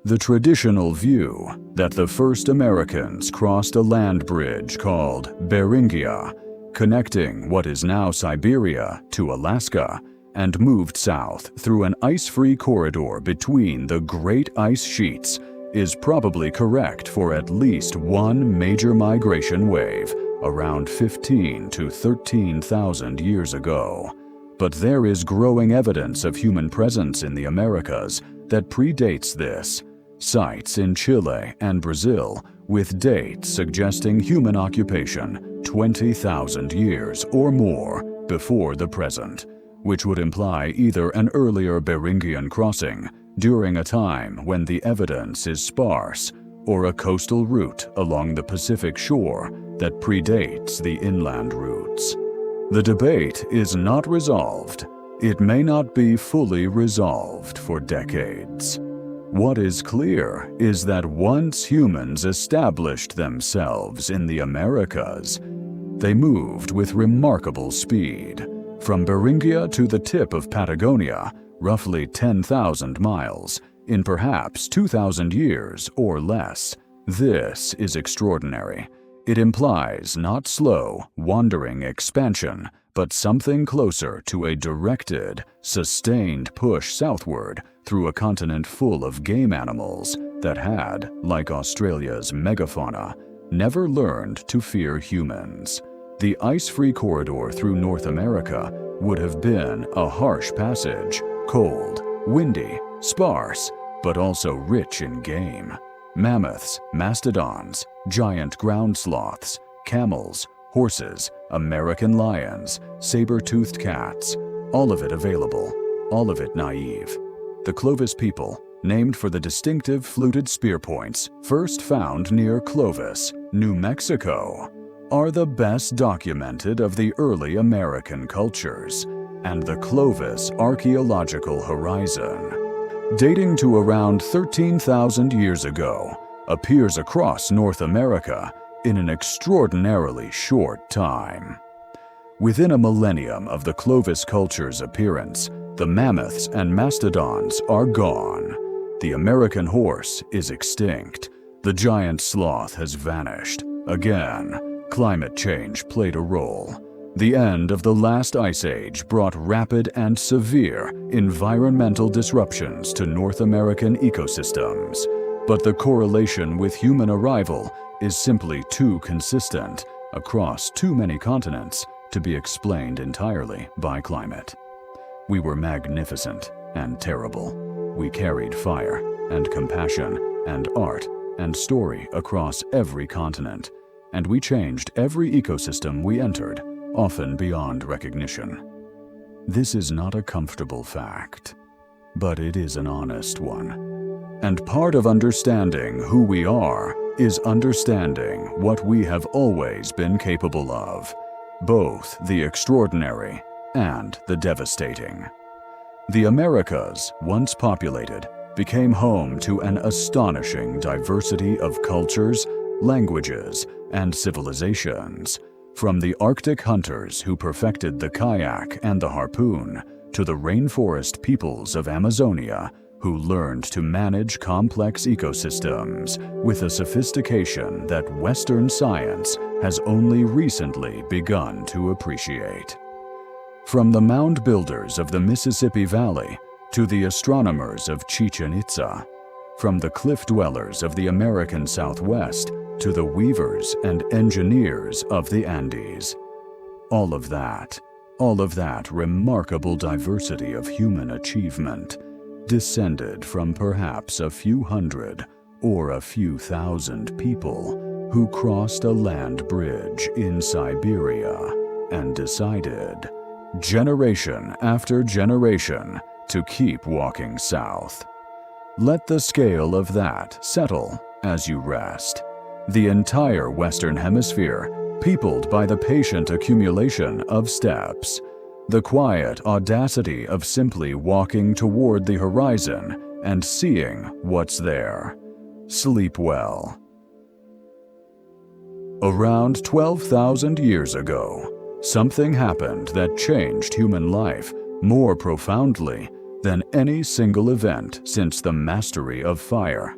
S1: The traditional view that the first Americans crossed a land bridge called Beringia, connecting what is now Siberia to Alaska, and moved south through an ice-free corridor between the great ice sheets is probably correct for at least one major migration wave around 15 to 13,000 years ago. But there is growing evidence of human presence in the Americas that predates this. Sites in Chile and Brazil with dates suggesting human occupation 20,000 years or more before the present, which would imply either an earlier Beringian crossing during a time when the evidence is sparse, or a coastal route along the Pacific shore that predates the inland routes. The debate is not resolved. It may not be fully resolved for decades. What is clear is that once humans established themselves in the Americas, they moved with remarkable speed. From Beringia to the tip of Patagonia, roughly 10,000 miles, in perhaps 2,000 years or less. This is extraordinary. It implies not slow, wandering expansion, but something closer to a directed, sustained push southward through a continent full of game animals that had, like Australia's megafauna, never learned to fear humans. The ice-free corridor through North America would have been a harsh passage, cold, windy, sparse, but also rich in game. Mammoths, mastodons, giant ground sloths, camels, horses, American lions, saber-toothed cats, all of it available, all of it naive. The Clovis people, named for the distinctive fluted spear points first found near Clovis, New Mexico, are the best documented of the early American cultures, and the Clovis archaeological horizon, dating to around 13,000 years ago, appears across North America in an extraordinarily short time. Within a millennium of the Clovis culture's appearance, the mammoths and mastodons are gone. The American horse is extinct. The giant sloth has vanished. Again, climate change played a role. The end of the last ice age brought rapid and severe environmental disruptions to North American ecosystems, but the correlation with human arrival is simply too consistent across too many continents to be explained entirely by climate. We were magnificent and terrible. We carried fire and compassion and art and story across every continent, and we changed every ecosystem we entered, often beyond recognition. This is not a comfortable fact, but it is an honest one. And part of understanding who we are is understanding what we have always been capable of, both the extraordinary and the devastating. The Americas, once populated, became home to an astonishing diversity of cultures, languages, and civilizations, from the Arctic hunters who perfected the kayak and the harpoon, to the rainforest peoples of Amazonia who learned to manage complex ecosystems with a sophistication that Western science has only recently begun to appreciate. From the mound builders of the Mississippi Valley to the astronomers of Chichen Itza, from the cliff dwellers of the American Southwest to the weavers and engineers of the Andes. All of that remarkable diversity of human achievement descended from perhaps a few hundred or a few thousand people who crossed a land bridge in Siberia and decided, generation after generation, to keep walking south. Let the scale of that settle as you rest. The entire Western Hemisphere, peopled by the patient accumulation of steps, the quiet audacity of simply walking toward the horizon and seeing what's there. Sleep well. Around 12,000 years ago, something happened that changed human life more profoundly than any single event since the mastery of fire.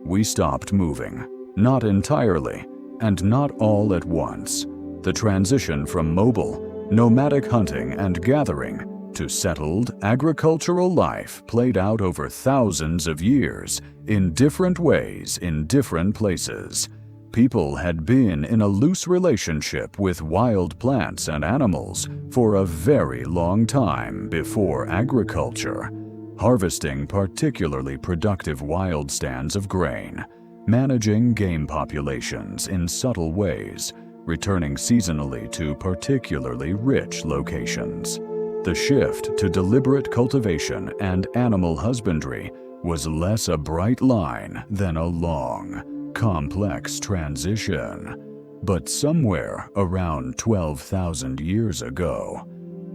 S1: We stopped moving. Not entirely, and not all at once. The transition from mobile, nomadic hunting and gathering to settled agricultural life played out over thousands of years in different ways in different places. People had been in a loose relationship with wild plants and animals for a very long time before agriculture, harvesting particularly productive wild stands of grain, managing game populations in subtle ways, returning seasonally to particularly rich locations. The shift to deliberate cultivation and animal husbandry was less a bright line than a long, complex transition. But somewhere around 12,000 years ago,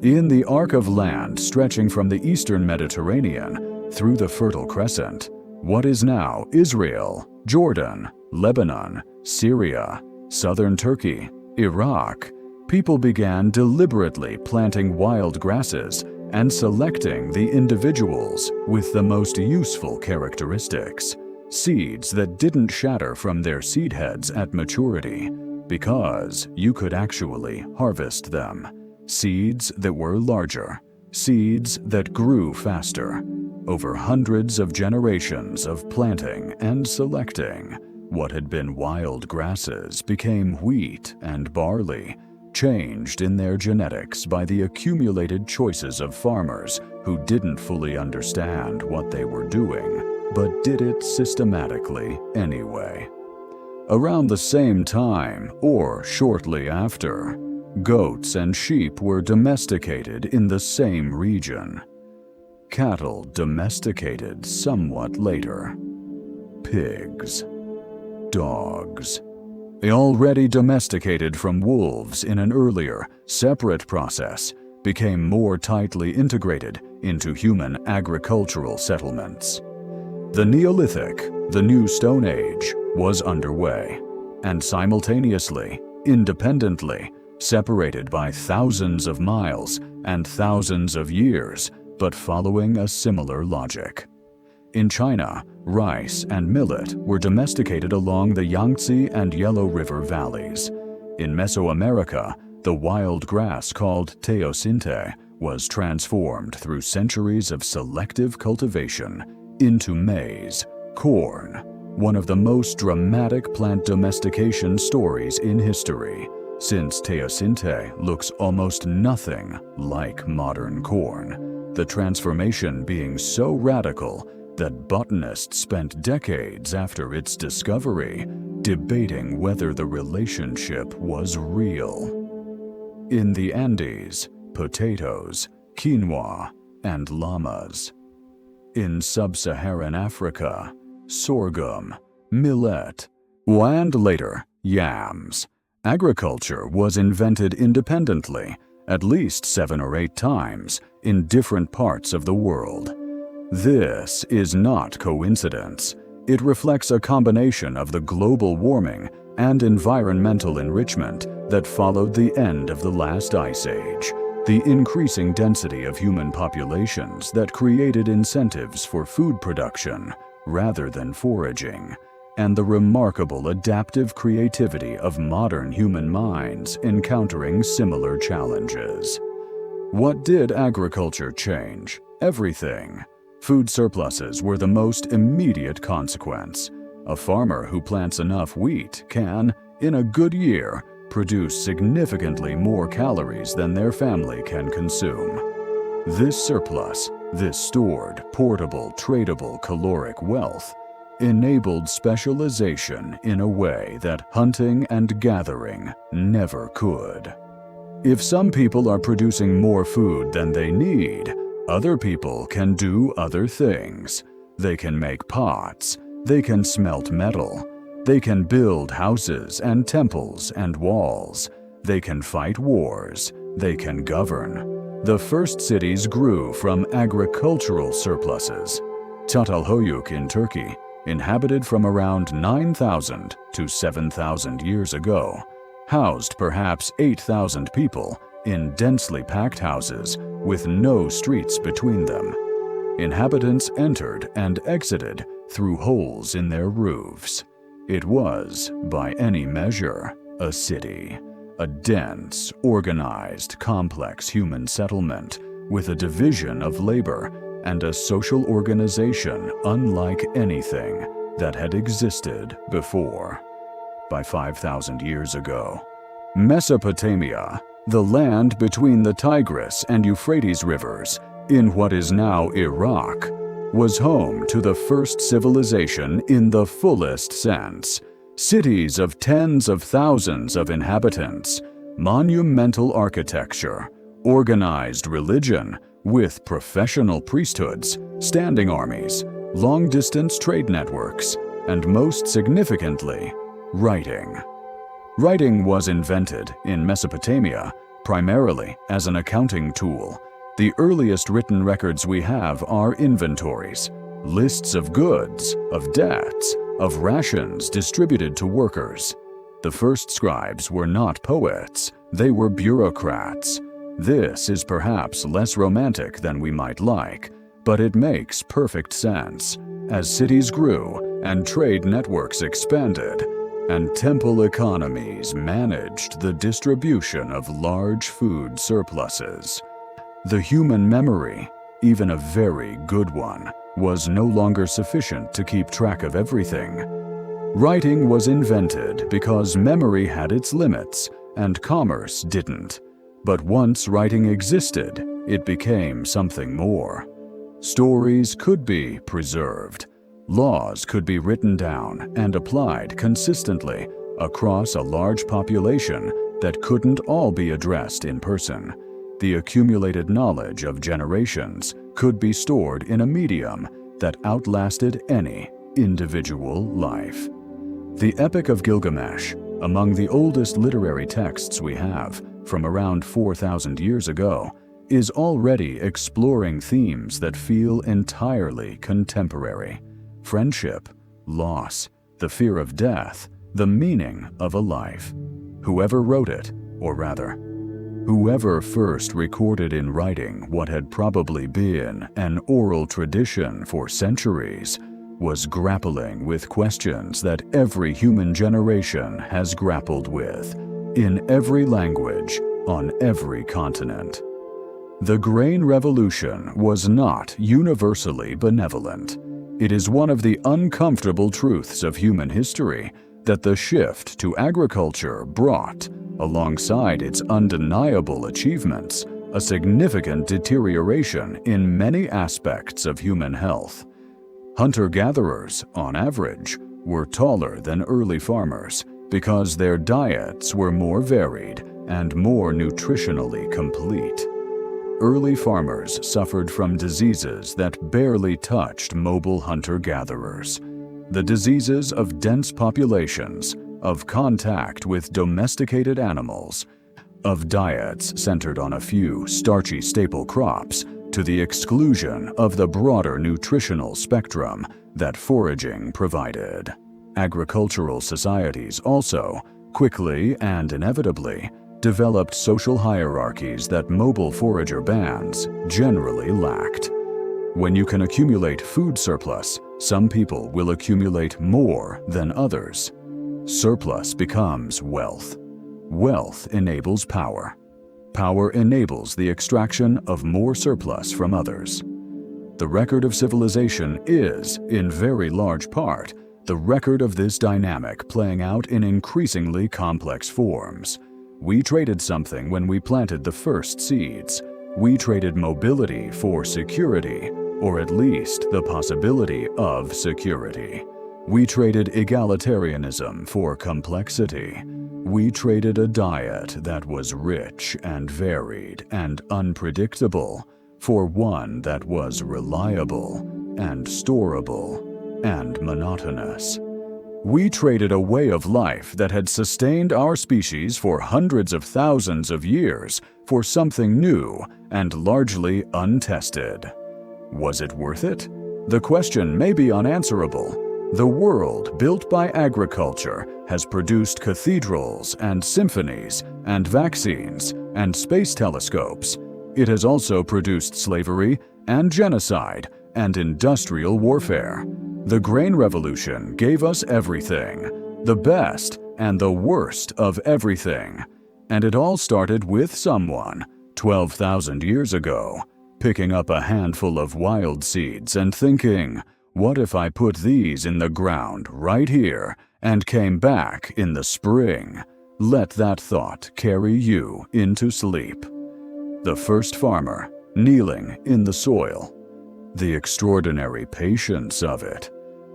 S1: in the arc of land stretching from the eastern Mediterranean through the Fertile Crescent, what is now Israel, Jordan, Lebanon, Syria, southern Turkey, Iraq, people began deliberately planting wild grasses and selecting the individuals with the most useful characteristics, seeds that didn't shatter from their seed heads at maturity, because you could actually harvest them. Seeds that were larger, seeds that grew faster. Over hundreds of generations of planting and selecting, what had been wild grasses became wheat and barley, changed in their genetics by the accumulated choices of farmers who didn't fully understand what they were doing, but did it systematically anyway. Around the same time, or shortly after, goats and sheep were domesticated in the same region. Cattle domesticated somewhat later. Pigs. Dogs. Already domesticated from wolves in an earlier, separate process, became more tightly integrated into human agricultural settlements. The Neolithic, the New Stone Age, was underway, and simultaneously, independently, separated by thousands of miles and thousands of years, but following a similar logic. In China, rice and millet were domesticated along the Yangtze and Yellow River valleys. In Mesoamerica, the wild grass called teosinte was transformed through centuries of selective cultivation into maize, corn, one of the most dramatic plant domestication stories in history, since teosinte looks almost nothing like modern corn, the transformation being so radical that botanists spent decades after its discovery debating whether the relationship was real. In the Andes, potatoes, quinoa, and llamas. In sub-Saharan Africa, sorghum, millet, and later, yams. Agriculture was invented independently, at least 7 or 8 times, in different parts of the world. This is not coincidence. It reflects a combination of the global warming and environmental enrichment that followed the end of the last ice age, the increasing density of human populations that created incentives for food production rather than foraging, and the remarkable adaptive creativity of modern human minds encountering similar challenges. What did agriculture change? Everything. Food surpluses were the most immediate consequence. A farmer who plants enough wheat can, in a good year, produce significantly more calories than their family can consume. This surplus, this stored, portable, tradable caloric wealth, enabled specialization in a way that hunting and gathering never could. If some people are producing more food than they need, other people can do other things. They can make pots, they can smelt metal, they can build houses and temples and walls, they can fight wars, they can govern. The first cities grew from agricultural surpluses. Çatalhöyük in Turkey, inhabited from around 9,000 to 7,000 years ago, housed perhaps 8,000 people in densely packed houses with no streets between them. Inhabitants entered and exited through holes in their roofs. It was, by any measure, a city, a dense, organized, complex human settlement with a division of labor and a social organization unlike anything that had existed before. By 5,000 years ago, Mesopotamia, the land between the Tigris and Euphrates rivers, in what is now Iraq, was home to the first civilization in the fullest sense. Cities of tens of thousands of inhabitants, monumental architecture, organized religion with professional priesthoods, standing armies, long-distance trade networks, and most significantly, writing. Writing was invented in Mesopotamia primarily as an accounting tool. The earliest written records we have are inventories, lists of goods, of debts, of rations distributed to workers. The first scribes were not poets, they were bureaucrats. This is perhaps less romantic than we might like, but it makes perfect sense. As cities grew and trade networks expanded, and temple economies managed the distribution of large food surpluses, the human memory, even a very good one, was no longer sufficient to keep track of everything. Writing was invented because memory had its limits and commerce didn't. But once writing existed, it became something more. Stories could be preserved. Laws could be written down and applied consistently across a large population that couldn't all be addressed in person. The accumulated knowledge of generations could be stored in a medium that outlasted any individual life. The Epic of Gilgamesh, among the oldest literary texts we have, from around 4,000 years ago, is already exploring themes that feel entirely contemporary. Friendship, loss, the fear of death, the meaning of a life. Whoever wrote it, or rather, whoever first recorded in writing what had probably been an oral tradition for centuries, was grappling with questions that every human generation has grappled with, in every language, on every continent. The grain revolution was not universally benevolent. It is one of the uncomfortable truths of human history that the shift to agriculture brought, alongside its undeniable achievements, a significant deterioration in many aspects of human health. Hunter-gatherers, on average, were taller than early farmers because their diets were more varied and more nutritionally complete. Early farmers suffered from diseases that barely touched mobile hunter-gatherers. The diseases of dense populations, of contact with domesticated animals, of diets centered on a few starchy staple crops, to the exclusion of the broader nutritional spectrum that foraging provided. Agricultural societies also, quickly and inevitably, developed social hierarchies that mobile forager bands generally lacked. When you can accumulate food surplus, some people will accumulate more than others. Surplus becomes wealth. Wealth enables power. Power enables the extraction of more surplus from others. The record of civilization is, in very large part, the record of this dynamic playing out in increasingly complex forms. We traded something when we planted the first seeds. We traded mobility for security, or at least the possibility of security. We traded egalitarianism for complexity. We traded a diet that was rich and varied and unpredictable for one that was reliable and storable and monotonous. We traded a way of life that had sustained our species for hundreds of thousands of years for something new and largely untested. Was it worth it? The question may be unanswerable. The world built by agriculture has produced cathedrals and symphonies and vaccines and space telescopes. It has also produced slavery and genocide and industrial warfare. The grain revolution gave us everything, the best and the worst of everything. And it all started with someone, 12,000 years ago, picking up a handful of wild seeds and thinking, what if I put these in the ground right here and came back in the spring? Let that thought carry you into sleep. The first farmer, kneeling in the soil. The extraordinary patience of it.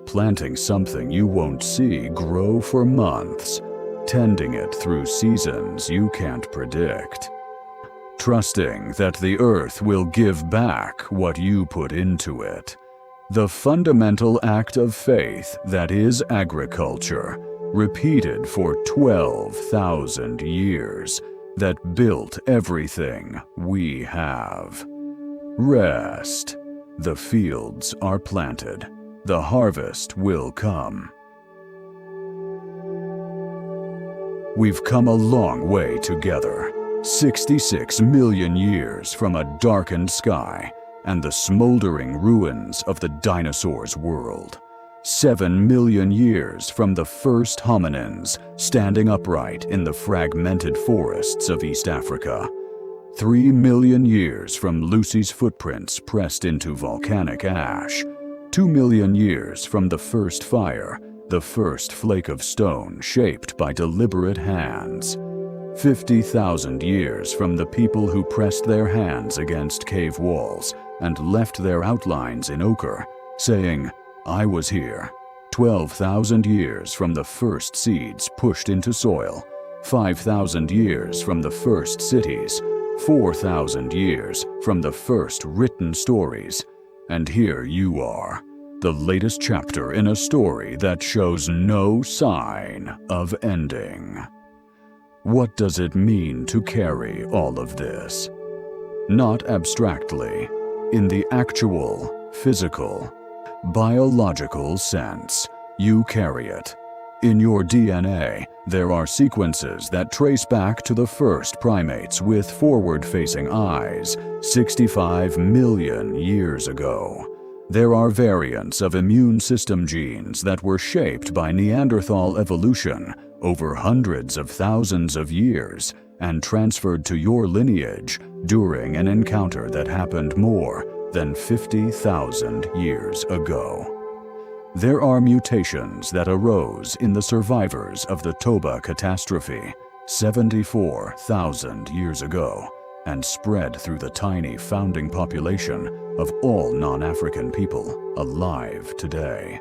S1: Planting something you won't see grow for months. Tending it through seasons you can't predict. Trusting that the earth will give back what you put into it. The fundamental act of faith that is agriculture, repeated for 12,000 years, that built everything we have. Rest. The fields are planted. The harvest will come. We've come a long way together. 66 million years from a darkened sky and the smoldering ruins of the dinosaurs' world. 7 million years from the first hominins standing upright in the fragmented forests of East Africa. 3 million years from Lucy's footprints pressed into volcanic ash. 2 million years from the first fire, the first flake of stone shaped by deliberate hands. 50,000 years from the people who pressed their hands against cave walls and left their outlines in ochre, saying, "I was here." 12,000 years from the first seeds pushed into soil. 5,000 years from the first cities. 4,000 years from the first written stories. And here you are, the latest chapter in a story that shows no sign of ending. What does it mean to carry all of this? Not abstractly, in the actual, physical, biological sense, you carry it. In your DNA, there are sequences that trace back to the first primates with forward-facing eyes 65 million years ago. There are variants of immune system genes that were shaped by Neanderthal evolution over hundreds of thousands of years and transferred to your lineage during an encounter that happened more than 50,000 years ago. There are mutations that arose in the survivors of the Toba catastrophe 74,000 years ago and spread through the tiny founding population of all non-African people alive today.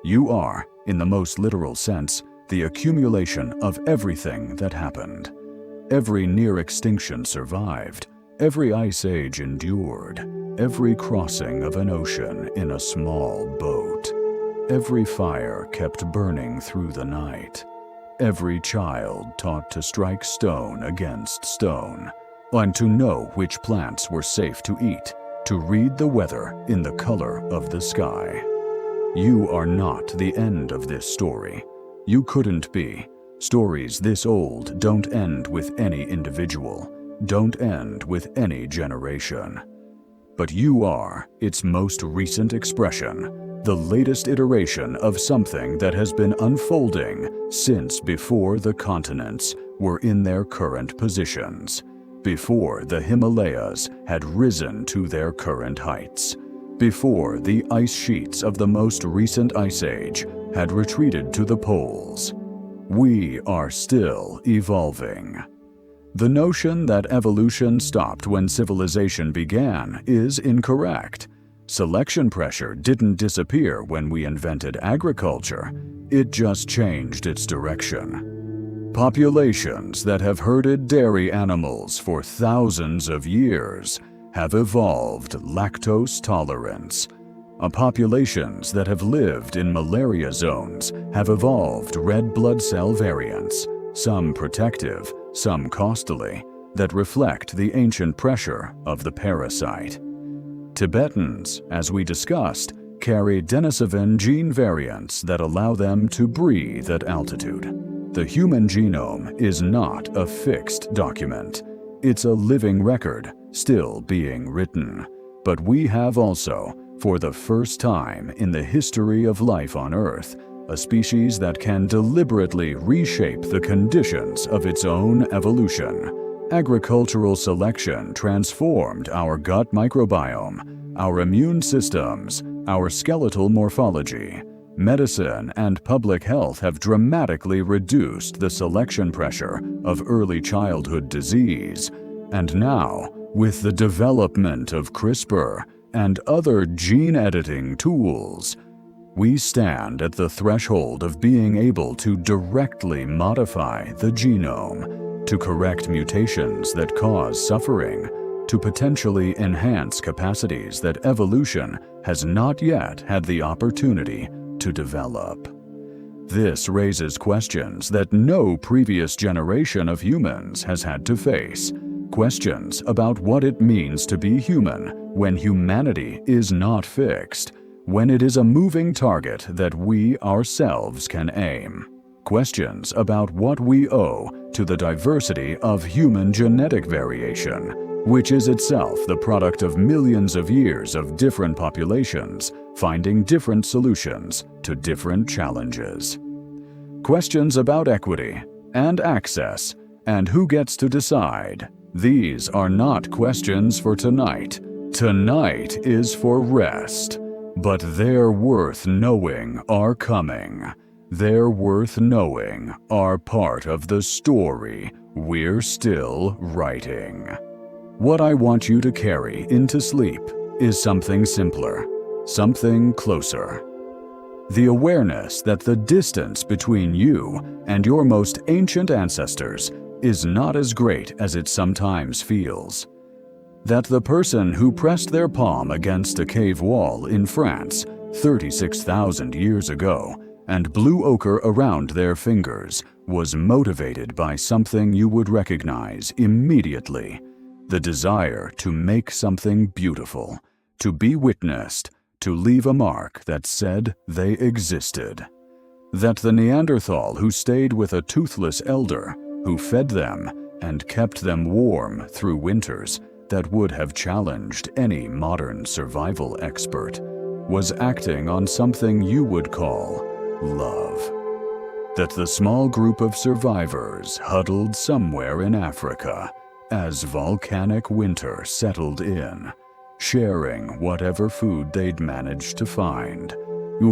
S1: You are, in the most literal sense, the accumulation of everything that happened. Every near extinction survived, every ice age endured, every crossing of an ocean in a small boat. Every fire kept burning through the night. Every child taught to strike stone against stone, and to know which plants were safe to eat, to read the weather in the color of the sky. You are not the end of this story. You couldn't be. Stories this old don't end with any individual, don't end with any generation. But you are its most recent expression, the latest iteration of something that has been unfolding since before the continents were in their current positions, before the Himalayas had risen to their current heights, before the ice sheets of the most recent ice age had retreated to the poles. We are still evolving. The notion that evolution stopped when civilization began is incorrect. Selection pressure didn't disappear when we invented agriculture. It just changed its direction. Populations that have herded dairy animals for thousands of years have evolved lactose tolerance. Populations that have lived in malaria zones have evolved red blood cell variants, some protective, some costly, that reflect the ancient pressure of the parasite. Tibetans, as we discussed, carry Denisovan gene variants that allow them to breathe at altitude. The human genome is not a fixed document. It's a living record, still being written. But we have also, for the first time in the history of life on Earth, a species that can deliberately reshape the conditions of its own evolution. Agricultural selection transformed our gut microbiome, our immune systems, our skeletal morphology. Medicine and public health have dramatically reduced the selection pressure of early childhood disease. And now, with the development of CRISPR and other gene editing tools, we stand at the threshold of being able to directly modify the genome, to correct mutations that cause suffering, to potentially enhance capacities that evolution has not yet had the opportunity to develop. This raises questions that no previous generation of humans has had to face. Questions about what it means to be human when humanity is not fixed, when it is a moving target that we ourselves can aim. Questions about what we owe to the diversity of human genetic variation, which is itself the product of millions of years of different populations finding different solutions to different challenges. Questions about equity and access and who gets to decide. These are not questions for tonight. Tonight is for rest. But they're worth knowing are coming. They're worth knowing are part of the story we're still writing. What I want you to carry into sleep is something simpler, something closer. The awareness that the distance between you and your most ancient ancestors is not as great as it sometimes feels. That the person who pressed their palm against a cave wall in France 36,000 years ago and blew ochre around their fingers was motivated by something you would recognize immediately: the desire to make something beautiful, to be witnessed, to leave a mark that said they existed. That the Neanderthal who stayed with a toothless elder, who fed them and kept them warm through winters that would have challenged any modern survival expert, was acting on something you would call love. That the small group of survivors huddled somewhere in Africa as volcanic winter settled in, sharing whatever food they'd managed to find,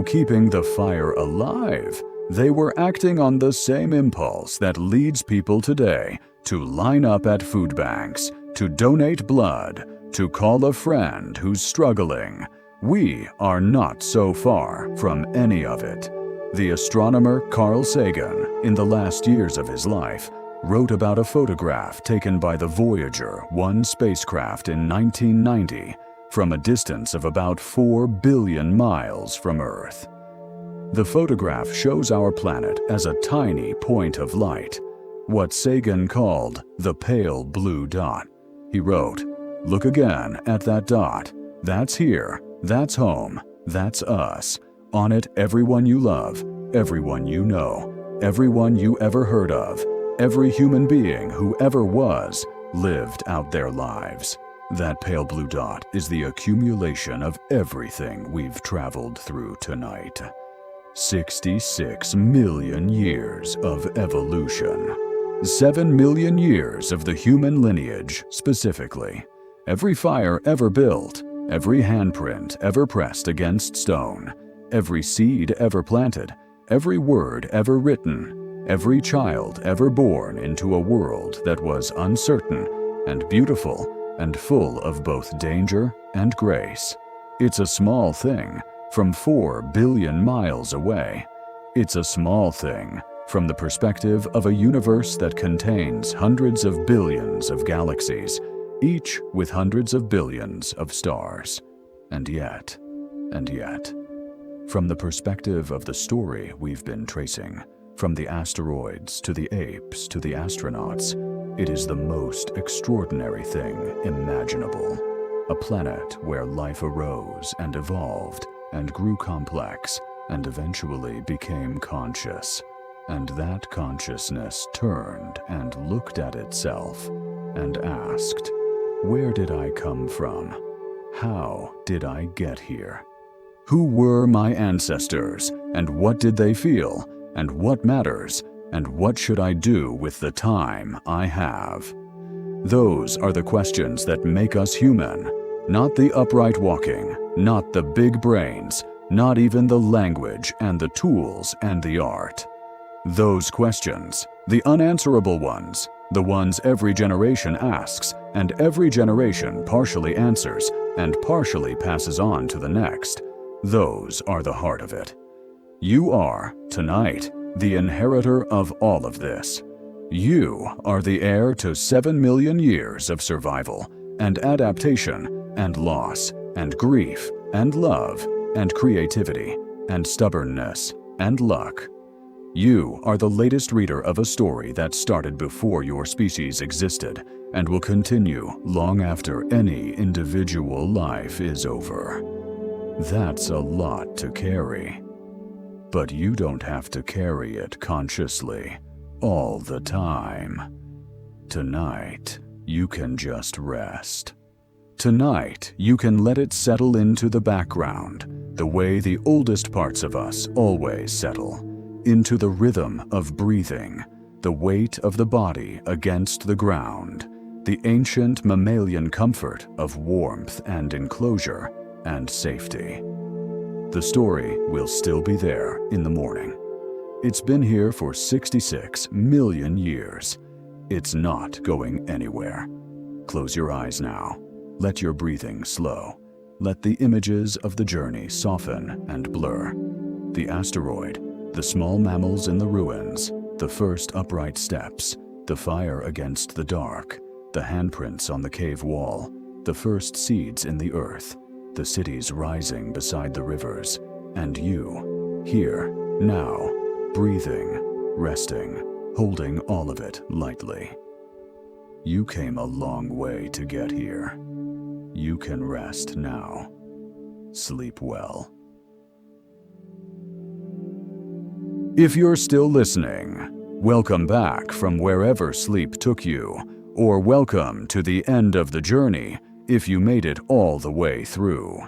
S1: keeping the fire alive. They were acting on the same impulse that leads people today to line up at food banks, to donate blood, to call a friend who's struggling. We are not so far from any of it. The astronomer Carl Sagan, in the last years of his life, wrote about a photograph taken by the Voyager 1 spacecraft in 1990 from a distance of about 4 billion miles from Earth. The photograph shows our planet as a tiny point of light, what Sagan called the pale blue dot. He wrote, "Look again at that dot. That's here, that's home, that's us. On it, everyone you love, everyone you know, everyone you ever heard of, every human being who ever was, lived out their lives. That pale blue dot is the accumulation of everything we've traveled through tonight. 66 million years of evolution. 7 million years of the human lineage, specifically. Every fire ever built, every handprint ever pressed against stone, every seed ever planted, every word ever written, every child ever born into a world that was uncertain and beautiful and full of both danger and grace. It's a small thing from 4 billion miles away. It's a small thing from the perspective of a universe that contains hundreds of billions of galaxies, each with hundreds of billions of stars. And yet, from the perspective of the story we've been tracing, from the asteroids to the apes to the astronauts, it is the most extraordinary thing imaginable. A planet where life arose and evolved and grew complex and eventually became conscious. And that consciousness turned and looked at itself and asked, "Where did I come from? How did I get here? Who were my ancestors, and what did they feel, and what matters, and what should I do with the time I have?" Those are the questions that make us human, not the upright walking, not the big brains, not even the language and the tools and the art. Those questions, the unanswerable ones, the ones every generation asks, and every generation partially answers and partially passes on to the next, those are the heart of it. You are, tonight, the inheritor of all of this. You are the heir to 7 million years of survival, and adaptation, and loss, and grief, and love, and creativity, and stubbornness, and luck. You are the latest reader of a story that started before your species existed and will continue long after any individual life is over. That's a lot to carry. But you don't have to carry it consciously all the time. Tonight, you can just rest. Tonight, you can let it settle into the background, the way the oldest parts of us always settle, into the rhythm of breathing, the weight of the body against the ground, the ancient mammalian comfort of warmth and enclosure and safety. The story will still be there in the morning. It's been here for 66 million years. It's not going anywhere. Close your eyes now. Let your breathing slow. Let the images of the journey soften and blur. The asteroid, the small mammals in the ruins, the first upright steps, the fire against the dark, the handprints on the cave wall, the first seeds in the earth, the cities rising beside the rivers, and you, here, now, breathing, resting, holding all of it lightly. You came a long way to get here. You can rest now. Sleep well. If you're still listening, welcome back from wherever sleep took you, or welcome to the end of the journey if you made it all the way through.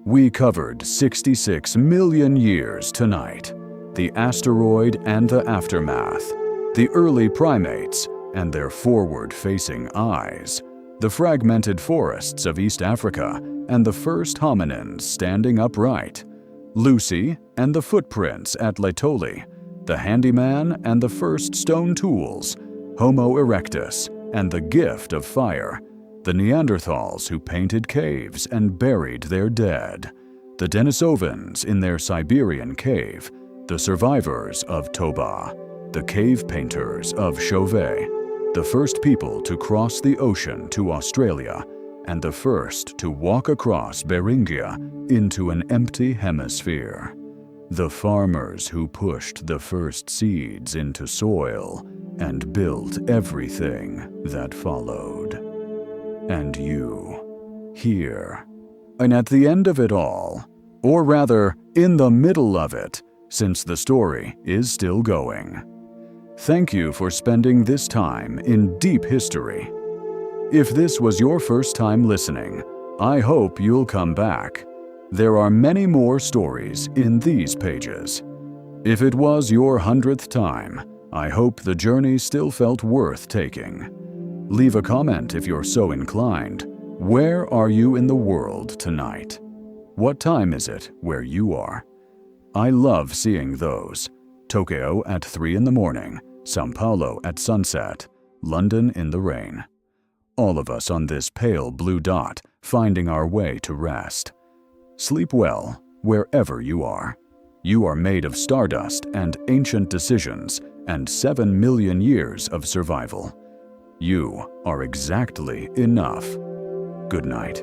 S1: We covered 66 million years tonight, the asteroid and the aftermath, the early primates and their forward-facing eyes, the fragmented forests of East Africa and the first hominins standing upright, Lucy and the footprints at Laetoli, the Handyman and the first stone tools, Homo erectus and the gift of fire, the Neanderthals who painted caves and buried their dead, the Denisovans in their Siberian cave, the survivors of Toba, the cave painters of Chauvet, the first people to cross the ocean to Australia, and the first to walk across Beringia into an empty hemisphere, the farmers who pushed the first seeds into soil and built everything that followed. And you, here. And at the end of it all, or rather, in the middle of it, since the story is still going. Thank you for spending this time in deep history. If this was your first time listening, I hope you'll come back. There are many more stories in these pages. If it was your 100th time, I hope the journey still felt worth taking. Leave a comment if you're so inclined. Where are you in the world tonight? What time is it where you are? I love seeing those. Tokyo at 3 in the morning, São Paulo at sunset, London in the rain. All of us on this pale blue dot, finding our way to rest. Sleep well, wherever you are. You are made of stardust and ancient decisions and 7 million years of survival. You are exactly enough. Good night.